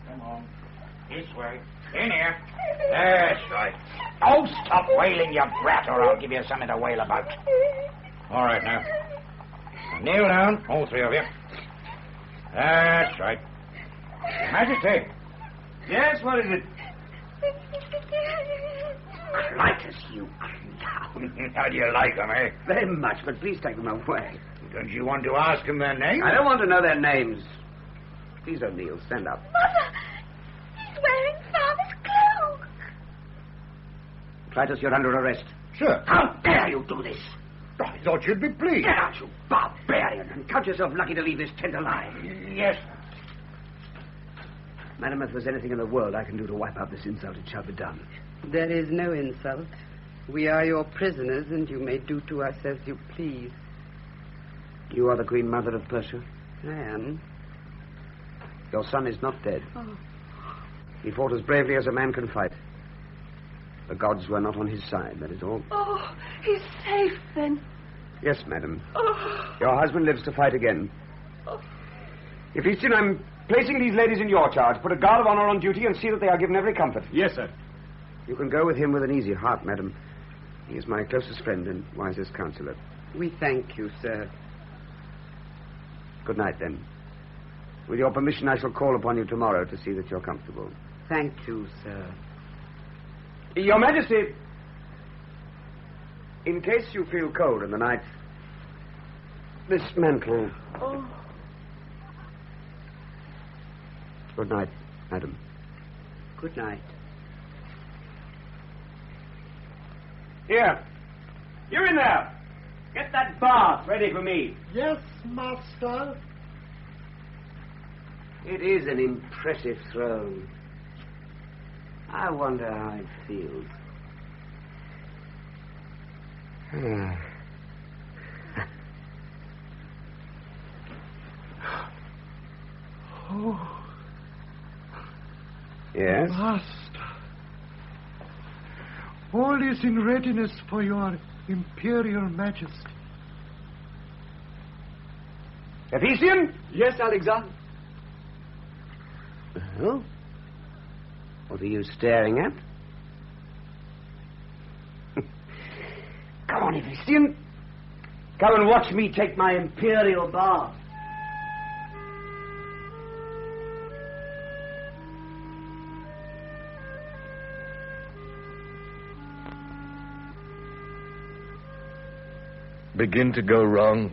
Come on. This way. In here. That's right. Oh, stop wailing, you brat, or I'll give you something to wail about. All right, now. Kneel down, all three of you. That's right. Your Majesty. Yes, what is it? Clitus, you clown. How do you like them, eh? Very much, but please take them away. Don't you want to ask them their names? I don't want to know their names. Please don't kneel. Stand up. Mother! He's wearing Father's cloak. Clitus, you're under arrest. Sure. How dare you do this? I thought you'd be pleased. Get out, you barbarian, and count yourself lucky to leave this tent alive. Yes. Madam, if there's anything in the world I can do to wipe out this insult, it shall be done. There is no insult. We are your prisoners, and you may do to us as you please. You are the Queen Mother of Persia? I am. Your son is not dead. Oh. He fought as bravely as a man can fight. The gods were not on his side, that is all. Oh, he's safe, then. Yes, madam. Oh. Your husband lives to fight again. Oh. Hephaestion, I'm placing these ladies in your charge. Put a guard of honor on duty and see that they are given every comfort. Yes, sir. You can go with him with an easy heart, madam. He is my closest friend and wisest counselor. We thank you, sir. Good night, then. With your permission, I shall call upon you tomorrow to see that you're comfortable. Thank you, sir. Your Majesty, in case you feel cold in the night, this mantle. Oh. Good night, madam. Good night. Here. You're in there. Get that bath ready for me. Yes, master. It is an impressive throne. I wonder how it feels. Oh. Yes? Master. All is in readiness for your Imperial Majesty. Hephaestion? Yes, Alexander. Oh? What are you staring at? Come on, Hephaestion. Come and watch me take my imperial bath. Begin to go wrong?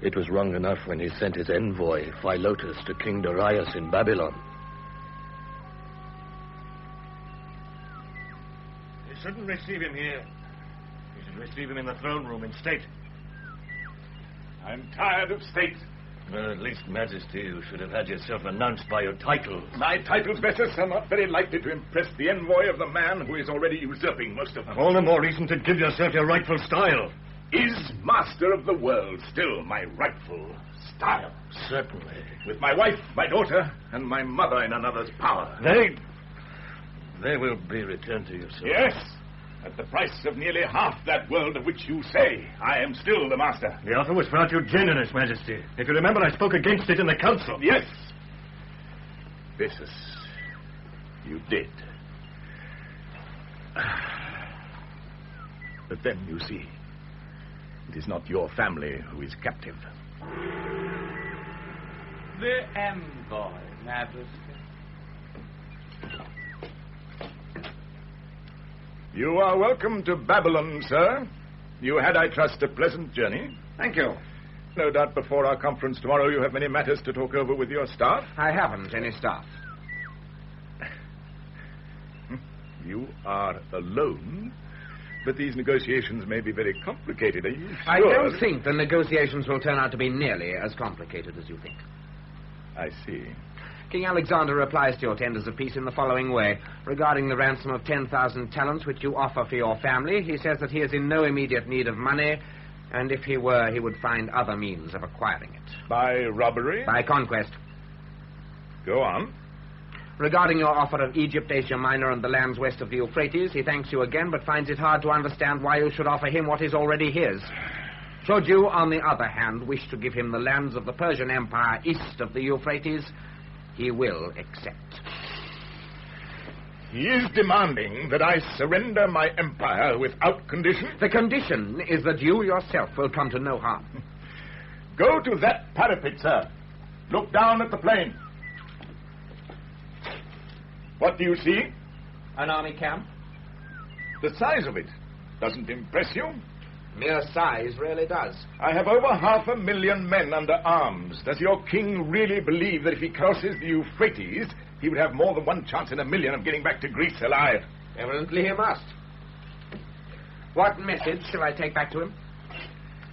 It was wrong enough when he sent his envoy, Philotas, to King Darius in Babylon. You shouldn't receive him here. You should receive him in the throne room in state. I'm tired of state. Well, at least, Majesty, you should have had yourself announced by your titles. My titles, better, are not very likely to impress the envoy of the man who is already usurping most of them. All the more reason to give yourself your rightful style. Is master of the world still my rightful style? Certainly. With my wife, my daughter, and my mother in another power. They will be returned to you, sir. Yes. At the price of nearly half that world of which you say I am still the master. The offer was far too generous, Majesty. If you remember, I spoke against it in the council. Yes. Bessus, you did. But then, you see, it is not your family who is captive. The envoy, Majesty. You are welcome to Babylon, sir. You had, I trust, a pleasant journey. Thank you. No doubt before our conference tomorrow you have many matters to talk over with your staff. I haven't any staff. You are alone, but these negotiations may be very complicated. Are you sure? I don't think the negotiations will turn out to be nearly as complicated as you think. I see. King Alexander replies to your tenders of peace in the following way. Regarding the ransom of 10,000 talents which you offer for your family, he says that he is in no immediate need of money, and if he were, he would find other means of acquiring it. By robbery? By conquest. Go on. Regarding your offer of Egypt, Asia Minor, and the lands west of the Euphrates, he thanks you again, but finds it hard to understand why you should offer him what is already his. Should you, on the other hand, wish to give him the lands of the Persian Empire east of the Euphrates, he will accept. He is demanding that I surrender my empire without condition? The condition is that you yourself will come to no harm. Go to that parapet, sir. Look down at the plain. What do you see? An army camp. The size of it doesn't impress you? Mere size really does. I have over 500,000 men under arms. Does your king really believe that if he crosses the Euphrates, he would have more than one chance in a million of getting back to Greece alive? Evidently he must. What message shall I take back to him?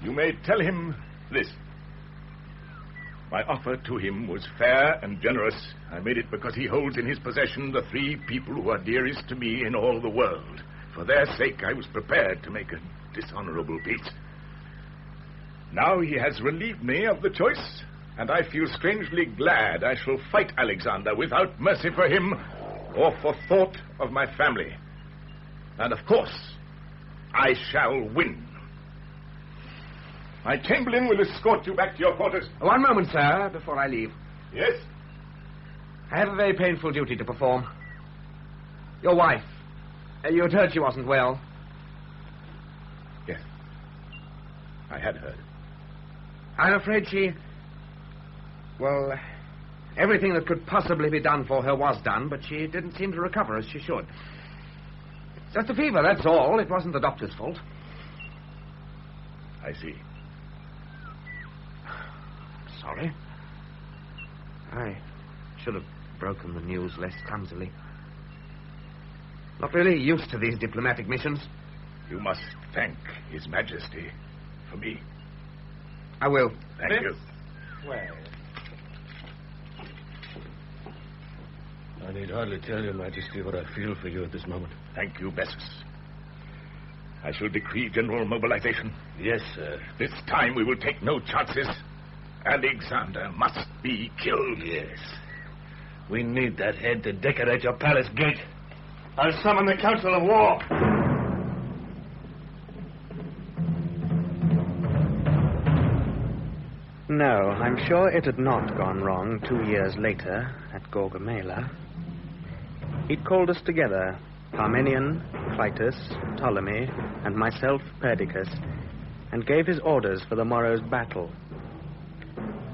You may tell him this. My offer to him was fair and generous. I made it because he holds in his possession the 3 people who are dearest to me in all the world. For their sake, I was prepared to make a dishonorable peace. Now he has relieved me of the choice, and I feel strangely glad I shall fight Alexander without mercy for him or for thought of my family. And of course, I shall win. My chamberlain will escort you back to your quarters. One moment, sir, before I leave. Yes? I have a very painful duty to perform. Your wife. You had heard she wasn't well. Yes. I had heard. I'm afraid she... Well, everything that could possibly be done for her was done, but she didn't seem to recover as she should. Just a fever, that's all. It wasn't the doctor's fault. I see. Sorry. I should have broken the news less clumsily. Not really used to these diplomatic missions. You must thank His Majesty for me. I will. Thank you. Well. I need hardly tell your Majesty what I feel for you at this moment. Thank you, Bessus. I shall decree general mobilization. Yes, sir. This time we will take no chances. Alexander must be killed. Yes. We need that head to decorate your palace gate. I'll summon the Council of War. No, I'm sure it had not gone wrong 2 years later at Gaugamela. He'd called us together, Parmenion, Clytus, Ptolemy, and myself, Perdiccas, and gave his orders for the morrow's battle.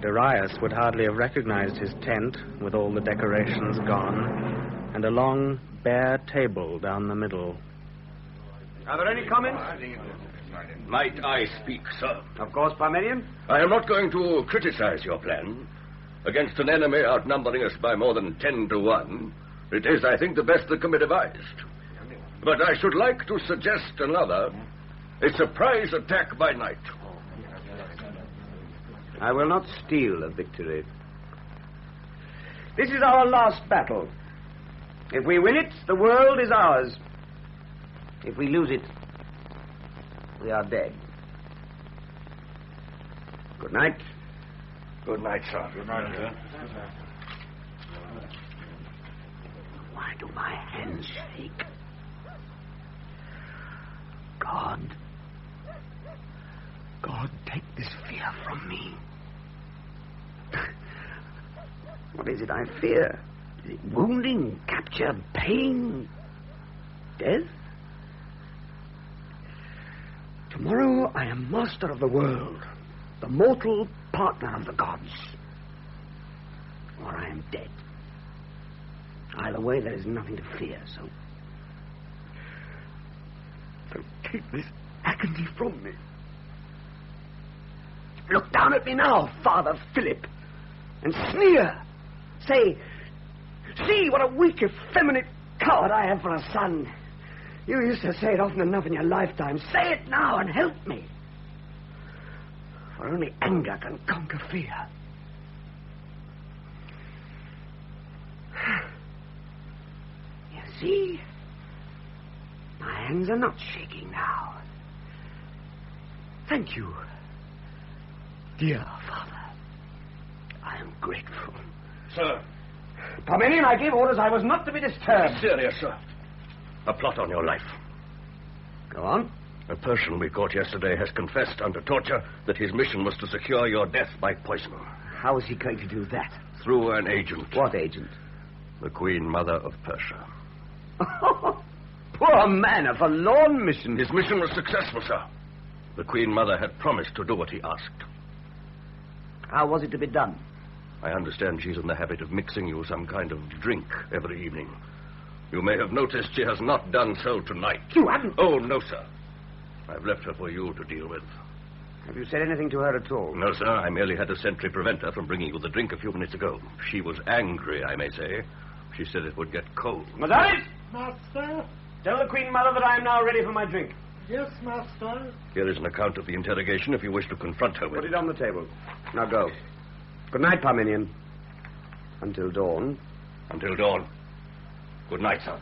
Darius would hardly have recognized his tent with all the decorations gone, and a long, bare table down the middle. Are there any comments? Might I speak, sir? Of course, Parmenion. I am not going to criticize your plan. Against an enemy outnumbering us by more than 10 to 1, it is, I think, the best that can be devised. But I should like to suggest another, a surprise attack by night. I will not steal a victory. This is our last battle. If we win it, the world is ours. If we lose it, we are dead. Good night. Good night, sir. Good night, sir. Why do my hands shake? from me. What is it I fear? Is it wounding, capture, pain, death? Tomorrow I am master of the world, the mortal partner of the gods. Or I am dead. Either way, there is nothing to fear, so take this agony from me. Look down at me now, Father Philip, and sneer. Say, see what a weak, effeminate coward I am for a son. You used to say it often enough in your lifetime. Say it now and help me. For only anger can conquer fear. You see? My hands are not shaking now. Thank you, dear Father. I am grateful. Sir. Parmenion, I gave orders I was not to be disturbed. Serious, sir. A plot on your life. Go on. A Persian we caught yesterday has confessed under torture that his mission was to secure your death by poison. How is he going to do that? Through an agent. What agent? The Queen Mother of Persia. Poor man, a forlorn mission. His mission was successful, sir. The Queen Mother had promised to do what he asked. How was it to be done? I understand she's in the habit of mixing you some kind of drink every evening. You may have noticed she has not done so tonight. You haven't? Oh, no, sir. I've left her for you to deal with. Have you said anything to her at all? No, sir. I merely had a sentry prevent her from bringing you the drink a few minutes ago. She was angry, I may say. She said it would get cold. Madame! Master? Tell the Queen Mother that I am now ready for my drink. Yes, Master. Here is an account of the interrogation if you wish to confront her with Put it on the table. Now go. Good night, Parmenion. Until dawn. Until dawn. Good night, sir.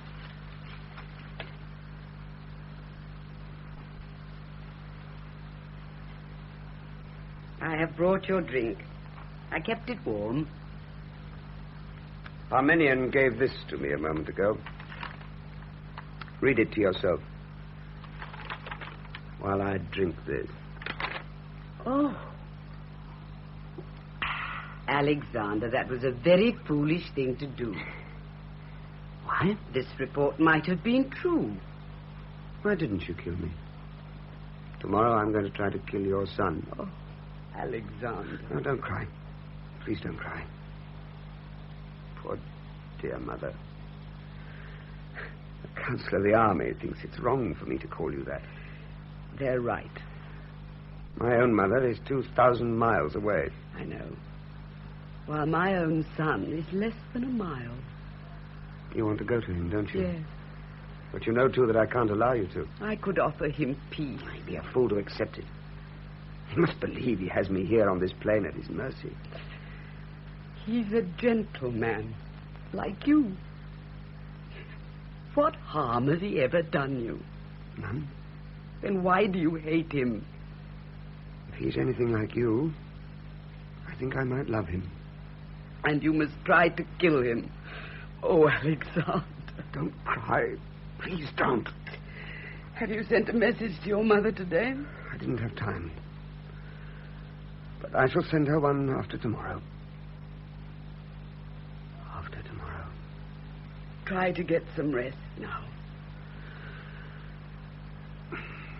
I have brought your drink. I kept it warm. Parmenion gave this to me a moment ago. Read it to yourself while I drink this. Oh. Alexander, that was a very foolish thing to do. Why? This report might have been true. Why didn't you kill me? Tomorrow I'm going to try to kill your son. Oh, Alexander. No, don't cry. Please don't cry. Poor dear mother. The Council of the Army thinks it's wrong for me to call you that. They're right. My own mother is 2,000 miles away. I know. While my own son is less than a mile. You want to go to him, don't you? Yes. But you know, too, that I can't allow you to. I could offer him peace. I'd be a fool to accept it. He must believe he has me here on this plane at his mercy. He's a gentleman, like you. What harm has he ever done you? None. Then why do you hate him? If he's anything like you, I think I might love him. And you must try to kill him. Oh, Alexander. Don't cry. Please don't. Have you sent a message to your mother today? I didn't have time. But I shall send her one after tomorrow. After tomorrow. Try to get some rest now.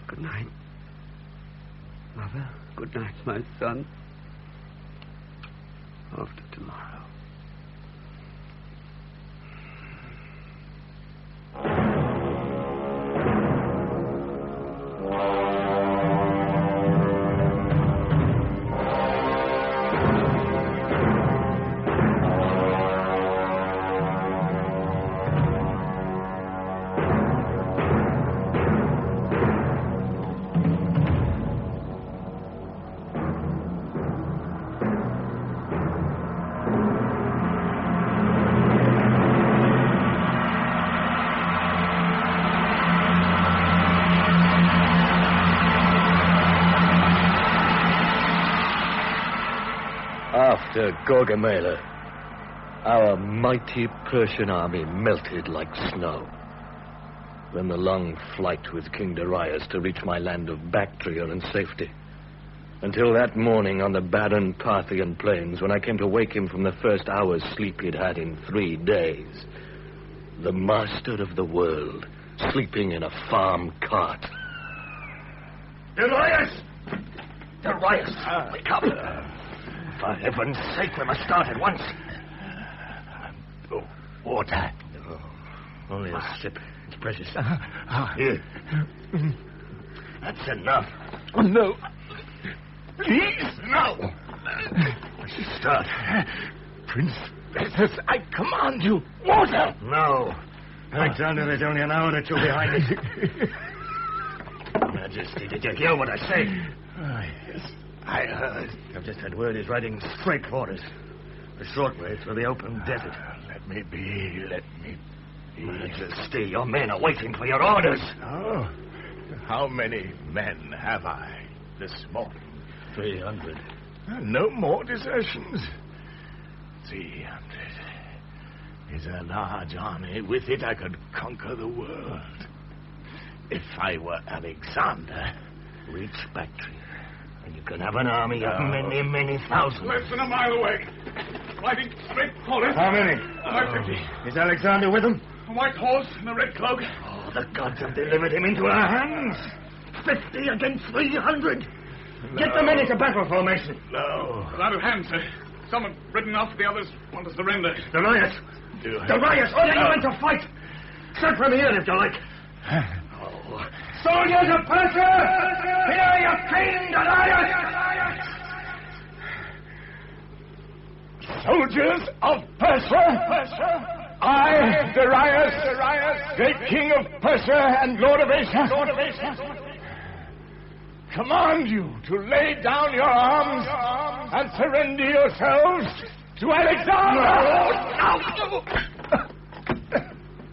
Good night, Mother. Good night, my son. After tomorrow. After Gaugamela, our mighty Persian army melted like snow. Then the long flight with King Darius to reach my land of Bactria and safety. Until that morning on the barren Parthian plains, when I came to wake him from the first hour's sleep he'd had in 3 days. The master of the world, sleeping in a farm cart. Darius! Darius, wake up. For heaven's sake, we must start at once. Oh, water. Only a sip. It's precious. Here. That's enough. Oh, no. Please, no. Start. Princess, I command you. Water! No. Alexander is only an hour or two behind me. Majesty, did you hear what I say? Yes, I heard. I've just had word he's riding straight for us. A short way through the open desert. Let me be. Majesty, your men are waiting for your orders. Oh. How many men have I this morning? 300. No more desertions. 300 is a large army. With it, I could conquer the world. If I were Alexander... Reach Bactria, and you can have an army of many, many thousands. Less than a mile away. Riding straight for us. How many? 50. Is Alexander with them? A white horse and a red cloak. Oh, the gods have delivered him into our hands. 50 against 300. No. Get the men into battle formation. No. They're out of hand, sir. Some have ridden off, the others want to surrender. Darius! Darius, order your men to fight! Send from here if you like. Oh. Soldiers of Persia! Hear your king, Darius! Soldiers of Persia! I, Darius, great king of Persia and lord of Asia, command you to lay down your arms and surrender yourselves to Alexander. No.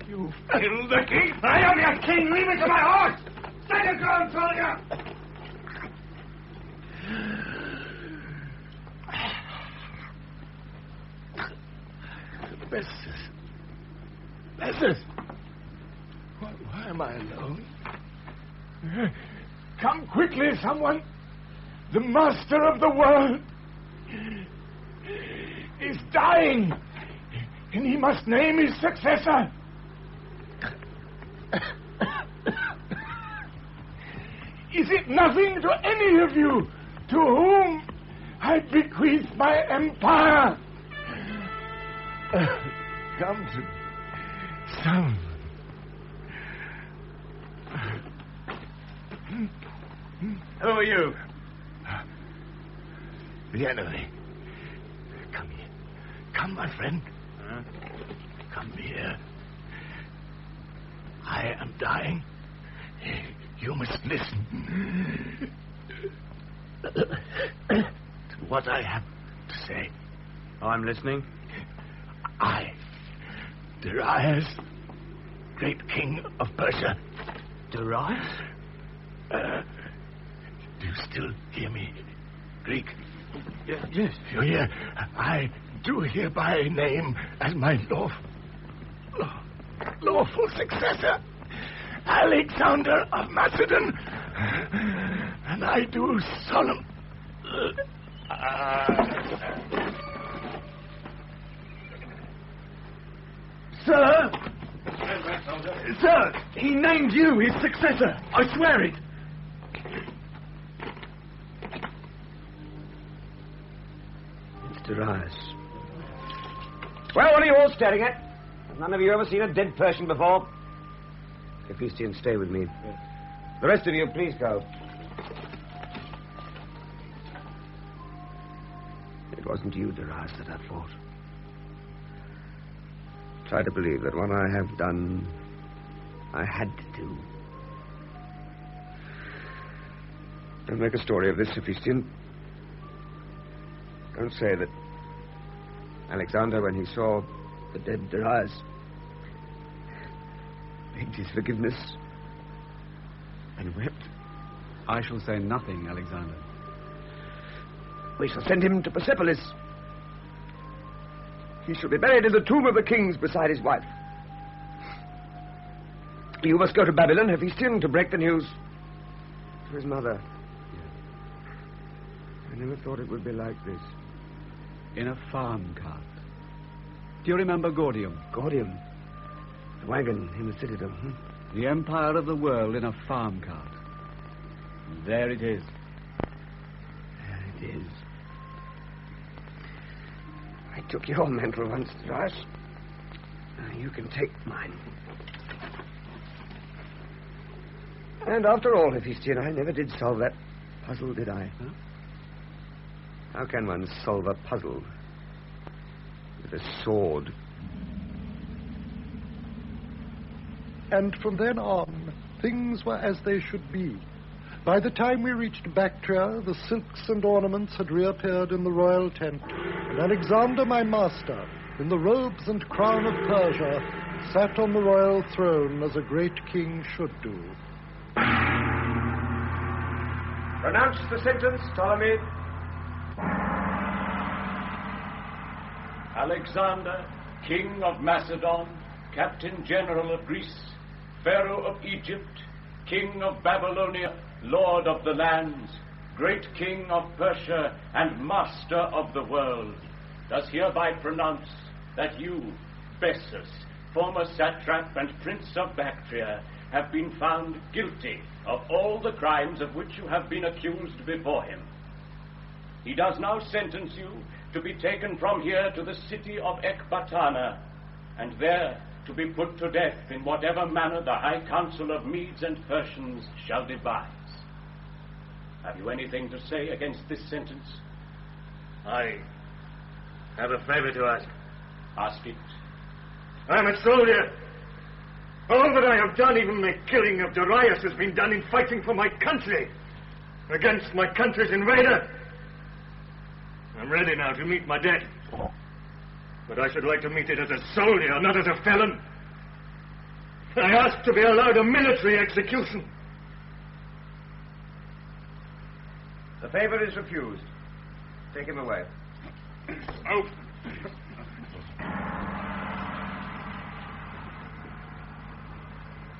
You killed the king. I am your king. Leave it to my horse. Stand your ground, soldier. Bessus. Why am I alone? Come quickly, someone. The master of the world is dying, and he must name his successor. Is it nothing to any of you to whom I bequeath my empire? Come to some. Who are you? The enemy. Come here. Come, my friend. Come here. I am dying. You must listen to what I have to say. Oh, I'm listening. I, Darius, great king of Persia. Darius? Do you still hear me, Greek? Yes. You hear? I do hereby name as my lawful successor Alexander of Macedon, and I do solemn. Sir, he named you his successor. I swear it. It's Darius. Well, what are you all staring at? Have none of you ever seen a dead Persian before? Chesterton, stay with me. The rest of you, please go. It wasn't you, Darius, that I fought. Try to believe that what I have done, I had to do. Don't make a story of this, Chesterton. Don't say that Alexander, when he saw the dead Darius, begged his forgiveness and wept. I shall say nothing, Alexander. We shall send him to Persepolis. He shall be buried in the tomb of the kings beside his wife. You must go to Babylon, Chesterton, to break the news to his mother. never thought it would be like this. In a farm cart. Do you remember Gordium? Gordium? The wagon in the citadel, The empire of the world in a farm cart. There it is. There it is. I took your mantle once, Thras. Now you can take mine. And after all, Hephaestion, I never did solve that puzzle, did I? Huh? How can one solve a puzzle with a sword? And from then on, things were as they should be. By the time we reached Bactria, the silks and ornaments had reappeared in the royal tent, and Alexander, my master, in the robes and crown of Persia, sat on the royal throne as a great king should do. Pronounce the sentence, Ptolemy. Alexander, King of Macedon, Captain General of Greece, Pharaoh of Egypt, King of Babylonia, Lord of the lands, Great King of Persia, and Master of the world, does hereby pronounce that you, Bessus, former satrap and prince of Bactria, have been found guilty of all the crimes of which you have been accused before him. He does now sentence you to be taken from here to the city of Ecbatana, and there to be put to death in whatever manner the High Council of Medes and Persians shall devise. Have you anything to say against this sentence? I have a favor to ask. Ask it. I'm a soldier. All that I have done, even the killing of Darius, has been done in fighting for my country, against my country's invader. I'm ready now to meet my death. But I should like to meet it as a soldier, not as a felon. I ask to be allowed a military execution. The favor is refused. Take him away. Oh.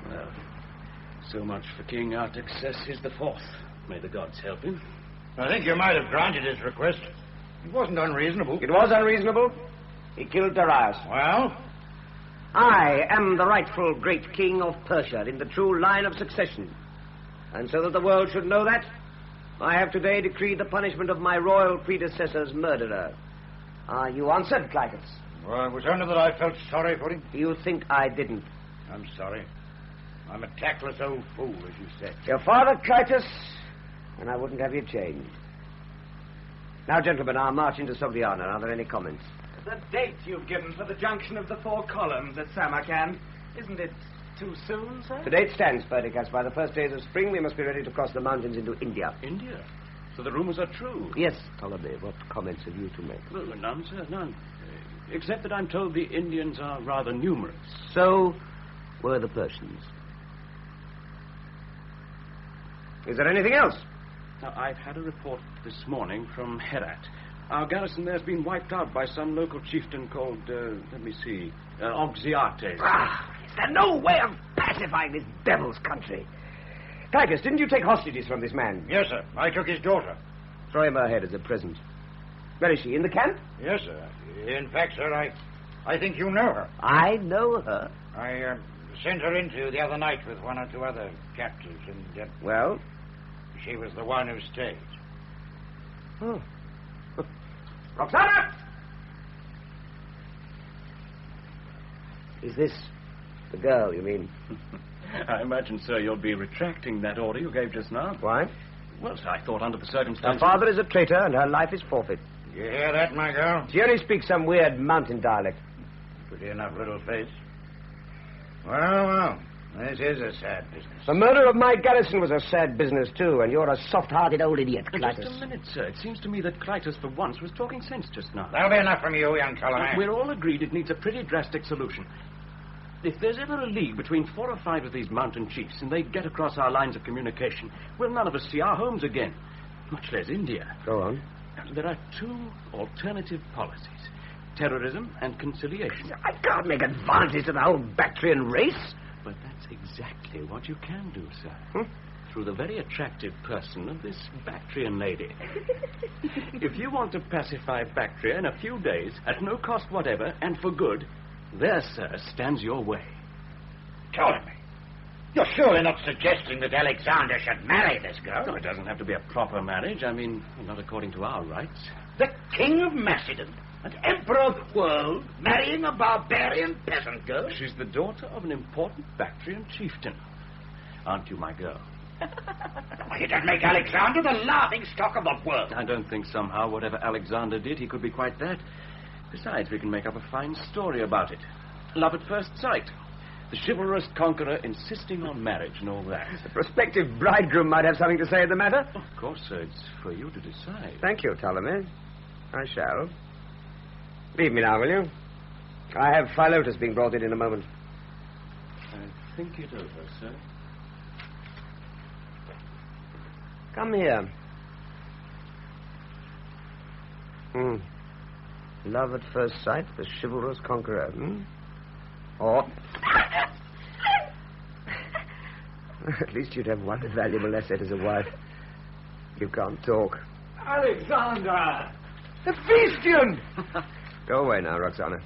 Well, so much for King Artaxerxes the Fourth. May the gods help him. I think you might have granted his request. It wasn't unreasonable. It was unreasonable. He killed Darius. Well? I am the rightful great king of Persia in the true line of succession. And so that the world should know that, I have today decreed the punishment of my royal predecessor's murderer. Are you answered, Clitus? Well, it was only that I felt sorry for him. You think I didn't? I'm sorry. I'm a tactless old fool, as you said. Your father, Clitus, and I wouldn't have you changed. Now, gentlemen, I'll march into Sogdiana. Are there any comments? The date you've given for the junction of the 4 columns at Samarkand, isn't it too soon, sir? The date stands, Perdiccas. By the first days of spring, we must be ready to cross the mountains into India. India? So the rumors are true? Yes, Ptolemy. What comments have you to make? Well, none, sir, none. Except that I'm told the Indians are rather numerous. So were the Persians. Is there anything else? Now, I've had a report this morning from Herat. Our garrison there's been wiped out by some local chieftain called, Oxyates. Is there no way of pacifying this devil's country? Titus, didn't you take hostages from this man? Yes, sir. I took his daughter. Throw him her head as a present. Where is she? In the camp? Yes, sir. In fact, sir, I think you know her. I know her? I sent her into the other night with 1 or 2 other captives, and... Well? She was the one who stayed. Oh. Roxana! Is this the girl, you mean? I imagine, sir, you'll be retracting that order you gave just now. Why? Well, sir, I thought under the circumstances... Her father is a traitor, and her life is forfeit. You hear that, my girl? She only speaks some weird mountain dialect. Pretty enough little face. Well, this is a sad business. The murder of my garrison was a sad business, too, and you're a soft-hearted old idiot, Clitus. Just a minute, sir. It seems to me that Clitus, for once, was talking sense just now. That'll be enough from you, young Ptolemy. We're all agreed it needs a pretty drastic solution. If there's ever a league between 4 or 5 of these mountain chiefs and they get across our lines of communication, we'll none of us see our homes again, much less India. Go on. There are 2 alternative policies, terrorism and conciliation. I can't make advances to the whole Bactrian race. But that's exactly what you can do, sir. through the very attractive person of this Bactrian lady. If you want to pacify Bactria in a few days, at no cost whatever, and for good, there, sir, stands your way. Ptolemy, you're surely not suggesting that Alexander should marry this girl? No, it doesn't have to be a proper marriage. I mean, not according to our rights. The king of Macedon, an emperor of the world, marrying a barbarian peasant girl? She's the daughter of an important Bactrian chieftain. Aren't you, my girl? It does make Alexander the laughing stock of the world. I don't think somehow whatever Alexander did, he could be quite that. Besides, we can make up a fine story about it. Love at first sight. The chivalrous conqueror insisting on marriage and all that. The prospective bridegroom might have something to say in the matter. Of course, sir. It's for you to decide. Thank you, Ptolemy. I shall. Leave me now, will you? I have Philotas being brought in a moment. I think it over, sir. Come here. Love at first sight, the chivalrous conqueror, Or... At least you'd have one valuable asset as a wife. You can't talk. Alexander! The Beastian! Go away now, Roxana.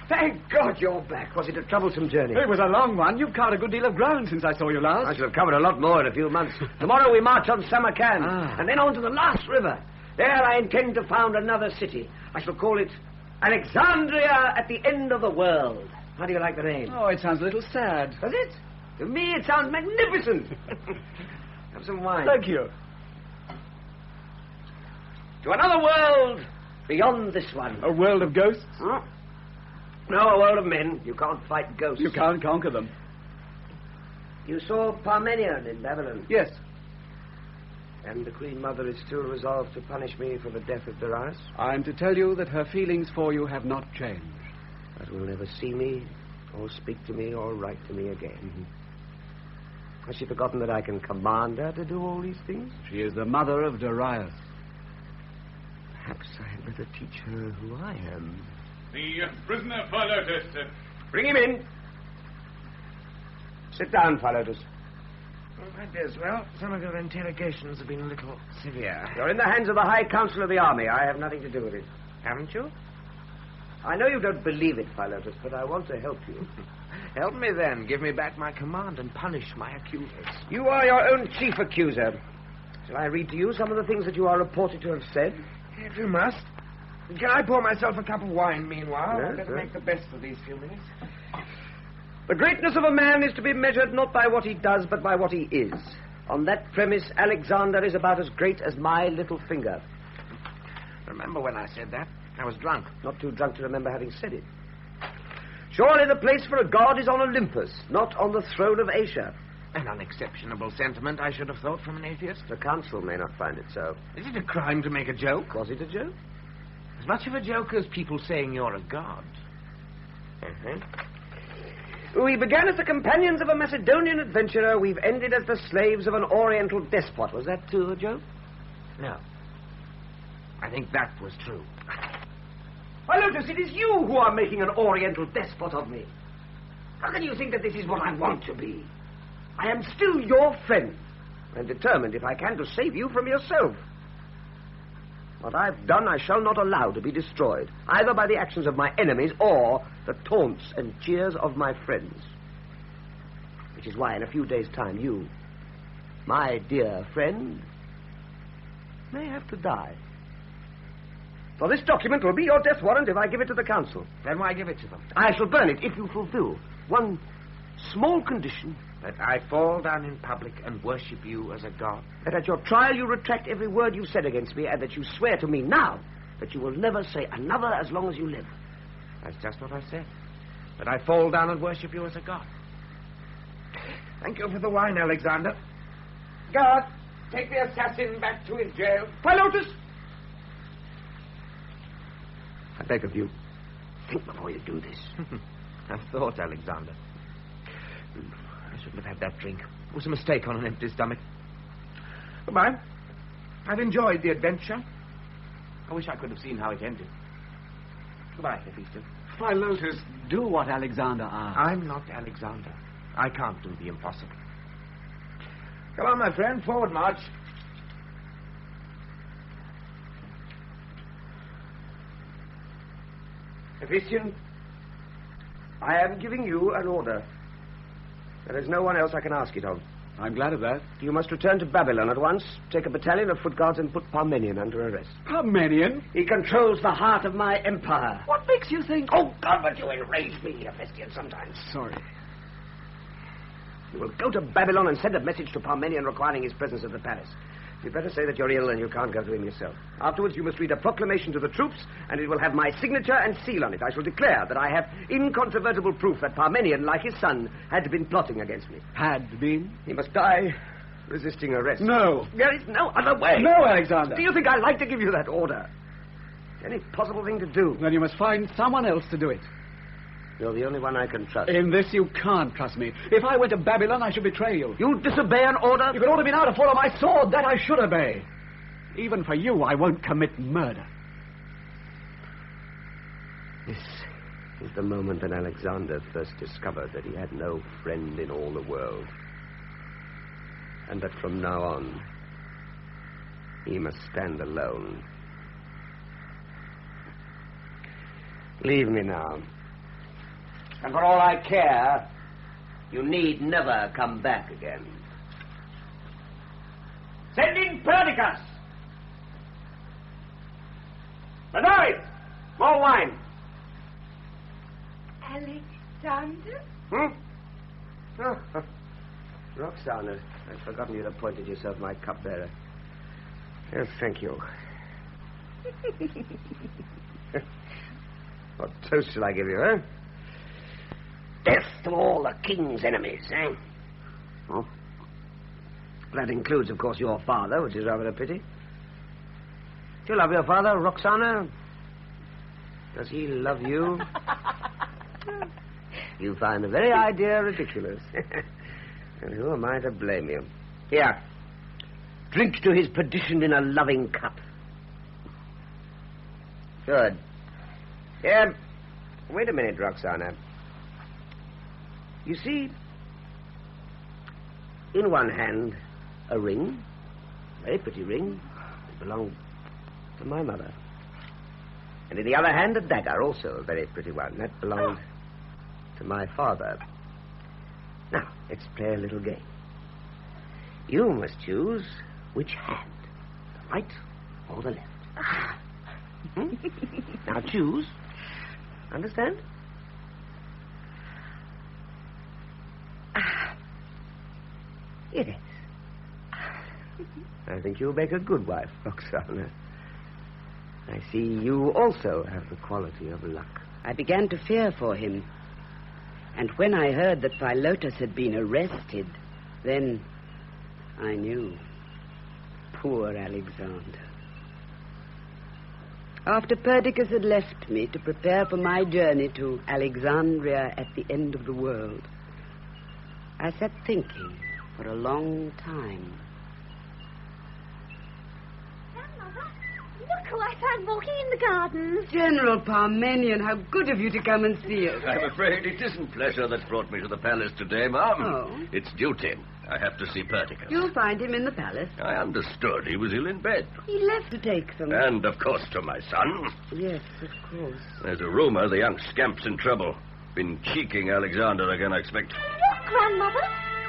Thank God you're back. Was it a troublesome journey? It was a long one. You've covered a good deal of ground since I saw you last. I shall have covered a lot more in a few months. Tomorrow we march on Samarkand, and then on to the last river. There I intend to found another city. I shall call it Alexandria at the end of the world. How do you like the name? Oh, it sounds a little sad. Does it? To me it sounds magnificent. Have some wine. Thank you. To another world beyond this one. A world of ghosts? No, a world of men. You can't fight ghosts. You can't conquer them. You saw Parmenion in Babylon? Yes. And the Queen Mother is still resolved to punish me for the death of Darius? I am to tell you that her feelings for you have not changed. But will never see me, or speak to me, or write to me again. Has she forgotten that I can command her to do all these things? She is the mother of Darius. Perhaps I had better teach her who I am. The prisoner Philotas. Bring him in. Sit down, Philotas. Well, I may as well. Some of your interrogations have been a little severe. You're in the hands of the High Council of the Army. I have nothing to do with it. Haven't you? I know you don't believe it, Philotas, but I want to help you. Help me then. Give me back my command and punish my accusers. You are your own chief accuser. Shall I read to you some of the things that you are reported to have said? If you must. Can I pour myself a cup of wine meanwhile? Yes, I'd better make the best of these few minutes. The greatness of a man is to be measured not by what he does, but by what he is. On that premise, Alexander is about as great as my little finger. Remember when I said that? I was drunk. Not too drunk to remember having said it. Surely the place for a god is on Olympus, not on the throne of Asia. An unexceptionable sentiment, I should have thought, from an atheist. The council may not find it so. Is it a crime to make a joke? Was it a joke? As much of a joke as people saying you're a god. We began as the companions of a Macedonian adventurer. We've ended as the slaves of an Oriental despot. Was that too a joke? No. I think that was true. Philotas, it is you who are making an Oriental despot of me. How can you think that this is what I want to be? I am still your friend, and determined, if I can, to save you from yourself. What I've done I shall not allow to be destroyed, either by the actions of my enemies or the taunts and jeers of my friends. Which is why in a few days' time you, my dear friend, may have to die. For this document will be your death warrant if I give it to the council. Then why give it to them? I shall burn it if you fulfill one small condition. That I fall down in public and worship you as a god. That at your trial you retract every word you said against me, and that you swear to me now that you will never say another as long as you live. That's just what I said. That I fall down and worship you as a god. Thank you for the wine, Alexander. Guard, take the assassin back to his jail. Philotas! I beg of you, think before you do this. I've thought, Alexander. I shouldn't have had that drink. It was a mistake on an empty stomach. Goodbye. I've enjoyed the adventure. I wish I could have seen how it ended. Goodbye, Hephaestus. Philotas, do what Alexander asks. I'm not Alexander. I can't do the impossible. Come on, my friend. Forward march. Christian, I am giving you an order. There is no one else I can ask it of. I'm glad of that. You must return to Babylon at once, take a battalion of foot guards and put Parmenion under arrest. Parmenion? He controls the heart of my empire. What makes you think... Oh, God, but you enrage me, Hephaestion, sometimes. Sorry. You will go to Babylon and send a message to Parmenion requiring his presence at the palace. You'd better say that you're ill and you can't go to him yourself. Afterwards, you must read a proclamation to the troops, and it will have my signature and seal on it. I shall declare that I have incontrovertible proof that Parmenion, like his son, had been plotting against me. Had been? He must die resisting arrest. No. There is no other way. No, Alexander. Do you think I'd like to give you that order? Any possible thing to do? Then you must find someone else to do it. You're the only one I can trust. In this you can't trust me. If I went to Babylon, I should betray you. You disobey an order? You could order me now to follow my sword. That I should obey. Even for you, I won't commit murder. This is the moment that Alexander first discovered that he had no friend in all the world. And that from now on, he must stand alone. Leave me now. And for all I care, you need never come back again. Send in Perdiccas! Madai! More wine! Alexander? Oh, Roxana, I'd forgotten you'd appointed yourself my cupbearer. Yes, thank you. What toast shall I give you, eh? Death to all the king's enemies, eh? Oh. That includes, of course, your father, which is rather a pity. Do you love your father, Roxana? Does he love you? You find the very idea ridiculous. And who am I to blame you? Here. Drink to his perdition in a loving cup. Good. Here. Wait a minute, Roxana. You see, in one hand, a ring, a very pretty ring, that belonged to my mother. And in the other hand, a dagger, also a very pretty one, that belonged to my father. Now, let's play a little game. You must choose which hand, the right or the left. Now choose. Understand? Yes. I think you'll make a good wife, Roxana. I see you also have the quality of luck. I began to fear for him. And when I heard that Philotas had been arrested, then I knew. Poor Alexander. After Perdiccas had left me to prepare for my journey to Alexandria at the end of the world, I sat thinking for a long time. Grandmother, look who I found walking in the gardens. General Parmenion, how good of you to come and see us. I'm afraid it isn't pleasure that's brought me to the palace today, Ma'am. Oh? It's duty. I have to see Perdiccas. You'll find him in the palace. I understood he was ill in bed. He left to take some. And, of course, to my son. Yes, of course. There's a rumor the young scamp's in trouble. Been cheeking Alexander again, I expect. Look, Grandmother.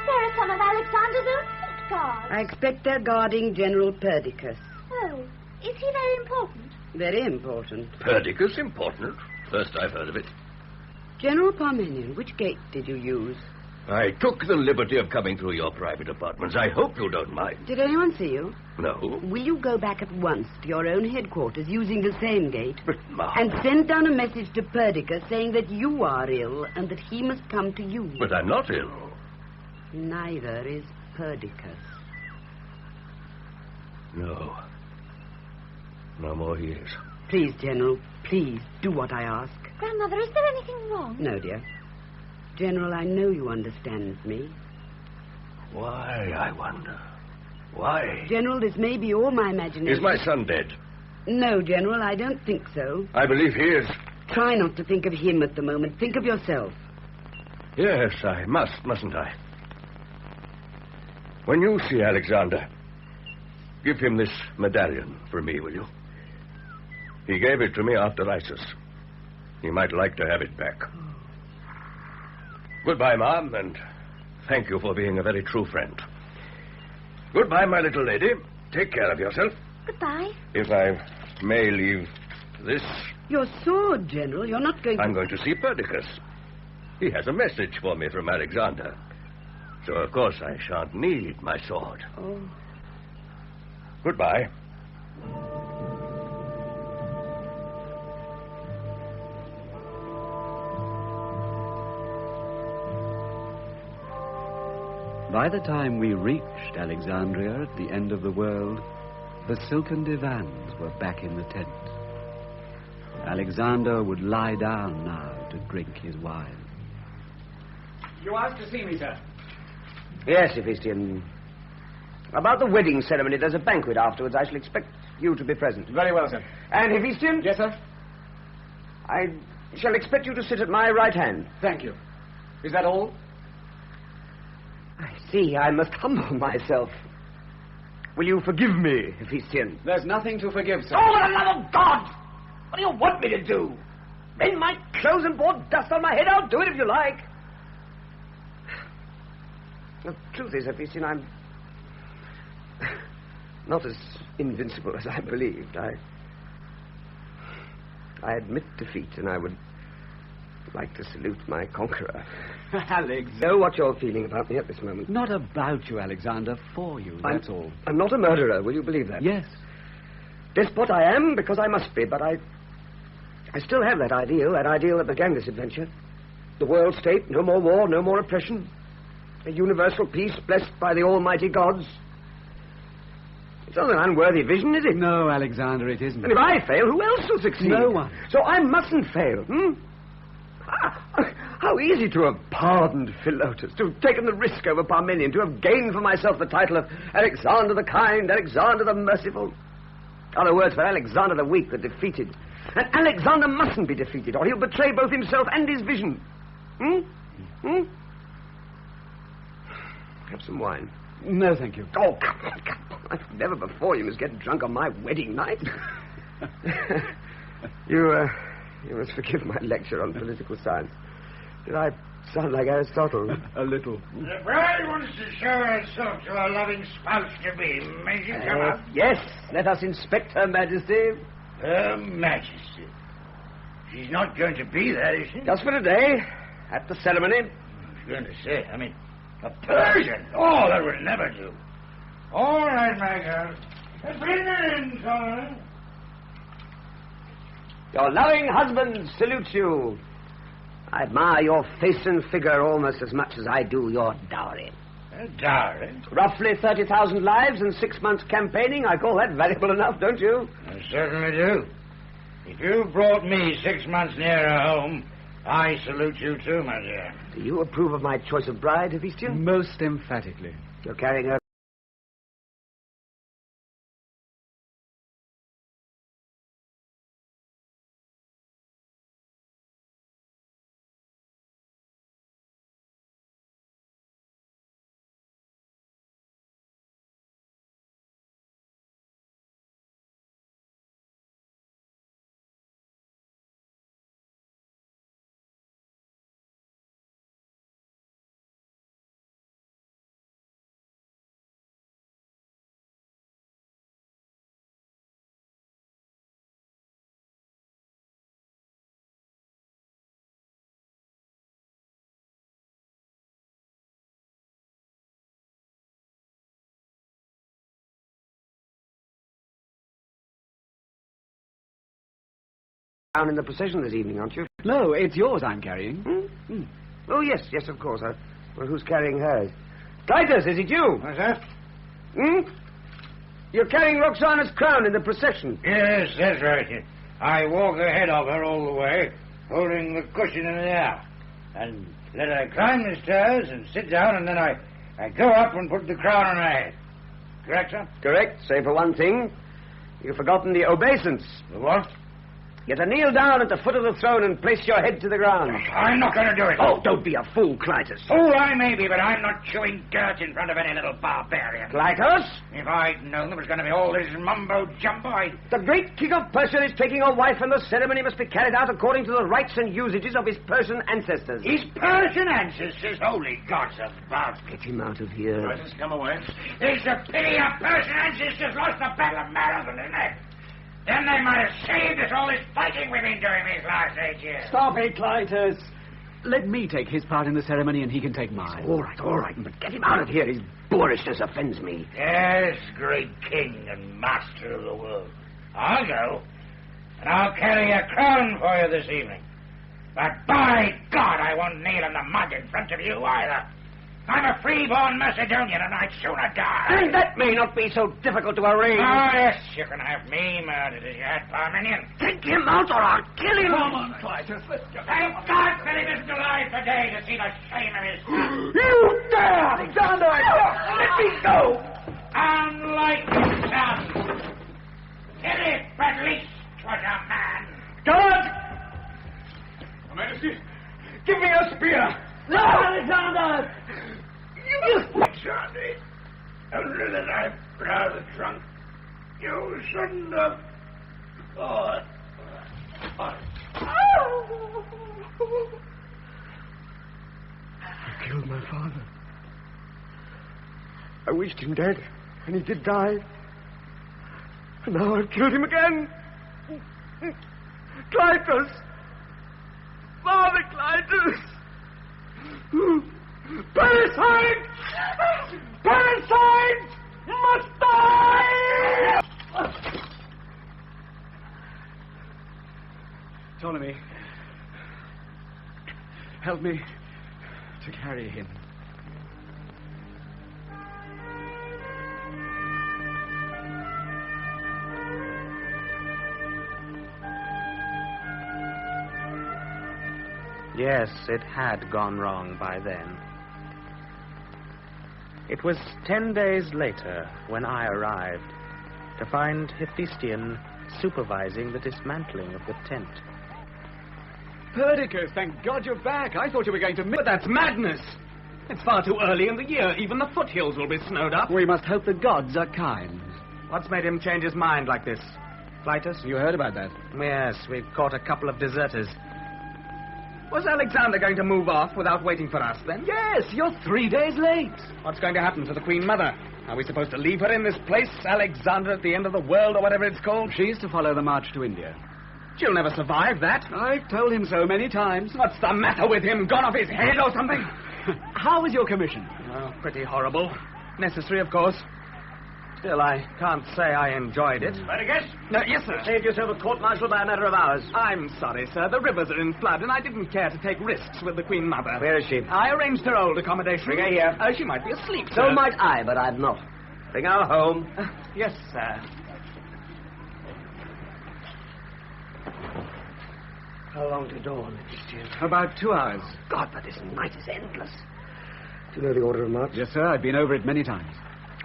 There are some of Alexander's own foot guards. I expect they're guarding General Perdiccas. Oh, is he very important? Very important. Perdiccas important? First I've heard of it. General Parmenion, which gate did you use? I took the liberty of coming through your private apartments. I hope you don't mind. Did anyone see you? No. Will you go back at once to your own headquarters using the same gate? But, Ma'am... And send down a message to Perdiccas saying that you are ill and that he must come to you. But I'm not ill. Neither is Perdiccas. No. No more he is. Please, General, please, do what I ask. Grandmother, is there anything wrong? No, dear. General, I know you understand me. Why, I wonder? Why? General, this may be all my imagination. Is my son dead? No, General, I don't think so. I believe he is. Try not to think of him at the moment. Think of yourself. Yes, I mustn't I? When you see Alexander, give him this medallion for me, will you? He gave it to me after Isis. He might like to have it back. Goodbye, Mom, and thank you for being a very true friend. Goodbye, my little lady. Take care of yourself. Goodbye. If I may leave this... Your sword, General. You're not going to... I'm going to see Perdiccas. He has a message for me from Alexander. So, of course, I shan't need my sword. Oh. Goodbye. By the time we reached Alexandria at the end of the world, the silken divans were back in the tent. Alexander would lie down now to drink his wine. You asked to see me, sir. Yes, Hephaestion. About the wedding ceremony, there's a banquet afterwards. I shall expect you to be present. Very well, sir. And Hephaestion? Yes, sir? I shall expect you to sit at my right hand. Thank you. Is that all? I see. I must humble myself. Will you forgive me, Hephaestion? There's nothing to forgive, sir. Oh, for the love of God! What do you want me to do? Rend my clothes and pour dust on my head? I'll do it if you like. The truth is, Hephaestion, I'm not as invincible as I believed. I admit defeat, and I would like to salute my conqueror. Alex. Know what you're feeling about me at this moment. Not about you, Alexander, for you, that's all. I'm not a murderer, will you believe that? Yes. Despot I am, because I must be, but I still have that ideal that began this adventure. The world state, no more war, no more oppression. A universal peace blessed by the almighty gods. It's not an unworthy vision, is it? No, Alexander, it isn't. And if I fail, who else will succeed? No one. So I mustn't fail, How easy to have pardoned Philotas, to have taken the risk over Parmenion, to have gained for myself the title of Alexander the Kind, Alexander the Merciful. Other words for Alexander the Weak, the defeated. And Alexander mustn't be defeated, or he'll betray both himself and his vision. Have some wine. No, thank you. Oh, come on. I've never before you must get drunk on my wedding night. You must forgive my lecture on political science. Did I sound like Aristotle? A little. The bride wants to show herself to her loving spouse to be. May she come up? Yes, let us inspect Her Majesty. Her Majesty. She's not going to be there, is she? Just for today, at the ceremony. I was going to say, a Persian. Oh, that would never do. All right, my girl. Bring her in, Solomon. Your loving husband salutes you. I admire your face and figure almost as much as I do your dowry. Dowry? Roughly 30,000 lives and 6 months campaigning. I call that valuable enough, don't you? I certainly do. If you brought me 6 months nearer home, I salute you too, my dear. Do you approve of my choice of bride, Hephaestion? Most emphatically. You're carrying her... down in the procession this evening, aren't you? No, it's yours I'm carrying. Oh, yes, of course. Well, who's carrying hers? Titus, is it you? What's that? You're carrying Roxana's crown in the procession. Yes, that's right. I walk ahead of her all the way, holding the cushion in the air. And let her climb the stairs and sit down, and then I go up and put the crown on her head. Correct, sir? Correct, save for one thing. You've forgotten the obeisance. The what? You're to kneel down at the foot of the throne and place your head to the ground. I'm not going to do it. Oh, don't be a fool, Clytus. Fool I may be, but I'm not chewing dirt in front of any little barbarian. Clytus? If I'd known there was going to be all this mumbo-jumbo, The great king of Persia is taking a wife, and the ceremony must be carried out according to the rites and usages of his Persian ancestors. His Persian ancestors? Holy gods above. Get him out of here. Let's come away. It's a pity our Persian ancestors lost the Battle of Marathon, isn't it? Then they might have saved us all this fighting we've been doing these last 8 years. Stop it, Clytus. Let me take his part in the ceremony and he can take mine. All right, but get him out of here. His boorishness offends me. Yes, great king and master of the world. I'll go, and I'll carry a crown for you this evening. But by God, I won't kneel in the mud in front of you either. I'm a free-born Macedonian, and I'd sooner die. And that may not be so difficult to arrange. Oh, yes, you can have me murdered as you had Parmenion. Take him out or I'll kill him. Come on, Clytus, let's go. Thank God that he isn't alive today to see the shame of his son. You dare, Alexander! Let me go! Unlike his son. If at least was a man. Guard! Your Majesty, Give me a spear! No, Alexander! Johnny, only that I'm rather drunk. You shouldn't have thought. I killed my father. I wished him dead, and he did die. And now I've killed him again. Clytus! Father Clytus! Parasite! Parasite! Must die! Ptolemy, help me to carry him. Yes, it had gone wrong by then. It was 10 days later when I arrived to find Hephaestion supervising the dismantling of the tent. Perdiccas, thank God you're back. I thought you were going to... But that's madness. It's far too early in the year. Even the foothills will be snowed up. We must hope the gods are kind. What's made him change his mind like this? Clytus? You heard about that? Yes, we've caught a couple of deserters. Was Alexander going to move off without waiting for us, then? Yes, you're 3 days late. What's going to happen to the Queen Mother? Are we supposed to leave her in this place, Alexander at the end of the world, or whatever it's called? She's to follow the march to India. She'll never survive that. I've told him so many times. What's the matter with him? Gone off his head or something? How was your commission? Oh, pretty horrible. Necessary, of course. Still, I can't say I enjoyed it. Perdiccas? Yes, sir. Saved yourself a court-martial by a matter of hours. I'm sorry, sir. The rivers are in flood, and I didn't care to take risks with the Queen Mother. Where is she? I arranged her old accommodation. Bring her here. She might be asleep, So sir. might I, but I'm not. Bring her home. Yes, sir. How long to dawn, Christian? About 2 hours. God, but this night is endless. Do you know the order of march? Yes, sir. I've been over it many times.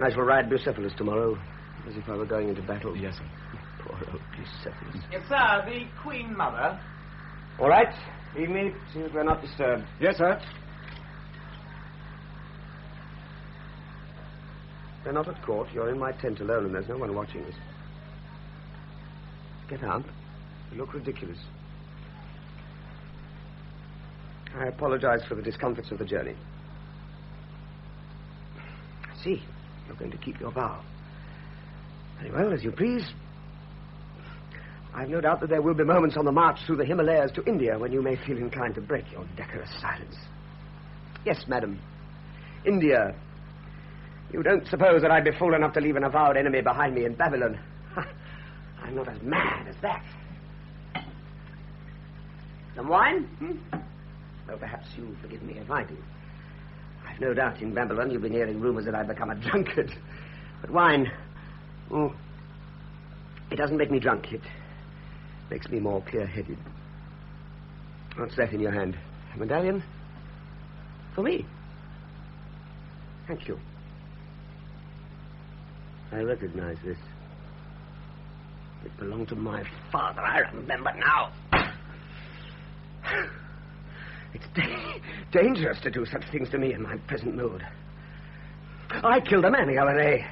I shall ride Bucephalus tomorrow, as if I were going into battle. Yes, sir. Poor old Bucephalus. Yes, sir. The Queen Mother. All right. Leave me. See that we're not disturbed. Yes, sir. We're not at court. You're in my tent alone, and there's no one watching us. Get out. You look ridiculous. I apologize for the discomforts of the journey. I see. You're going to keep your vow. Very well, as you please. I've no doubt that there will be moments on the march through the Himalayas to India when you may feel inclined to break your decorous silence. Yes, madam. India. You don't suppose that I'd be fool enough to leave an avowed enemy behind me in Babylon? I'm not as mad as that. Some wine? Well, perhaps you'll forgive me if I do. I've no doubt in Babylon you've been hearing rumors that I've become a drunkard. But wine, it doesn't make me drunk. It makes me more clear-headed. What's that in your hand? A medallion? For me? Thank you. I recognize this. It belonged to my father. I remember now. It's dangerous to do such things to me in my present mood. I killed a man the other day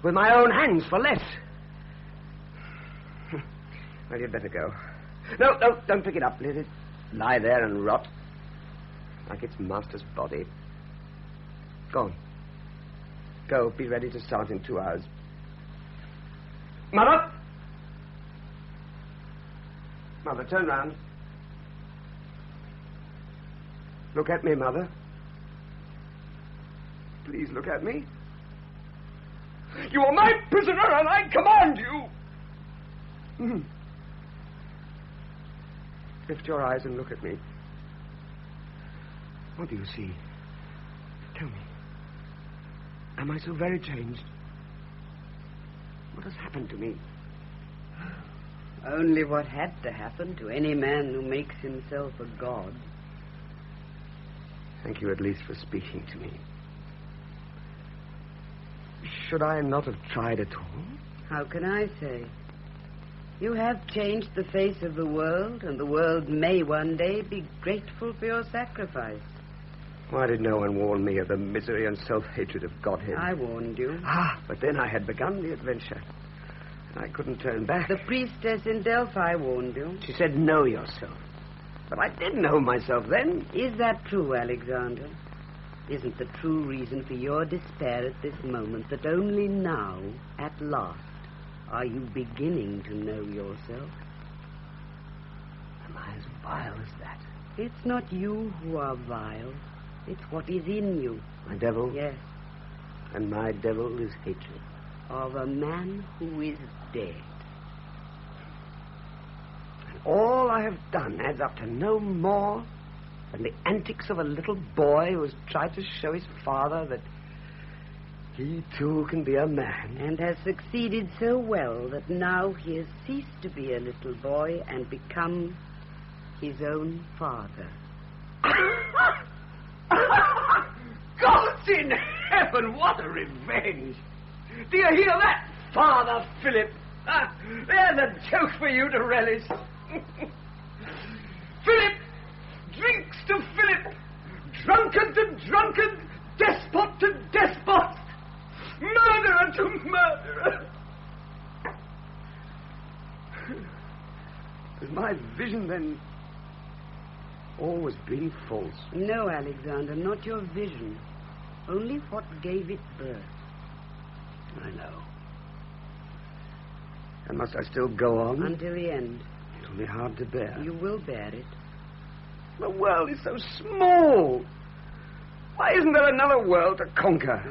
with my own hands for less. Well, you'd better go. No, don't pick it up. Let it lie there and rot like its master's body. Go on. Go, be ready to start in 2 hours. Mother! Mother, turn round. Look at me, Mother. Please look at me. You are my prisoner, and I command you. Lift your eyes and look at me. What do you see? Tell me. Am I so very changed? What has happened to me? Only what had to happen to any man who makes himself a god. Thank you at least for speaking to me. Should I not have tried at all? How can I say? You have changed the face of the world, and the world may one day be grateful for your sacrifice. Why did no one warn me of the misery and self-hatred of Godhead? I warned you. But then I had begun the adventure. I couldn't turn back. The priestess in Delphi warned you. She said, know yourself. But I did know myself then. Is that true, Alexander? Isn't the true reason for your despair at this moment that only now, at last, are you beginning to know yourself? Am I as vile as that? It's not you who are vile. It's what is in you. My devil? Yes. And my devil is hatred. Of a man who is dead. And all I have done adds up to no more than the antics of a little boy who has tried to show his father that he too can be a man. And has succeeded so well that now he has ceased to be a little boy and become his own father. Gods in heaven, what a revenge! Do you hear that, Father Philip? There's a joke for you to relish. Philip drinks to Philip, drunkard to drunkard, despot to despot, murderer to murderer. Has my vision then always been false? No, Alexander, not your vision. Only what gave it birth. I know. And must I still go on? Until the end. It will be hard to bear. You will bear it. The world is so small. Why isn't there another world to conquer?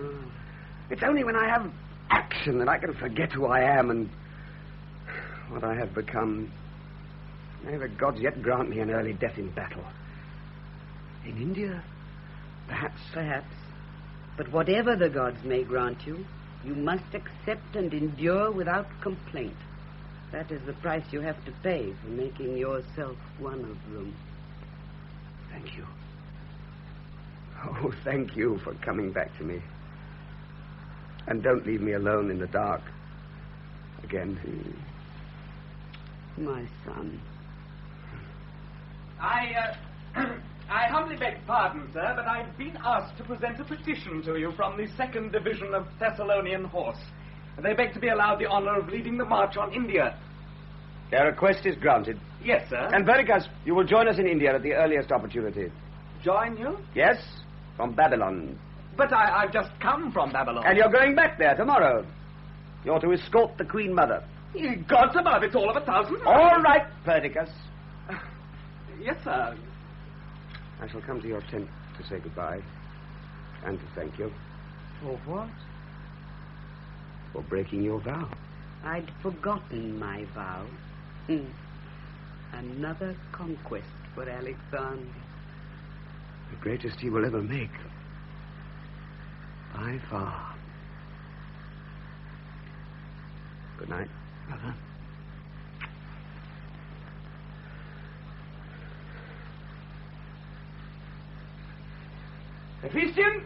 It's only when I have action that I can forget who I am and what I have become. May the gods yet grant me an early death in battle. In India, perhaps. Perhaps. But whatever the gods may grant you, you must accept and endure without complaint. That is the price you have to pay for making yourself one of them. Thank you. Oh, thank you for coming back to me. And don't leave me alone in the dark again. My son. I humbly beg pardon, sir, but I've been asked to present a petition to you from the 2nd Division of Thessalonian Horse. They beg to be allowed the honor of leading the march on India. Their request is granted. Yes, sir. And Pericus, you will join us in India at the earliest opportunity. Join you? Yes, from Babylon. But I've just come from Babylon. And you're going back there tomorrow. You're to escort the Queen Mother. Gods above, it's all of 1,000. All right, Pericus. Yes, sir. I shall come to your tent to say goodbye and to thank you. For what? For breaking your vow. I'd forgotten my vow. Another conquest for Alexander. The greatest he will ever make. By far. Good night, brother. Ephesian,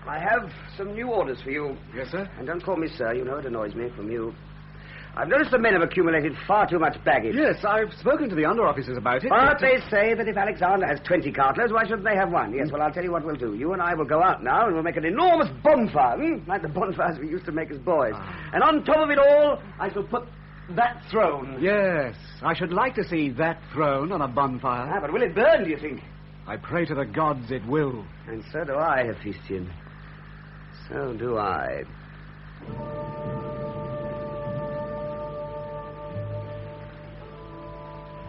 I have some new orders for you. Yes, sir? And don't call me sir, you know it annoys me from you. I've noticed the men have accumulated far too much baggage. Yes, I've spoken to the under-officers about it. But they say that if Alexander has 20 cartlers, why shouldn't they have one? Yes, well, I'll tell you what we'll do. You and I will go out now and we'll make an enormous bonfire, like the bonfires we used to make as boys. And on top of it all, I shall put that throne. Yes, I should like to see that throne on a bonfire. But will it burn, do you think? I pray to the gods it will. And so do I, Hephaestion. So do I.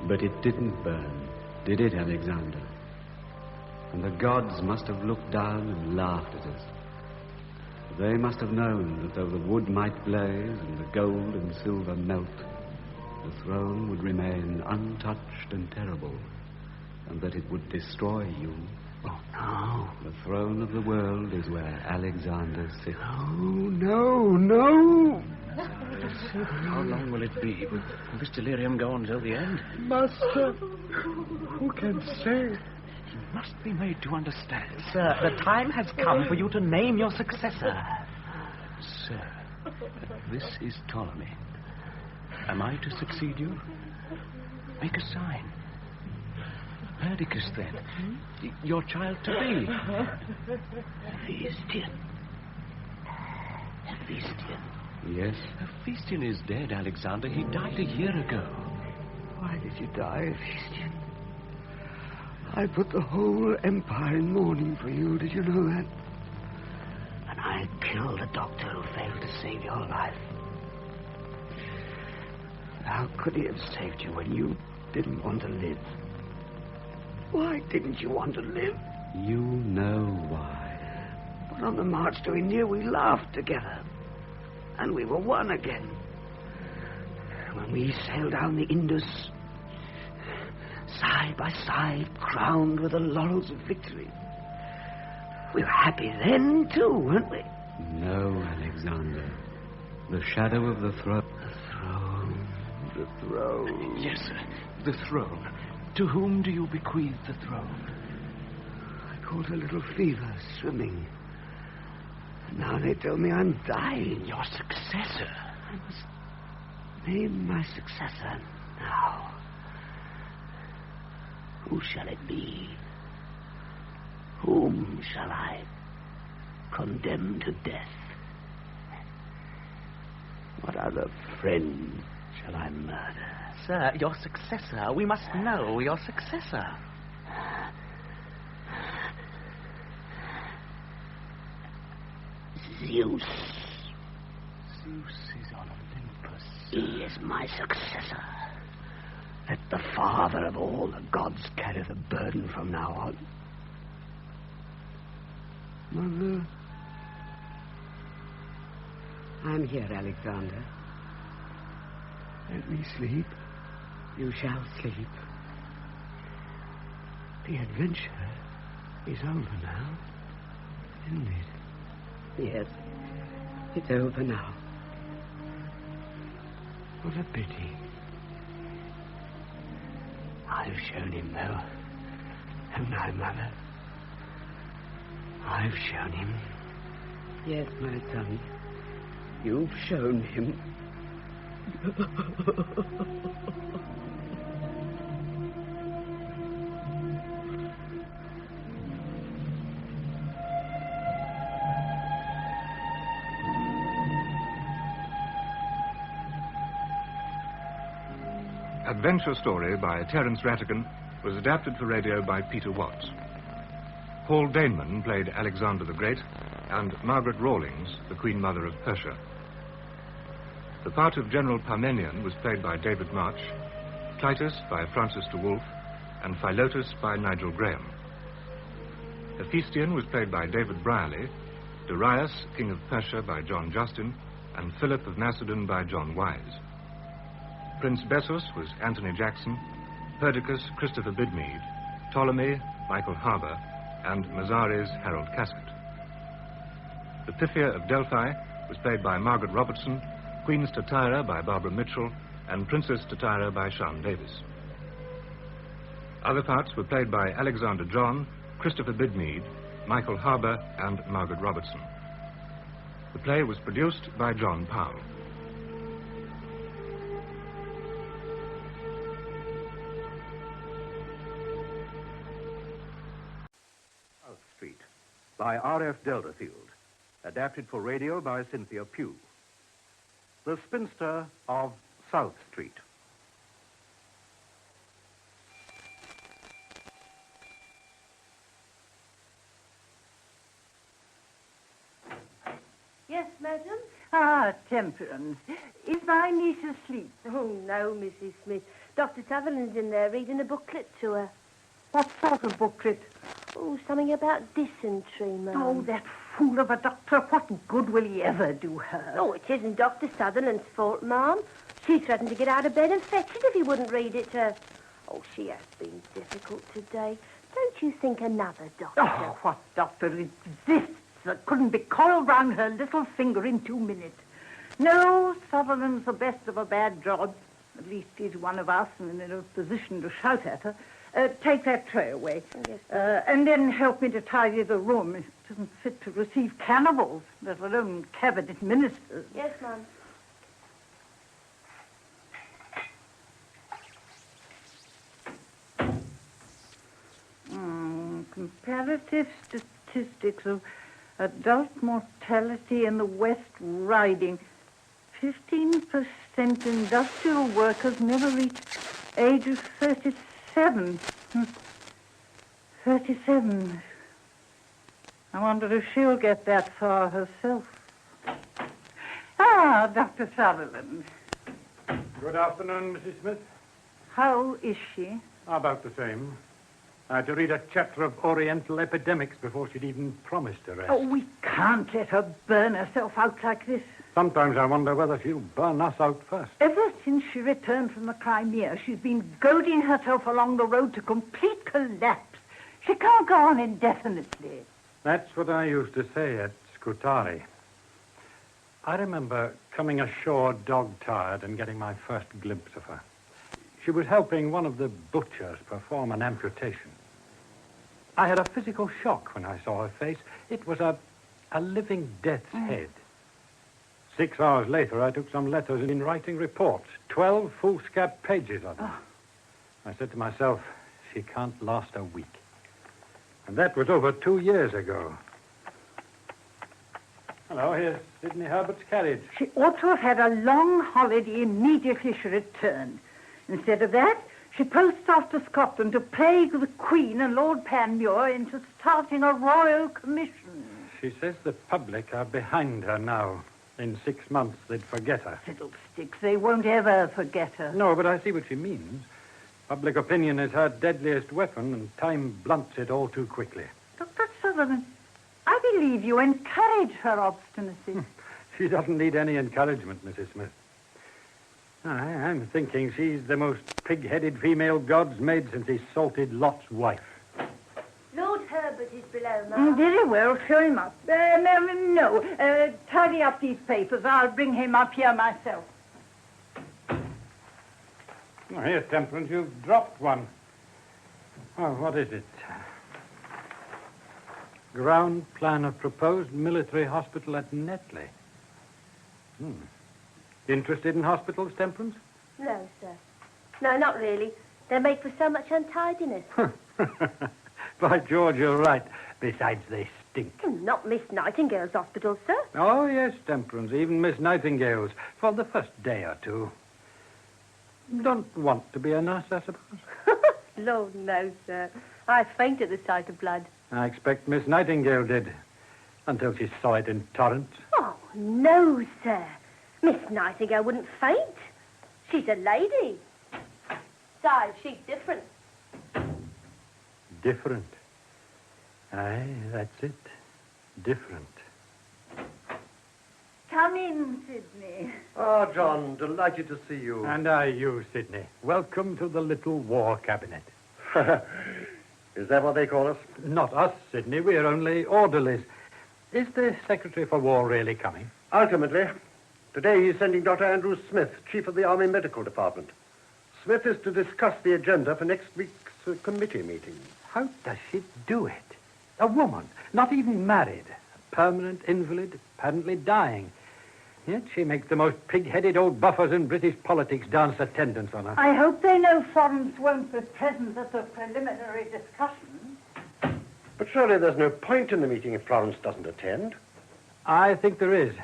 But it didn't burn, did it, Alexander? And the gods must have looked down and laughed at us. They must have known that though the wood might blaze and the gold and silver melt, the throne would remain untouched and terrible, and that it would destroy you. Oh, no. The throne of the world is where Alexander sits. No. How long will it be? Will this delirium go on till the end? Master, who can say? He must be made to understand. Sir, the time has come for you to name your successor. Sir, this is Ptolemy. Am I to succeed you? Make a sign. Perdiccas, then. Your child to be. Hephaestion. Yes? Hephaestion is dead, Alexander. He died a year ago. Why did you die, Hephaestion? I put the whole empire in mourning for you. Did you know that? And I killed a doctor who failed to save your life. How could he have saved you when you didn't want to live? Why didn't you want to live? You know why. But on the march to India, we laughed together. And we were one again. When we sailed down the Indus, side by side, crowned with the laurels of victory. We were happy then, too, weren't we? No, Alexander. The shadow of the throne. The throne. Yes, sir. The throne. To whom do you bequeath the throne? I caught a little fever swimming. And now they tell me I'm dying. Your successor? I must name my successor now. Who shall it be? Whom shall I condemn to death? What other friend shall I murder? Sir, your successor. We must know your successor. Zeus. Zeus is on Olympus. He is my successor. Let the father of all the gods carry the burden from now on. Mother. I'm here, Alexander. Let me sleep. You shall sleep. The adventure is over now, isn't it? Yes, it's over now. What a pity. I've shown him, though. Haven't I, Mother? I've shown him. Yes, my son. You've shown him. Adventure Story by Terence Rattigan was adapted for radio by Peter Watts. Paul Daneman played Alexander the Great and Margaret Rawlings, the Queen Mother of Persia. The part of General Parmenion was played by David March, Clitus by Francis de Wolfe, and Philotas by Nigel Graham. Hephaestion was played by David Brierley, Darius, King of Persia, by John Justin, and Philip of Macedon by John Wise. Prince Bessus was Anthony Jackson, Perdiccas, Christopher Bidmead, Ptolemy, Michael Harbour, and Mazares, Harold Casket. The Pythia of Delphi was played by Margaret Robertson, Queen Statira by Barbara Mitchell, and Princess Statira by Sian Davis. Other parts were played by Alexander John, Christopher Bidmead, Michael Harbour, and Margaret Robertson. The play was produced by John Powell. by R.F. Delderfield. Adapted for radio by Cynthia Pugh. The Spinster of South Street. Yes, madam? Ah, Temperance. Is my niece asleep? Oh, no, Mrs. Smith. Dr. Sutherland's in there reading a booklet to her. What sort of booklet? Oh, something about dysentery, ma'am. Oh, that fool of a doctor. What good will he ever do her? Oh, it isn't Dr. Sutherland's fault, ma'am. She threatened to get out of bed and fetch it if he wouldn't read it to her. Oh, she has been difficult today. Don't you think another doctor... Oh, what doctor exists that couldn't be coiled round her little finger in 2 minutes? No, Sutherland's the best of a bad job. At least he's one of us and in a position to shout at her. Take that tray away. Yes, and then help me to tidy the room. It isn't fit to receive cannibals, let alone cabinet ministers. Yes, ma'am. Comparative statistics of adult mortality in the West Riding. 15% industrial workers never reach age of 37. 37. I wonder if she'll get that far herself. Ah, Dr. Sutherland. Good afternoon, Mrs. Smith. How is she? About the same. I had to read a chapter of Oriental epidemics before she'd even promised to rest. Oh, we can't let her burn herself out like this. Sometimes I wonder whether she'll burn us out first. Ever since she returned from the Crimea, she's been goading herself along the road to complete collapse. She can't go on indefinitely. That's what I used to say at Scutari. I remember coming ashore dog-tired and getting my first glimpse of her. She was helping one of the butchers perform an amputation. I had a physical shock when I saw her face. It was a living death's head. 6 hours later, I took some letters and in writing reports, 12 foolscap pages of them. I said to myself, she can't last a week. And that was over 2 years ago. Hello, here's Sidney Herbert's carriage. She ought to have had a long holiday immediately she returned. Instead of that, she posts off to Scotland to plague the Queen and Lord Panmure into starting a royal commission. She says the public are behind her now. In 6 months, they'd forget her. Fiddlesticks, they won't ever forget her. No, but I see what she means. Public opinion is her deadliest weapon, and time blunts it all too quickly. Dr. Sutherland, I believe you encourage her obstinacy. She doesn't need any encouragement, Mrs. Smith. I'm thinking she's the most pig-headed female God's made since he salted Lot's wife. Lord Herbert is below, ma'am. Very well, show him up. No, tidy up these papers. I'll bring him up here myself. Oh, here, Temperance, you've dropped one. Oh, what is it? Ground plan of proposed military hospital at Netley. Interested in hospitals, Temperance? No, sir. No, not really. They make for so much untidiness. By George, you're right. Besides, they stink. Not Miss Nightingale's hospital, sir. Oh, yes, Temperance, even Miss Nightingale's, for the first day or two. Don't want to be a nurse, I suppose? Lord, no, sir. I faint at the sight of blood. I expect Miss Nightingale did, until she saw it in torrents. Oh, no, sir. Miss Nightingale wouldn't faint. She's a lady. Besides, she's different. Different? Aye, that's it. Different. Come in, Sidney. Oh, John, delighted to see you. And I you, Sidney. Welcome to the little war cabinet. Is that what they call us? Not us, Sidney. We're only orderlies. Is the Secretary for War really coming? Ultimately. Today he's sending Dr. Andrew Smith, Chief of the Army Medical Department. Smith is to discuss the agenda for next week's committee meeting. How does she do it? A woman, not even married, a permanent invalid, apparently dying. Yet she makes the most pig-headed old buffers in British politics dance attendance on her. I hope they know foreigners won't be present at the preliminary discussion. But surely there's no point in the meeting if Florence doesn't attend. I think there is.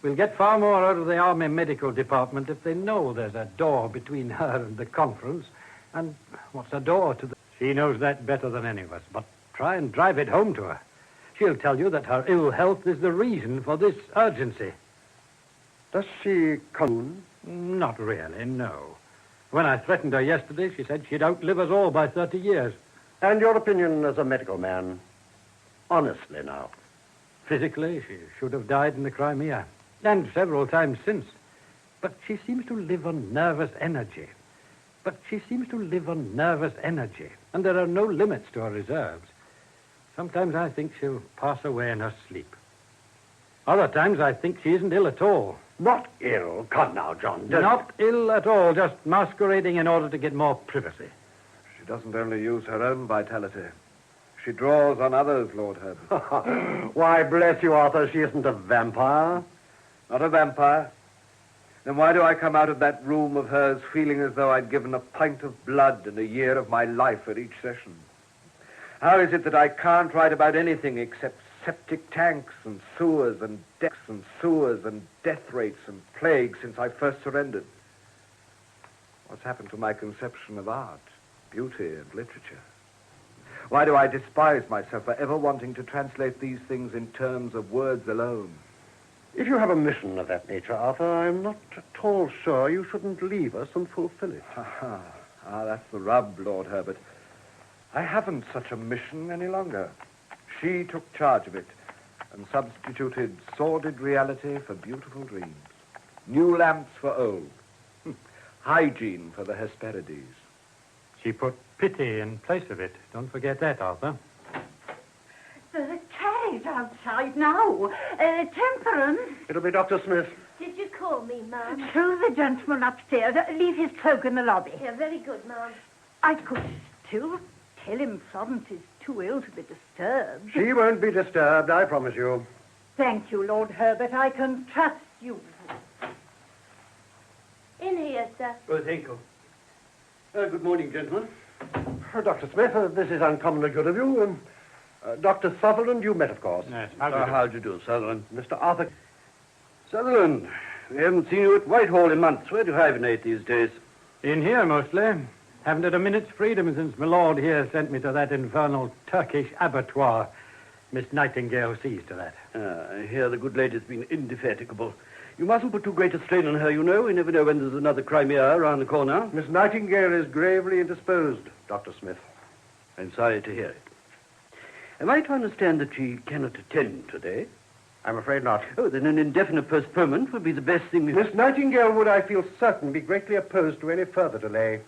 We'll get far more out of the Army Medical Department if they know there's a door between her and the conference. And what's a door to the... She knows that better than any of us, but try and drive it home to her. She'll tell you that her ill health is the reason for this urgency. Does she come? Not really, no. When I threatened her yesterday, she said she'd outlive us all by 30 years. And your opinion as a medical man? Honestly now. Physically, she should have died in the Crimea. And several times since. But she seems to live on nervous energy. And there are no limits to her reserves. Sometimes I think she'll pass away in her sleep. Other times I think she isn't ill at all. Not ill? Come now, John. Not ill at all, just masquerading in order to get more privacy. She doesn't only use her own vitality. She draws on others, Lord Herbert. Why, bless you, Arthur, she isn't a vampire. Not a vampire? Then why do I come out of that room of hers feeling as though I'd given a pint of blood and a year of my life at each session? How is it that I can't write about anything except septic tanks and sewers and decks and sewers and death rates and plague since I first surrendered? What's happened to my conception of art, beauty, and literature? Why do I despise myself for ever wanting to translate these things in terms of words alone? If you have a mission of that nature, Arthur, I'm not at all sure you shouldn't leave us and fulfill it. That's the rub, Lord Herbert. I haven't such a mission any longer. She took charge of it and substituted sordid reality for beautiful dreams. New lamps for old. Hygiene for the Hesperides. She put pity in place of it. Don't forget that, Arthur. The carriage outside now. Temperance. It'll be Dr. Smith. Did you call me, Ma'am? Through the gentleman upstairs. Leave his cloak in the lobby. Yeah, very good, Ma'am. I could still tell him Florence is too ill to be disturbed. She won't be disturbed, I promise you. Thank you, Lord Herbert. I can trust you. In here, sir. Oh, thank you. Good morning, gentlemen. Dr. Smith, this is uncommonly good of you. Dr. Sutherland, you met, of course. Yes, how do you do, Sutherland? Mr. Arthur. Sutherland, we haven't seen you at Whitehall in months. Where do you hibernate these days? In here, mostly. Haven't had a minute's freedom since my lord here sent me to that infernal Turkish abattoir. Miss Nightingale sees to that. I hear the good lady's been indefatigable. You mustn't put too great a strain on her, you know. We never know when there's another Crimea around the corner. Miss Nightingale is gravely indisposed, Dr. Smith. I'm sorry to hear it. Am I to understand that she cannot attend today? I'm afraid not. Oh, then an indefinite postponement would be the best thing. Miss Nightingale would, I feel certain, be greatly opposed to any further delay.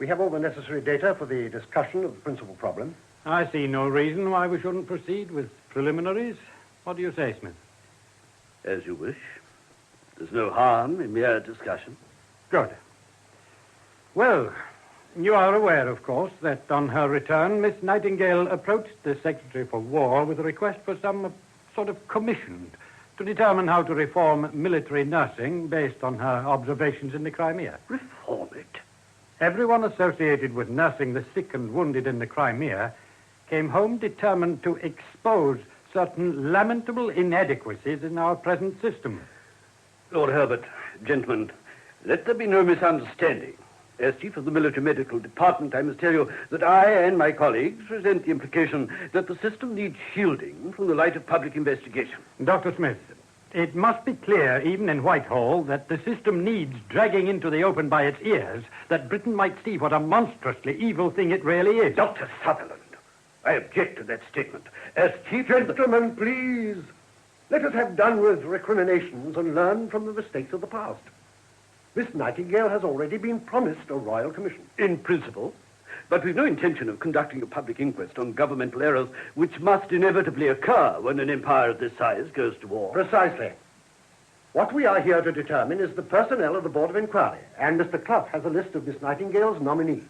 We have all the necessary data for the discussion of the principal problem. I see no reason why we shouldn't proceed with preliminaries. What do you say, Smith? As you wish. There's no harm in mere discussion. Good. Well, you are aware, of course, that on her return, Miss Nightingale approached the Secretary for War with a request for some sort of commission to determine how to reform military nursing based on her observations in the Crimea. Reform it? Everyone associated with nursing the sick and wounded in the Crimea came home determined to expose certain lamentable inadequacies in our present system. Lord Herbert, gentlemen, let there be no misunderstanding. As Chief of the Military Medical Department, I must tell you that I and my colleagues resent the implication that the system needs shielding from the light of public investigation. Dr. Smith, it must be clear, even in Whitehall, that the system needs dragging into the open by its ears, that Britain might see what a monstrously evil thing it really is. Dr. Sutherland, I object to that statement. As Chief... Gentlemen, please. Let us have done with recriminations and learn from the mistakes of the past. Miss Nightingale has already been promised a royal commission. In principle. But we've no intention of conducting a public inquest on governmental errors which must inevitably occur when an empire of this size goes to war. Precisely. What we are here to determine is the personnel of the Board of Inquiry, and Mr. Clough has a list of Miss Nightingale's nominees.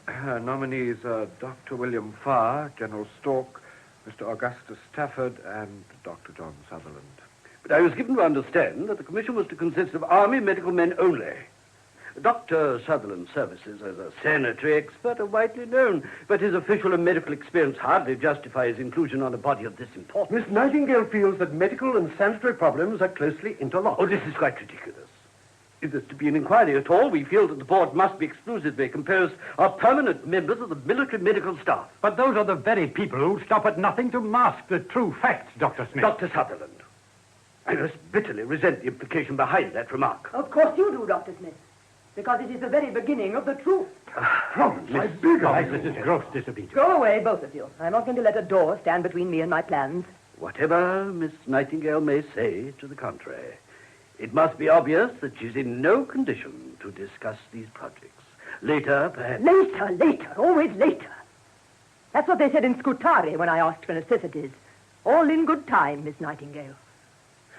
Her nominees are Dr. William Farr, General Stork, Mr. Augustus Stafford, and Dr. John Sutherland. But I was given to understand that the commission was to consist of army medical men only. Dr. Sutherland's services as a sanitary expert are widely known, but his official and medical experience hardly justify his inclusion on a body of this importance. Miss Nightingale feels that medical and sanitary problems are closely interlocked. Oh, this is quite ridiculous. If there's to be an inquiry at all, we feel that the board must be exclusively composed of permanent members of the military medical staff. But those are the very people who stop at nothing to mask the true facts, Dr. Smith. Dr. Sutherland, I most bitterly resent the implication behind that remark. Of course you do, Dr. Smith, because it is the very beginning of the truth. Florence, I beg of you. This is gross disobedience. Go away, both of you. I'm not going to let a door stand between me and my plans. Whatever Miss Nightingale may say to the contrary, it must be obvious that she's in no condition to discuss these projects. Later, perhaps. Later, always later. That's what they said in Scutari when I asked for necessities. All in good time, Miss Nightingale.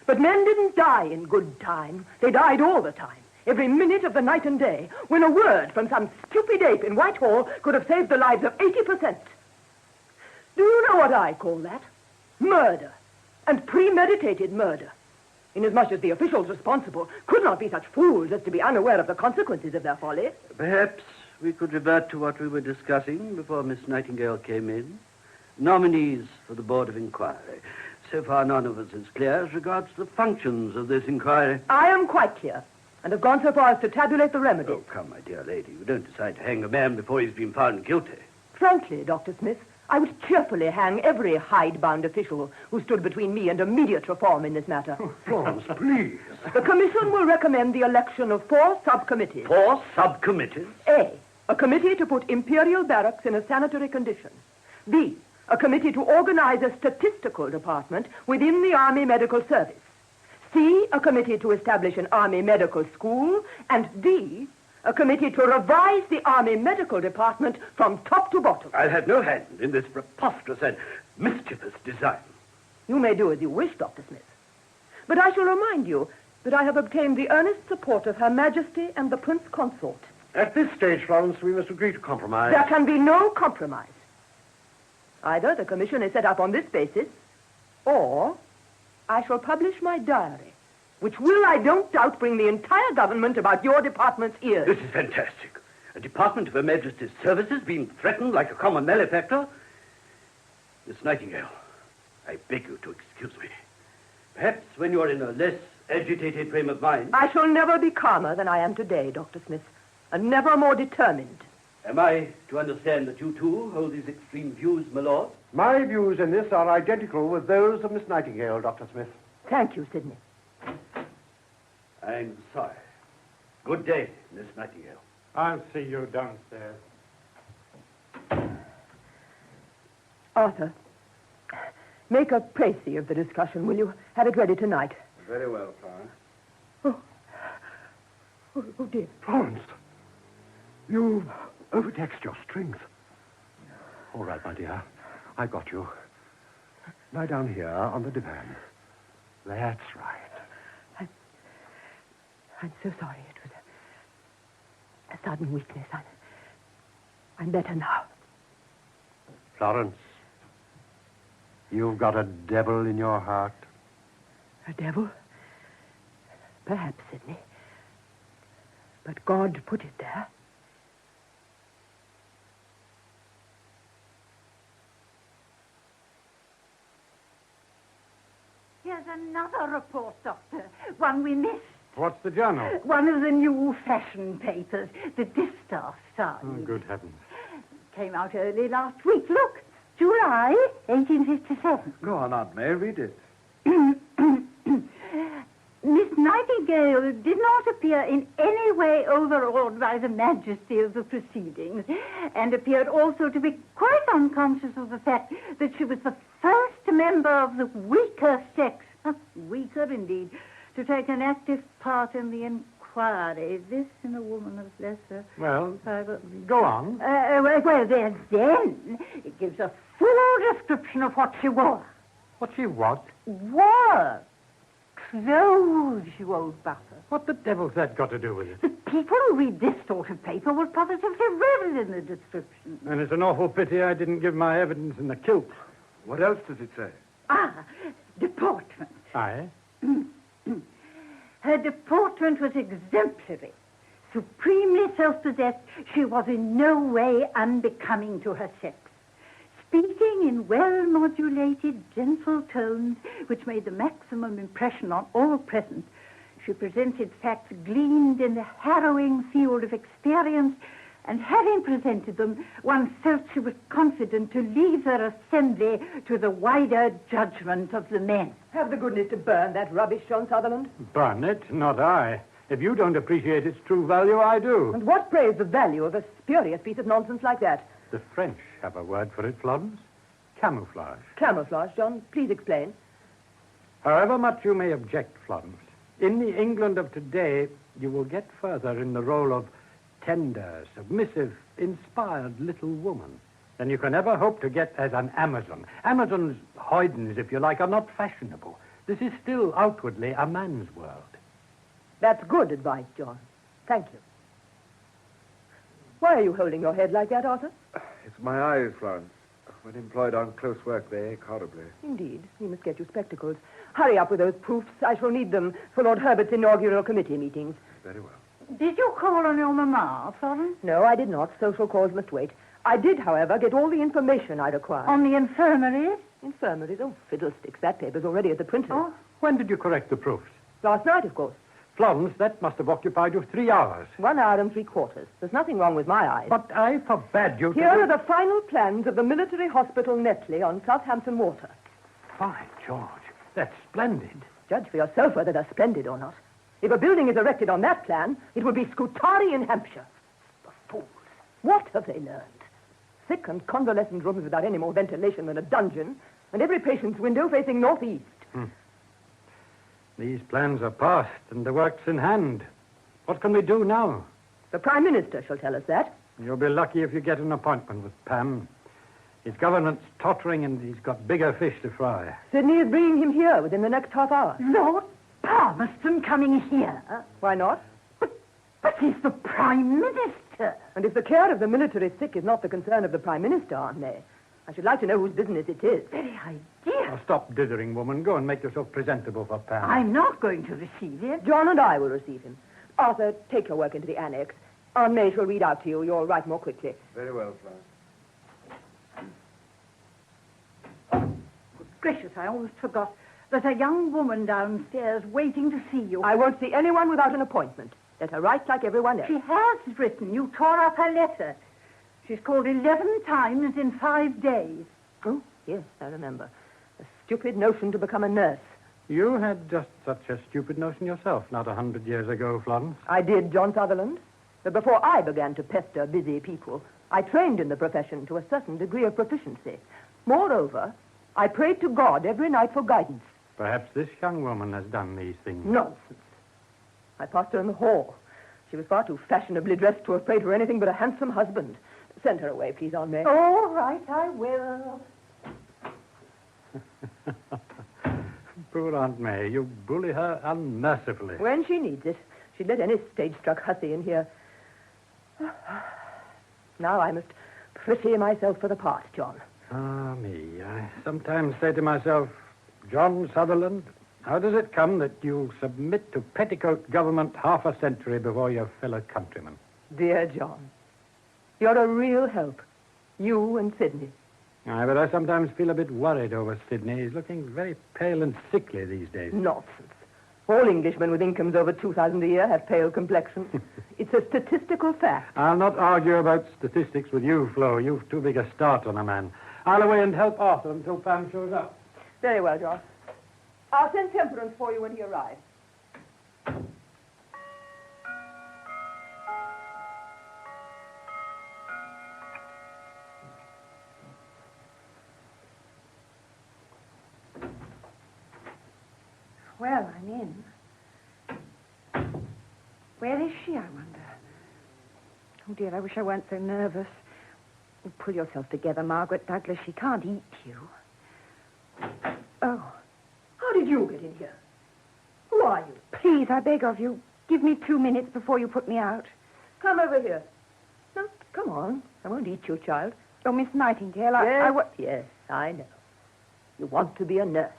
But men didn't die in good time. They died all the time, every minute of the night and day, when a word from some stupid ape in Whitehall could have saved the lives of 80%. Do you know what I call that? Murder. And premeditated murder. Inasmuch as the officials responsible could not be such fools as to be unaware of the consequences of their folly. Perhaps we could revert to what we were discussing before Miss Nightingale came in. Nominees for the Board of Inquiry. So far, none of us is clear as regards the functions of this inquiry. I am quite clear, and have gone so far as to tabulate the remedy. Oh, come, my dear lady. You don't decide to hang a man before he's been found guilty. Frankly, Dr. Smith, I would cheerfully hang every hidebound official who stood between me and immediate reform in this matter. Oh, Florence, please. The commission will recommend the election of 4 subcommittees. 4 subcommittees? A committee to put imperial barracks in a sanitary condition. B, a committee to organize a statistical department within the Army Medical Service. C, a committee to establish an Army Medical School. And D, a committee to revise the Army Medical Department from top to bottom. I'll have no hand in this preposterous and mischievous design. You may do as you wish, Dr. Smith. But I shall remind you that I have obtained the earnest support of Her Majesty and the Prince Consort. At this stage, Florence, we must agree to compromise. There can be no compromise. Either the commission is set up on this basis, or I shall publish my diary, which will, I don't doubt, bring the entire government about your department's ears. This is fantastic. A department of Her Majesty's services being threatened like a common malefactor. Miss Nightingale, I beg you to excuse me. Perhaps when you're in a less agitated frame of mind... I shall never be calmer than I am today, Dr. Smith, and never more determined. Am I to understand that you, too, hold these extreme views, my lord? My views in this are identical with those of Miss Nightingale, Dr. Smith. Thank you, Sidney. I'm sorry. Good day, Miss Nightingale. I'll see you downstairs. Arthur, make a précis of the discussion, will you? Have it ready tonight. Very well, Florence. Oh, dear. Florence, you've overtaxed your strength. All right, my dear. I got you. Lie down here on the divan. That's right. I'm so sorry. It was a sudden weakness. I'm better now. Florence, you've got a devil in your heart. A devil? Perhaps, Sidney. But God put it there. Here's another report, Doctor. One we missed. What's the journal? One of the new fashion papers, the Distaff Sun. Oh, good heavens. Came out early last week. Look, July 1857. Go on, Aunt May, read it. Miss Nightingale did not appear in any way overawed by the majesty of the proceedings, and appeared also to be quite unconscious of the fact that she was the first member of the weaker sex, weaker indeed, to take an active part in the inquiry. This in a woman of lesser... Well, go on. Well, then, it gives a full description of what she wore. What she what? Wore. Clothes, you old buffer. What the devil's that got to do with it? The people who read this sort of paper will positively revel in the description. And it's an awful pity I didn't give my evidence in the kilt. What else does it say? Deportment. Aye? Her deportment was exemplary. Supremely self-possessed, she was in no way unbecoming to her sex. Speaking in well-modulated, gentle tones, which made the maximum impression on all present, she presented facts gleaned in the harrowing field of experience, and having presented them, one felt she was confident to leave her assembly to the wider judgment of the men. Have the goodness to burn that rubbish, John Sutherland. Burn it? Not I. If you don't appreciate its true value, I do. And what praise the value of a spurious piece of nonsense like that? The French have a word for it, Florence. Camouflage. Camouflage, John. Please explain. However much you may object, Florence, in the England of today, you will get further in the role of tender, submissive, inspired little woman than you can ever hope to get as an Amazon. Amazons, hoydens, if you like, are not fashionable. This is still outwardly a man's world. That's good advice, John. Thank you. Why are you holding your head like that, Arthur? It's my eyes, Florence. When employed on close work, they ache horribly. Indeed. We must get you spectacles. Hurry up with those proofs. I shall need them for Lord Herbert's inaugural committee meetings. Very well. Did you call on your mamma, Florence? No, I did not. Social calls must wait. I did, however, get all the information I required. On the infirmaries? Infirmaries? Oh, fiddlesticks. That paper's already at the printer. Oh? When did you correct the proofs? Last night, of course. Florence, that must have occupied you 3 hours. 1 hour and 3/4. There's nothing wrong with my eyes. But I forbade you to... Here are the final plans of the military hospital Netley on Southampton Water. By George, that's splendid. Judge for yourself whether they're splendid or not. If a building is erected on that plan, it will be Scutari in Hampshire. The fools. What have they learned? Sick and convalescent rooms without any more ventilation than a dungeon, and every patient's window facing northeast. These plans are passed, and the work's in hand. What can we do now? The Prime Minister shall tell us that. You'll be lucky if you get an appointment with Pam. His government's tottering, and he's got bigger fish to fry. Sydney is bringing him here within the next half hour. Lord Palmerston coming here? Why not? But he's the Prime Minister. And if the care of the military sick is not the concern of the Prime Minister, Aunt May, I should like to know whose business it is. Very idea. Now, stop dithering, woman. Go and make yourself presentable for Pam. I'm not going to receive him. John and I will receive him. Arthur, take your work into the annex. Aunt May shall read out to you. You'll write more quickly. Very well, Florence. Good gracious, I almost forgot. There's a young woman downstairs waiting to see you. I won't see anyone without an appointment. Let her write like everyone else. She has written. You tore up her letter. She's called 11 times in 5 days. Oh, yes, I remember. A stupid notion to become a nurse. You had just such a stupid notion yourself not 100 years ago, Florence. I did, John Sutherland. But before I began to pester busy people, I trained in the profession to a certain degree of proficiency. Moreover, I prayed to God every night for guidance. Perhaps this young woman has done these things. Nonsense. I passed her in the hall. She was far too fashionably dressed to have prayed for anything but a handsome husband. Send her away, please, Aunt May. All right, I will. Poor Aunt May. You bully her unmercifully. When she needs it. She'd let any stage-struck hussy in here. Now I must pretty myself for the part, John. Ah, me. I sometimes say to myself, John Sutherland, how does it come that you submit to petticoat government half a century before your fellow countrymen? Dear John, you're a real help. You and Sidney. Aye, but I sometimes feel a bit worried over Sidney. He's looking very pale and sickly these days. Nonsense. All Englishmen with incomes over 2,000 a year have pale complexions. It's a statistical fact. I'll not argue about statistics with you, Flo. You've too big a start on a man. I'll away and help Arthur until Pam shows up. Very well, John. I'll send Temperance for you when he arrives. Well, I'm in. Where is she, I wonder? Oh, dear, I wish I weren't so nervous. Pull yourself together, Margaret Douglas. She can't eat you. Oh. How did you get in here? Who are you? Please, I beg of you, give me 2 minutes before you put me out. Come over here. No, come on. I won't eat you, child. Oh, Miss Nightingale, Yes, I know. You want to be a nurse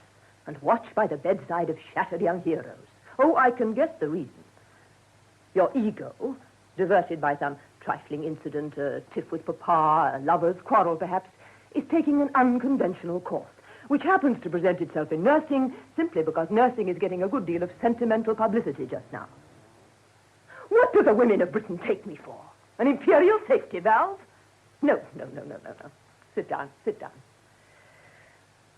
and watch by the bedside of shattered young heroes. Oh, I can guess the reason. Your ego, diverted by some trifling incident, a tiff with Papa, a lover's quarrel perhaps, is taking an unconventional course, which happens to present itself in nursing simply because nursing is getting a good deal of sentimental publicity just now. What do the women of Britain take me for? An imperial safety valve? No. Sit down.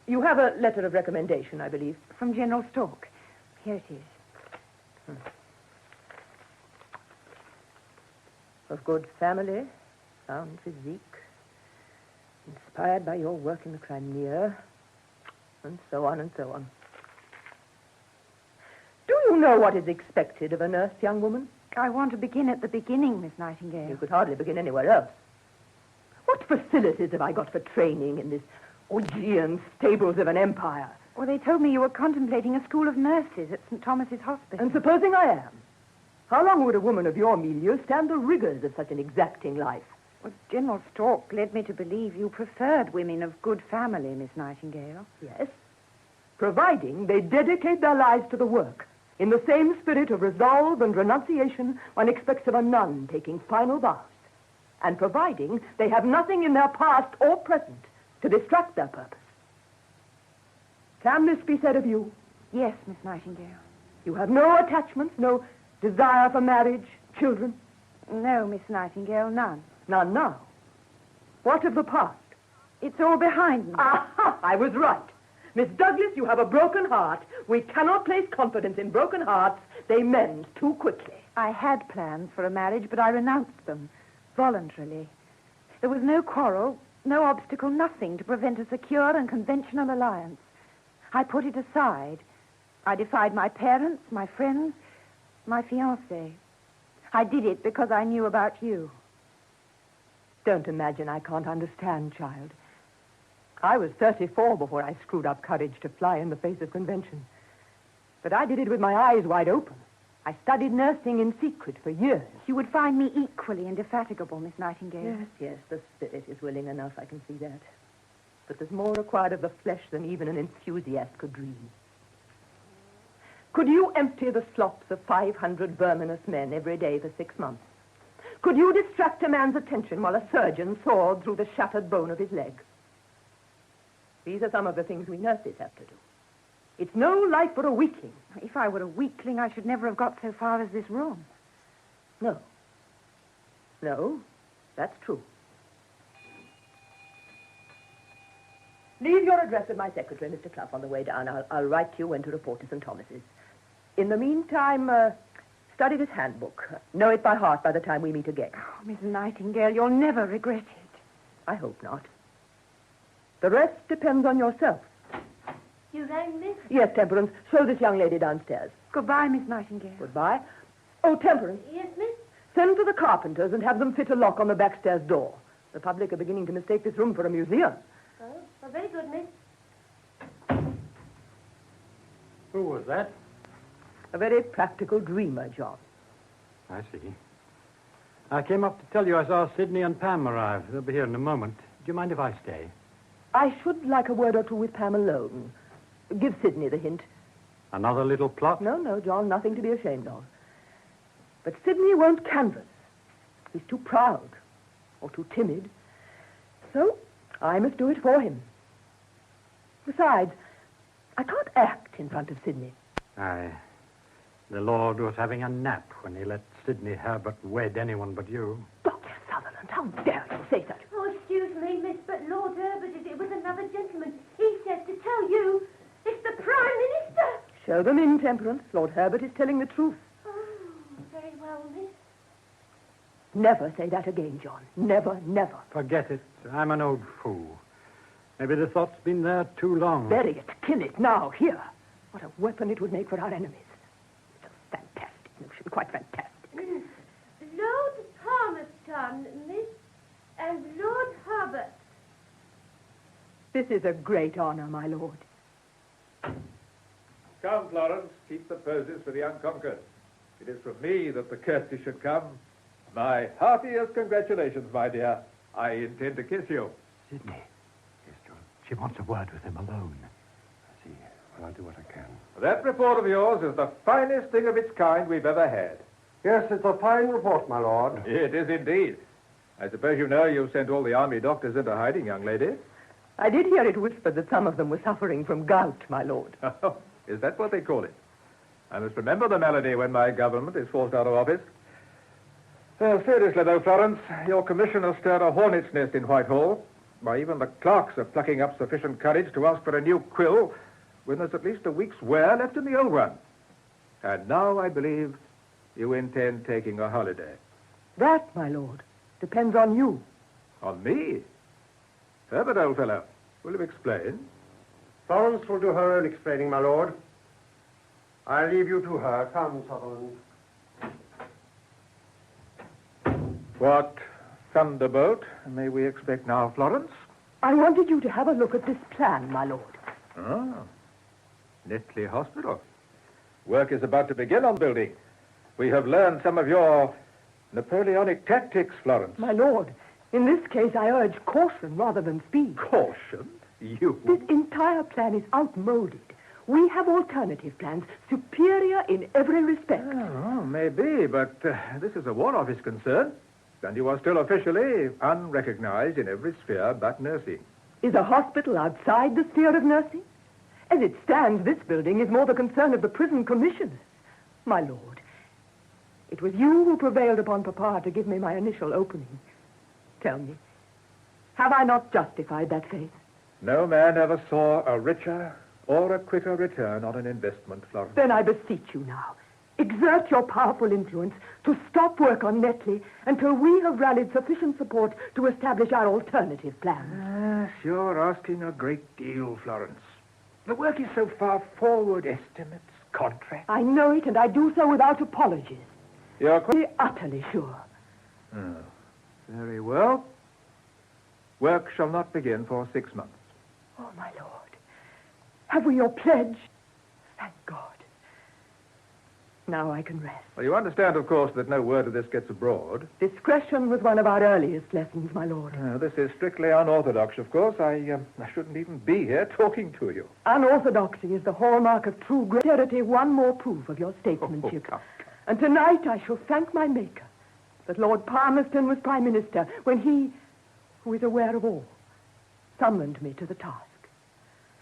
You have a letter of recommendation, I believe. From General Stork. Here it is. Of good family, sound physique, inspired by your work in the Crimea, and so on and so on. Do you know what is expected of a nurse, young woman? I want to begin at the beginning, Miss Nightingale. You could hardly begin anywhere else. What facilities have I got for training in this Augean stables of an empire? Well, they told me you were contemplating a school of nurses at St. Thomas's Hospital. And supposing I am? How long would a woman of your milieu stand the rigors of such an exacting life? Well, General Stork led me to believe you preferred women of good family, Miss Nightingale. Yes, providing they dedicate their lives to the work in the same spirit of resolve and renunciation one expects of a nun taking final vows, and providing they have nothing in their past or present to distract their purpose. Can this be said of you? Yes, Miss Nightingale. You have no attachments, no desire for marriage, children? No, Miss Nightingale, none. None now. What of the past? It's all behind me. Aha! I was right. Miss Douglas, you have a broken heart. We cannot place confidence in broken hearts. They mend too quickly. I had plans for a marriage, but I renounced them voluntarily. There was no quarrel, no obstacle, nothing to prevent a secure and conventional alliance. I put it aside. I defied my parents, my friends, my fiancé. I did it because I knew about you. Don't imagine I can't understand, child. I was 34 before I screwed up courage to fly in the face of convention. But I did it with my eyes wide open. I studied nursing in secret for years. You would find me equally indefatigable, Miss Nightingale. Yes, the spirit is willing enough, I can see that. But there's more required of the flesh than even an enthusiast could dream. Could you empty the slops of 500 verminous men every day for 6 months? Could you distract a man's attention while a surgeon sawed through the shattered bone of his leg? These are some of the things we nurses have to do. It's no life for a weakling. If I were a weakling, I should never have got so far as this room. No, that's true. Leave your address with my secretary, Mr. Clough, on the way down. I'll write to you when to report to St. Thomas's. In the meantime, study this handbook. Know it by heart by the time we meet again. Oh, Miss Nightingale, you'll never regret it. I hope not. The rest depends on yourself. You rang, miss? Yes, Temperance. Show this young lady downstairs. Goodbye, Miss Nightingale. Goodbye. Oh, Temperance. Yes, miss? Send for the carpenters and have them fit a lock on the backstairs door. The public are beginning to mistake this room for a museum. Oh, well, very good, miss. Who was that? A very practical dreamer, John. I see. I came up to tell you I saw Sidney and Pam arrive. They'll be here in a moment. Do you mind if I stay? I should like a word or two with Pam alone. Give Sidney the hint. Another little plot? No, John, nothing to be ashamed of. But Sidney won't canvass. He's too proud or too timid. So I must do it for him. Besides, I can't act in front of Sidney. Aye. The Lord was having a nap when he let Sidney Herbert wed anyone but you. Dr. Sutherland, how dare you say such... Oh, excuse me, miss, but Lord Herbert is here with another gentleman. He says to tell you it's the Prime Minister. Show them in, Temperance. Lord Herbert is telling the truth. Oh, very well, miss. Never say that again, John. Never, never. Forget it. I'm an old fool. Maybe the thought's been there too long. Bury it. Kill it now, here. What a weapon it would make for our enemies. It's a fantastic notion, quite fantastic. Lord Palmerston, miss, and Lord Herbert. This is a great honor, my lord. Come, Florence, keep the poses for the unconquered. It is from me that the courtesy should come. My heartiest congratulations, my dear. I intend to kiss you. Sidney. Yes, John. She wants a word with him alone. I see. Well, I'll do what I can. That report of yours is the finest thing of its kind we've ever had. Yes, it's a fine report, my lord. It is indeed. I suppose you know you've sent all the army doctors into hiding, young lady. I did hear it whispered that some of them were suffering from gout, my lord. Oh, is that what they call it? I must remember the malady when my government is forced out of office. Seriously, though, Florence, your commission has stirred a hornet's nest in Whitehall. Why, even the clerks are plucking up sufficient courage to ask for a new quill when there's at least a week's wear left in the old one. And now, I believe, you intend taking a holiday. That, my lord, depends on you. On me? Herbert, old fellow, will you explain? Florence will do her own explaining, my lord. I leave you to her. Come, Sutherland. What thunderbolt may we expect now, Florence? I wanted you to have a look at this plan, my lord. Ah, Netley Hospital. Work is about to begin on building. We have learned some of your Napoleonic tactics, Florence. My lord, in this case I urge caution rather than speed. Caution? You? This entire plan is outmoded. We have alternative plans, superior in every respect. Oh, maybe, but this is a War Office concern. And you are still officially unrecognized in every sphere but nursing. Is a hospital outside the sphere of nursing? As it stands, this building is more the concern of the prison commissioners. My lord, it was you who prevailed upon Papa to give me my initial opening. Tell me, have I not justified that faith? No man ever saw a richer or a quicker return on an investment, Florence. Then I beseech you now, exert your powerful influence to stop work on Netley until we have rallied sufficient support to establish our alternative plans. Yes, you're asking a great deal, Florence. The work is so far forward, estimates, contracts. I know it, and I do so without apologies. You're Be utterly sure. Oh, very well. Work shall not begin for 6 months. Oh, my lord. Have we your pledge? Thank God. Now I can rest. Well, you understand, of course, that no word of this gets abroad. Discretion was one of our earliest lessons, my lord. This is strictly unorthodox, of course. I shouldn't even be here talking to you. Unorthodoxy is the hallmark of true great charity, one more proof of your statesmanship. Come. And tonight I shall thank my Maker that Lord Palmerston was Prime Minister when he, who is aware of all, summoned me to the task.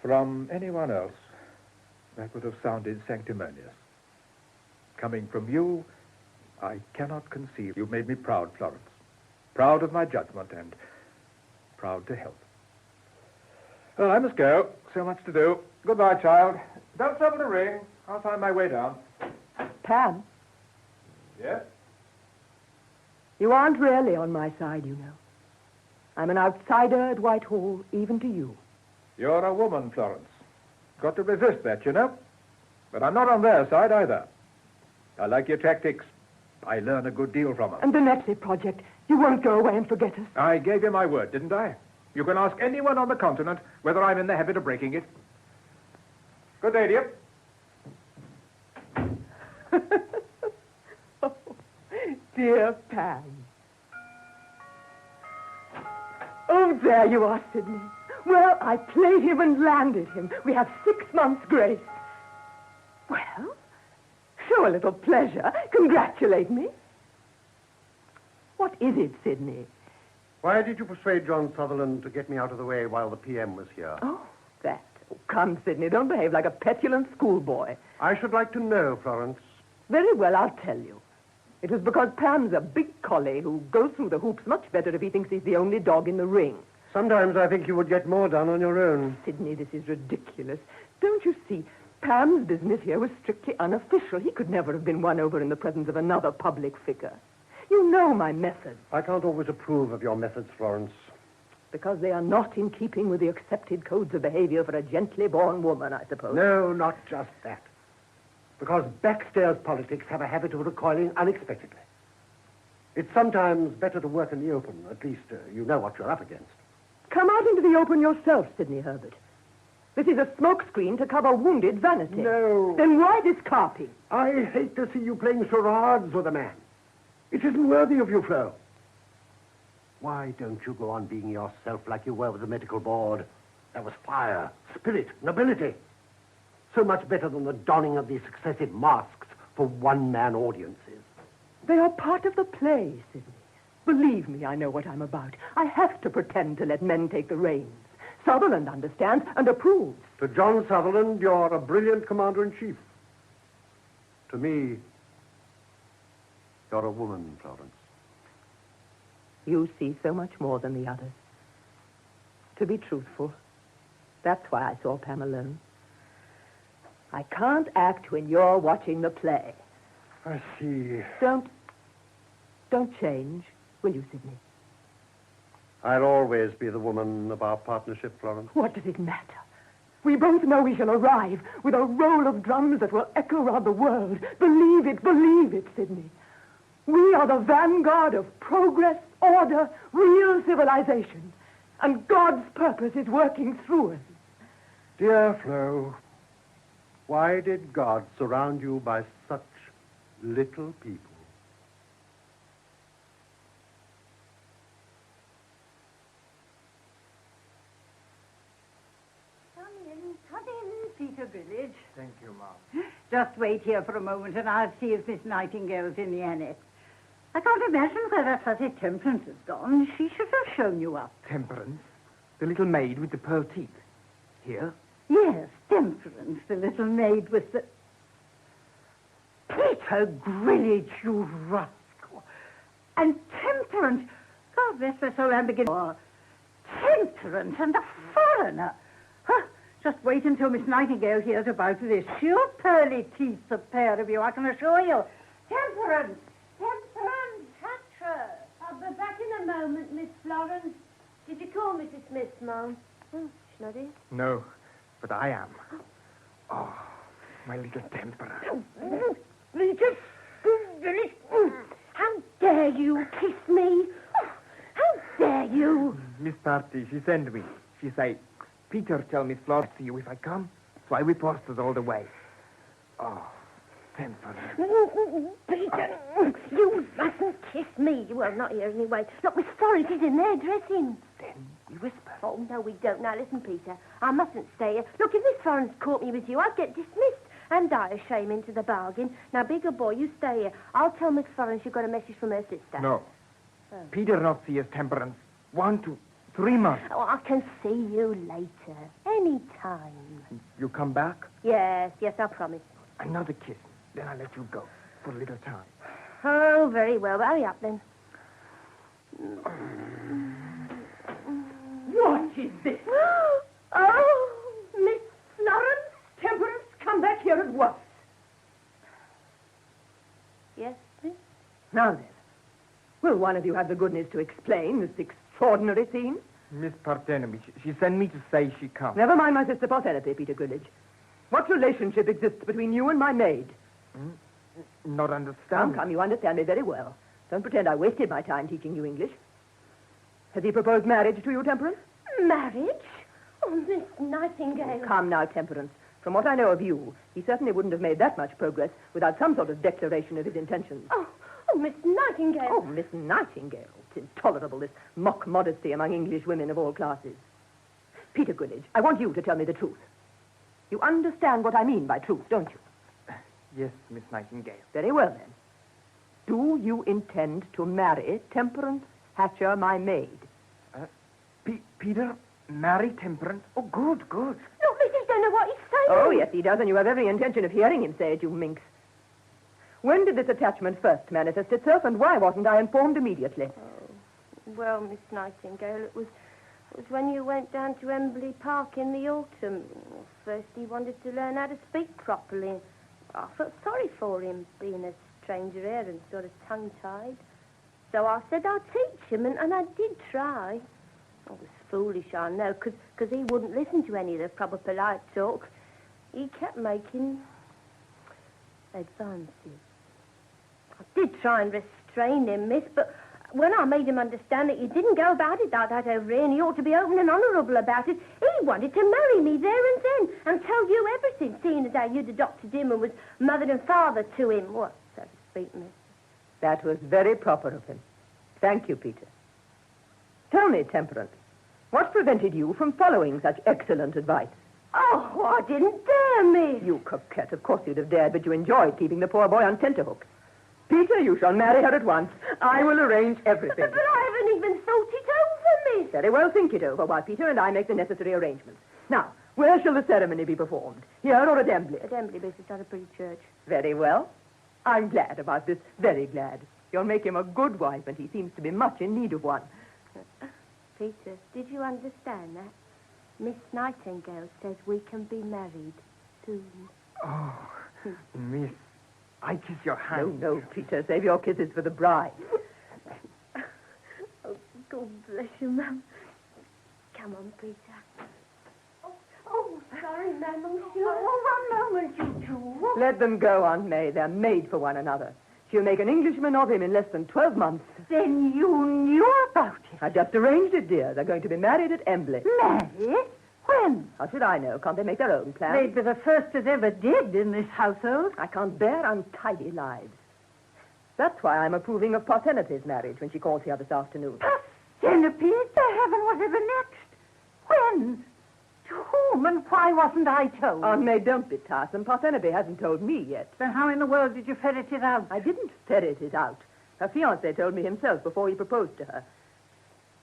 From anyone else, that would have sounded sanctimonious. Coming from you, I cannot conceive. You've made me proud, Florence. Proud of my judgment and proud to help. Well, I must go. So much to do. Goodbye, child. Don't trouble to ring. I'll find my way down. Pam, Yes? you aren't really on my side, you know. I'm an outsider at Whitehall, even to you. You're a woman, Florence. Got to resist that, you know. But I'm not on their side either. I like your tactics. I learn a good deal from them. And the Netley project. You won't go away and forget us. I gave you my word, didn't I? You can ask anyone on the continent whether I'm in the habit of breaking it. Good day, dear. Oh, dear Pam. Oh, there you are, Sidney. Well, I played him and landed him. We have 6 months' grace. Well, show a little pleasure. Congratulate me. What is it, Sidney? Why did you persuade John Sutherland to get me out of the way while the PM was here? Oh, that. Oh, come, Sidney, don't behave like a petulant schoolboy. I should like to know, Florence. Very well, I'll tell you. It was because Pam's a big collie who goes through the hoops much better if he thinks he's the only dog in the ring. Sometimes I think you would get more done on your own. Sidney, this is ridiculous. Don't you see? Pam's business here was strictly unofficial. He could never have been won over in the presence of another public figure. You know my methods. I can't always approve of your methods, Florence. Because they are not in keeping with the accepted codes of behavior for a gently born woman, I suppose. No, not just that. Because backstairs politics have a habit of recoiling unexpectedly. It's sometimes better to work in the open. At least you know what you're up against. Come out into the open yourself, Sidney Herbert. This is a smokescreen to cover wounded vanity. No. Then why this carping? I hate to see you playing charades with a man. It isn't worthy of you, Flo. Why don't you go on being yourself like you were with the medical board? There was fire, spirit, nobility. So much better than the donning of these successive masks for one-man audiences. They are part of the play, Sidney. Believe me, I know what I'm about. I have to pretend to let men take the reins. Sutherland understands and approves. To John Sutherland, you're a brilliant commander-in-chief. To me, you're a woman, Florence. You see so much more than the others. To be truthful, that's why I saw Pam alone. I can't act when you're watching the play. I see. Don't change, will you, Sidney? I'll always be the woman of our partnership, Florence. What does it matter? We both know we shall arrive with a roll of drums that will echo round the world. Believe it, Sidney. We are the vanguard of progress, order, real civilization. And God's purpose is working through us. Dear Flo, why did God surround you by such little people? Come in, Peter Village. Thank you, Mom. Just wait here for a moment and I'll see if Miss Nightingale's in the annex. I can't imagine where that fuzzy Temperance has gone. She should have shown you up. Temperance? The little maid with the pearl teeth. Here? Yes, Temperance, the little maid with the... Peter Grillage, you rascal. And Temperance... God bless her soul, I'm beginning... Temperance and a foreigner. Huh? Just wait until Miss Nightingale hears about this. She'll pearly teeth the pair of you, I can assure you. Temperance! Temperance! Catch her! I'll be back in a moment, Miss Florence. Did you call Mrs. Smith, Mom? Oh, she's not in. No, but I am. Oh, my little Temperance. How dare you kiss me? How dare you? Miss Party, she sent me. She say, Peter tell Miss Florence to you if I come. So I whip horses all the way. Oh, Temperance. Peter, you mustn't kiss me. Well, not here anyway. Look, Miss Florence is in there dressing. Then we whisper. Oh, no, we don't. Now, listen, Peter. I mustn't stay here. Look, if Miss Florence caught me with you, I'd get dismissed. And I a shame into the bargain. Now, bigger boy, you stay here. I'll tell Miss Florence you've got a message from her sister. No. Oh. Peter not see us, Temperance. 1 to 3 months. Oh, I can see you later. Any time. You come back? Yes, I promise. Another kiss. Then I'll let you go for a little time. Oh, very well. Hurry up, then. What is this? Oh, Miss Florence, Temperance, come back here at once. Yes, miss? Now then, will one of you have the goodness to explain this extraordinary scene? Miss Partenemy, she sent me to say she comes. Never mind my sister Parthenope, Peter Grillage. What relationship exists between you and my maid? Not understand. Come, you understand me very well. Don't pretend I wasted my time teaching you English. Has he proposed marriage to you, Temperance? Marriage? Oh, Miss Nightingale. Oh, come now, Temperance. From what I know of you, he certainly wouldn't have made that much progress without some sort of declaration of his intentions. Oh, Miss Nightingale. Oh, Miss Nightingale. It's intolerable, this mock modesty among English women of all classes. Peter Grillage, I want you to tell me the truth. You understand what I mean by truth, don't you? Yes, Miss Nightingale. Very well, then. Do you intend to marry Temperance Hatcher, my maid? Peter, marry Temperance? Oh, good. Look, Mrs. don't know what he's saying. Oh, yes, he does, and you have every intention of hearing him say it, you minx. When did this attachment first manifest itself, and why wasn't I informed immediately? Oh, well, Miss Nightingale, it was when you went down to Embley Park in the autumn. First he wanted to learn how to speak properly. I felt sorry for him, being a stranger here and sort of tongue-tied. So I said I'd teach him, and I did try. I was foolish, I know, because he wouldn't listen to any of the proper polite talk. He kept making advances. I did try and restrain him, miss, but when I made him understand that he didn't go about it like that over here and he ought to be open and honourable about it, he wanted to marry me there and then and tell you everything, seeing as how you'd adopted him and was mother and father to him. What, so to speak, miss? That was very proper of him. Thank you, Peter. Tell me, Temperance, what prevented you from following such excellent advice? Oh, I didn't dare, miss. You coquette. Of course you'd have dared, but you enjoyed keeping the poor boy on tenterhooks. Peter, you shall marry her at once. I will arrange everything. But I haven't even thought it over, miss. Very well, think it over while Peter and I make the necessary arrangements. Now, where shall the ceremony be performed? Here or at Embley? At Embley, miss. It's not a pretty church. Very well. I'm glad about this. Very glad. You'll make him a good wife, and he seems to be much in need of one. Peter, did you understand that? Miss Nightingale says we can be married soon. Oh, miss, I kiss your hand. No, Peter. Save your kisses for the bride. Oh, God bless you, Mum. Come on, Peter. Oh, sorry, Ma'am. Oh, one moment, you two. Let them go, Aunt May. They're made for one another. She'll make an Englishman of him in less than 12 months. Then you knew about it? I just arranged it, dear. They're going to be married at Embley. Married? When? How should I know? Can't they make their own plans? They'd be the first that ever did in this household. I can't bear untidy lives. That's why I'm approving of Parthenope's marriage when she calls here this afternoon. Parthenope? To heaven, whatever next? When? To whom and why wasn't I told? Aunt May, don't be tiresome. Parthenope hasn't told me yet. Then how in the world did you ferret it out? I didn't ferret it out. Her fiancé told me himself before he proposed to her.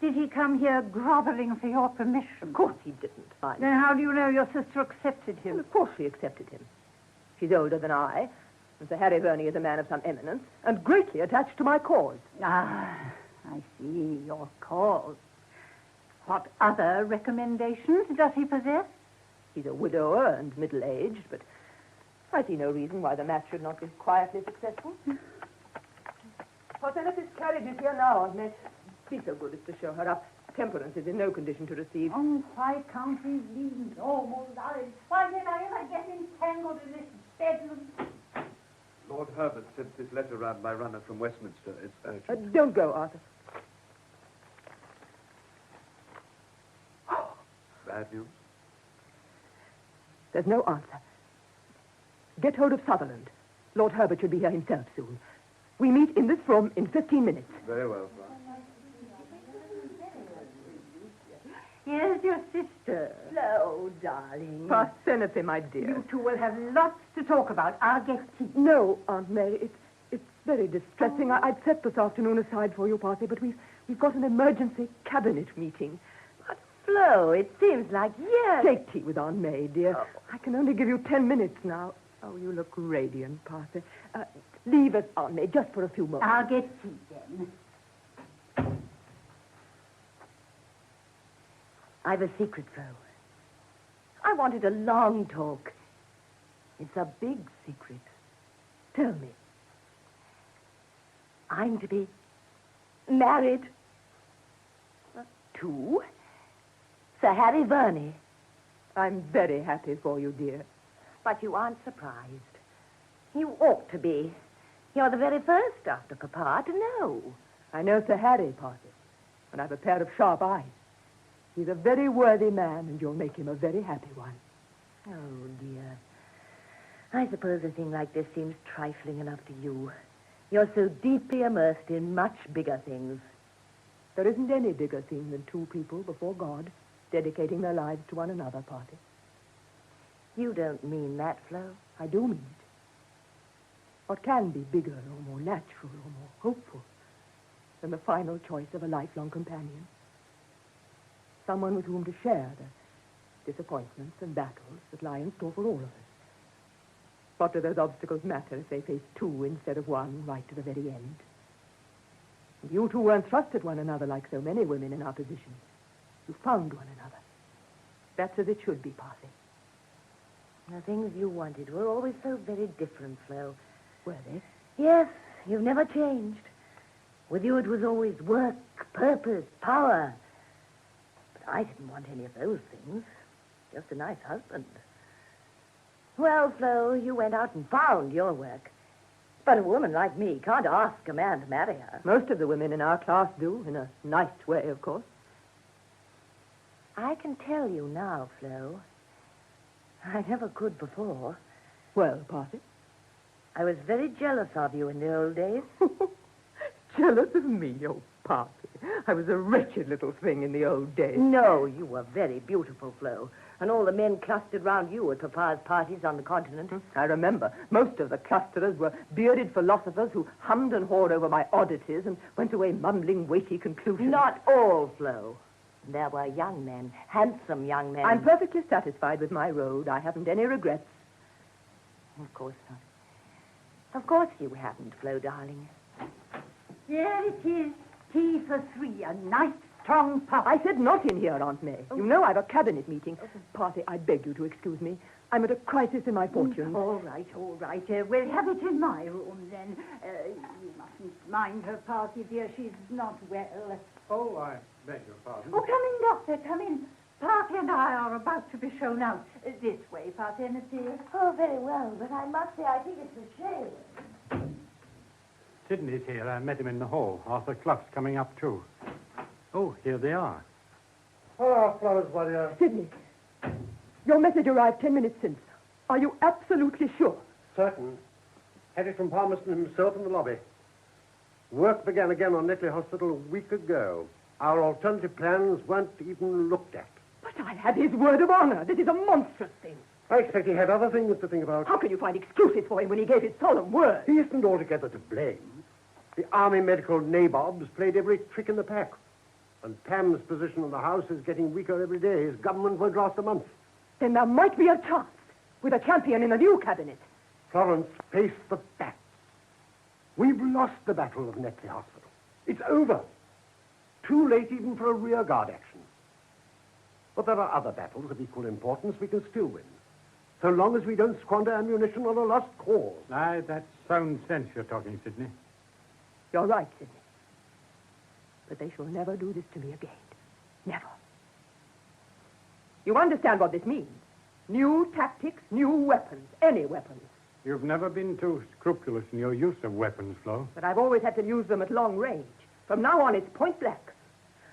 Did he come here groveling for your permission? Of course he didn't. Then how do you know your sister accepted him? Well, of course she accepted him. She's older than I, and Sir Harry Verney is a man of some eminence, and greatly attached to my cause. Ah, I see, your cause. What other recommendations does he possess? He's a widower and middle-aged, but I see no reason why the match should not be quietly successful. Parthenope's carriage is here now, Aunt May. Be so good as to show her up. Temperance is in no condition to receive. Oh, why can't we leave normal lives? Why did I ever get entangled in this bedroom? Lord Herbert sent this letter round by runner from Westminster. It's urgent. Don't go, Arthur. Bad news? There's no answer. Get hold of Sutherland. Lord Herbert should be here himself soon. We meet in this room in 15 minutes. Very well, Father. Here's your sister. Flo, darling. Parthenope, my dear. You two will have lots to talk about. I'll get tea. No, Aunt May. It's very distressing. I'd set this afternoon aside for you, Parthie, but we've got an emergency cabinet meeting. But, Flo, it seems like years. Take tea with Aunt May, dear. Oh. I can only give you 10 minutes now. Oh, you look radiant, Parthie. Leave us, Aunt May, just for a few moments. I'll get tea then. I've a secret, Flo. I wanted a long talk. It's a big secret. Tell me. I'm to be married to Sir Harry Verney. I'm very happy for you, dear. But you aren't surprised. You ought to be. You're the very first after Papa to know. I know Sir Harry, Parthie, and I've a pair of sharp eyes. He's a very worthy man, and you'll make him a very happy one. Oh, dear. I suppose a thing like this seems trifling enough to you. You're so deeply immersed in much bigger things. There isn't any bigger thing than two people before God dedicating their lives to one another, Parthie. You don't mean that, Flo? I do mean it. What can be bigger or more natural or more hopeful than the final choice of a lifelong companion? Someone with whom to share the disappointments and battles that lie in store for all of us. What do those obstacles matter if they face two instead of one right to the very end? And you two weren't thrust at one another like so many women in our position. You found one another. That's as it should be, Parthie. The things you wanted were always so very different, Flo. Were they? Yes, you've never changed. With you it was always work, purpose, power. But I didn't want any of those things. Just a nice husband. Well, Flo, you went out and found your work. But a woman like me can't ask a man to marry her. Most of the women in our class do, in a nice way, of course. I can tell you now, Flo. I never could before. Well, Parthie? I was very jealous of you in the old days. Jealous of me, oh, Parthie. I was a wretched little thing in the old days. No, you were very beautiful, Flo. and all the men clustered round you at Papa's parties on the continent. I remember. Most of the clusterers were bearded philosophers who hummed and hawed over my oddities and went away mumbling weighty conclusions. Not all, Flo. There were young men, handsome young men. I'm perfectly satisfied with my road. I haven't any regrets. Of course not. Of course you haven't, Flo, darling. Here it is. Tea for 3. A nice, strong puff. I said not in here, Aunt May. Oh. You know I've a cabinet meeting. Party, I beg you to excuse me. I'm at a crisis in my fortunes. All right, all right. We'll have it in my room, then. You mustn't mind her, Party, dear. She's not well. Oh, I beg your pardon. Oh, come in, Doctor, come in. Party and I are about to be shown out. This way, Party, dear. Oh, very well, but I must say I think it's a shame. Sidney's here. I met him in the hall. Arthur Clough's coming up, too. Oh, here they are. Hello, Florence, my dear. Sidney, your message arrived 10 minutes since. Are you absolutely sure? Certain. Had it from Palmerston himself in the lobby. Work began again on Netley Hospital a week ago. Our alternative plans weren't even looked at. But I have his word of honor. This is a monstrous thing. I expect he had other things to think about. How can you find excuses for him when he gave his solemn word? He isn't altogether to blame. The army medical nabobs played every trick in the pack. And Pam's position in the House is getting weaker every day. His government won't last a month. Then there might be a chance with a champion in the new cabinet. Florence, face the facts. We've lost the battle of Netley Hospital. It's over. Too late even for a rearguard action. But there are other battles of equal importance we can still win. So long as we don't squander ammunition on a lost cause. Aye, that's sound sense you're talking, Sidney. You're right, Sidney. But they shall never do this to me again. Never. You understand what this means? New tactics, new weapons, any weapons. You've never been too scrupulous in your use of weapons, Flo. But I've always had to use them at long range. From now on, it's point blank.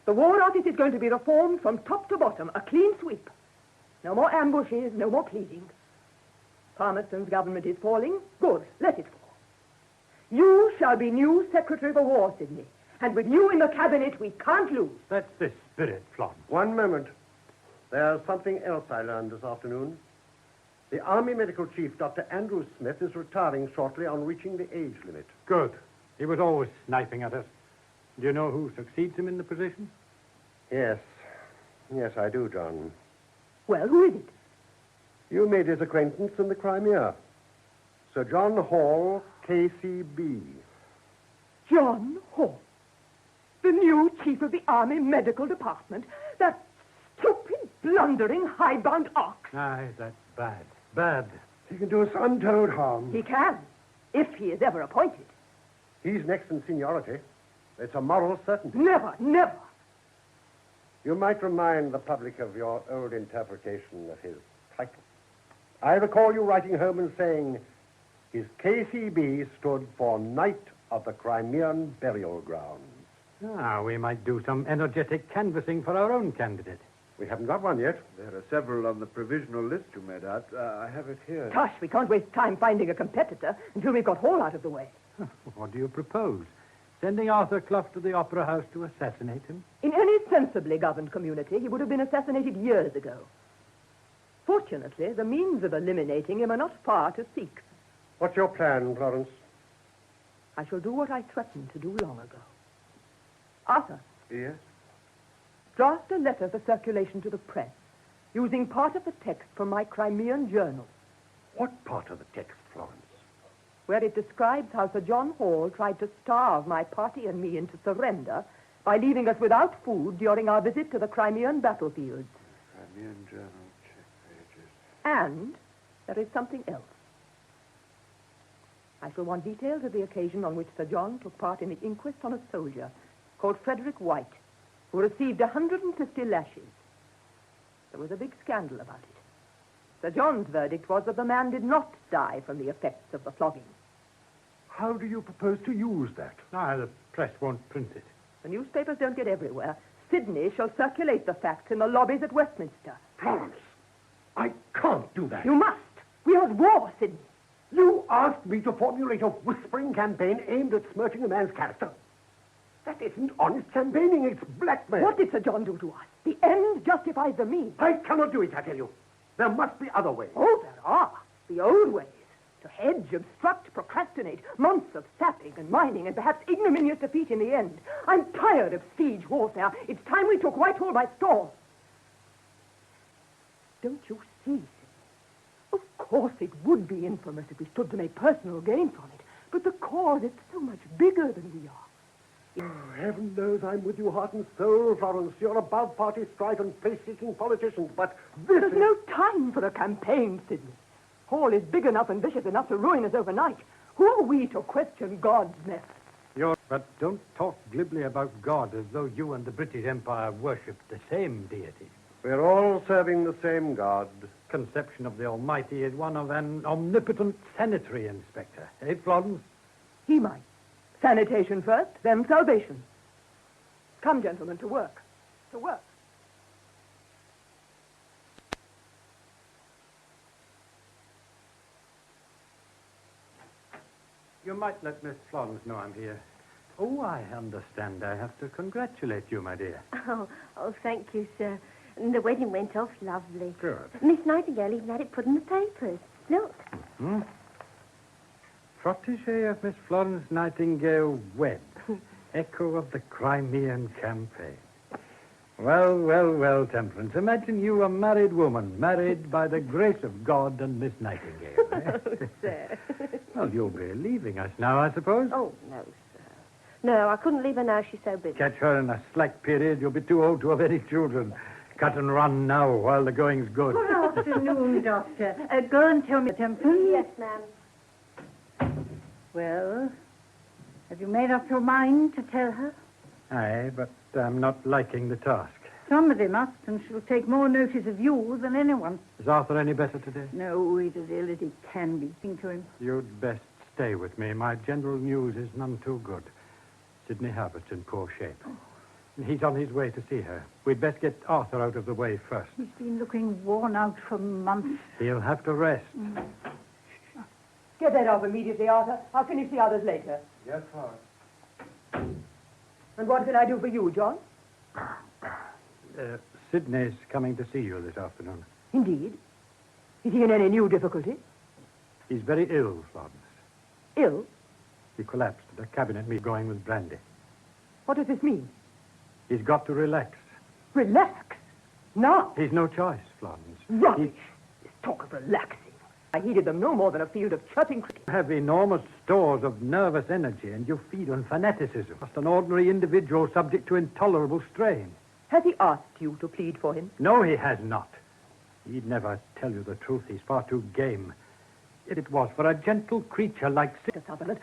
The War Office is going to be reformed from top to bottom, a clean sweep. No more ambushes, no more pleading. Palmerston's government is falling. Good, let it fall. You shall be new Secretary for War, Sidney. And with you in the cabinet, we can't lose. That's the spirit, Florence. One moment. There's something else I learned this afternoon. The Army Medical Chief, Dr. Andrew Smith, is retiring shortly on reaching the age limit. Good. He was always sniping at us. Do you know who succeeds him in the position? Yes. Yes, I do, John. Well, who is it? You made his acquaintance in the Crimea. Sir John Hall, KCB. John Hall? The new chief of the Army Medical Department? That stupid, blundering, hidebound ox? Aye, that's bad. Bad. He can do us untold harm. He can, if he is ever appointed. He's next in seniority. It's a moral certainty. Never, never. You might remind the public of your old interpretation of his title. I recall you writing home and saying his KCB stood for Knight of the Crimean Burial Grounds. Ah, we might do some energetic canvassing for our own candidate. We haven't got one yet. There are several on the provisional list you made out. I have it here. Gosh, we can't waste time finding a competitor until we've got Hall out of the way. What do you propose? Sending Arthur Clough to the Opera House to assassinate him? In any sensibly governed community, he would have been assassinated years ago. Fortunately, the means of eliminating him are not far to seek. What's your plan, Florence? I shall do what I threatened to do long ago. Arthur. Yes? Draft a letter for circulation to the press, using part of the text from my Crimean journal. What part of the text, Florence? Where it describes how Sir John Hall tried to starve my party and me into surrender by leaving us without food during our visit to the Crimean battlefields. Crimean journal, check pages. And there is something else. I shall want details of the occasion on which Sir John took part in the inquest on a soldier called Frederick White, who received 150 lashes. There was a big scandal about it. Sir John's verdict was that the man did not die from the effects of the flogging. How do you propose to use that? Ah, the press won't print it. The newspapers don't get everywhere. Sidney shall circulate the facts in the lobbies at Westminster. Florence, I can't do that. You must. We are at war, Sidney. You asked me to formulate a whispering campaign aimed at smirching a man's character. That isn't honest campaigning. It's blackmail. What did Sir John do to us? The end justifies the means. I cannot do it, I tell you. There must be other ways. Oh, there are. The old ways. To hedge, obstruct, procrastinate. Months of sapping and mining and perhaps ignominious defeat in the end. I'm tired of siege warfare. It's time we took Whitehall by storm. Don't you see, Sidney? Of course it would be infamous if we stood to make personal gain from it. But the cause is so much bigger than we are. Oh, heaven knows I'm with you heart and soul, Florence. You're above party strife and place-seeking politicians, but There's no time for a campaign, Sidney. Hall is big enough and vicious enough to ruin us overnight. Who are we to question God's method? But don't talk glibly about God as though you and the British Empire worshipped the same deity. we're all serving the same God. Conception of the Almighty is one of an omnipotent sanitary inspector. Eh, Florence? He might. Sanitation first, then salvation. Come, gentlemen, to work. To work. You might let Miss Florence know I'm here. Oh, I understand. I have to congratulate you, my dear. Oh, thank you, sir. And the wedding went off lovely. Good. Miss Nightingale even had it put in the papers. Look. Hmm? Protégé of Miss Florence Nightingale Webb. Echo of the Crimean campaign. Well, well, well, Temperance. Imagine you a married woman, married by the grace of God and Miss Nightingale. Oh, sir. Well, you'll be leaving us now, I suppose. Oh, no, sir. No, I couldn't leave her now. She's so busy. Catch her in a slack period, you'll be too old to have any children. Cut and run now while the going's good. Good afternoon, Doctor. Go and tell me, Temple. Yes, ma'am. Well, have you made up your mind to tell her? Aye, but I'm not liking the task. Somebody must, and she'll take more notice of you than anyone. Is Arthur any better today? No, he's as ill as he can be. Think to him. You'd best stay with me. My general news is none too good. Sidney Herbert's in poor shape. He's on his way to see her. We'd best get Arthur out of the way first. He's been looking worn out for months. He'll have to rest. Get that off immediately, Arthur. I'll finish the others later. Yes, sir. And what can I do for you, John? Sidney's coming to see you this afternoon. Indeed. Is he in any new difficulty? He's very ill, Florence. Ill? He collapsed at a cabinet meeting going with brandy. What does this mean? He's got to relax. Relax? Now? He's no choice, Florence. Rubbish. This talk of relaxing. I heeded them no more than a field of chirping crickets. You have enormous stores of nervous energy, and you feed on fanaticism. Just an ordinary individual subject to intolerable strain. Has he asked you to plead for him? No, he has not. He'd never tell you the truth. He's far too game. Yet it was for a gentle creature like Sutherland.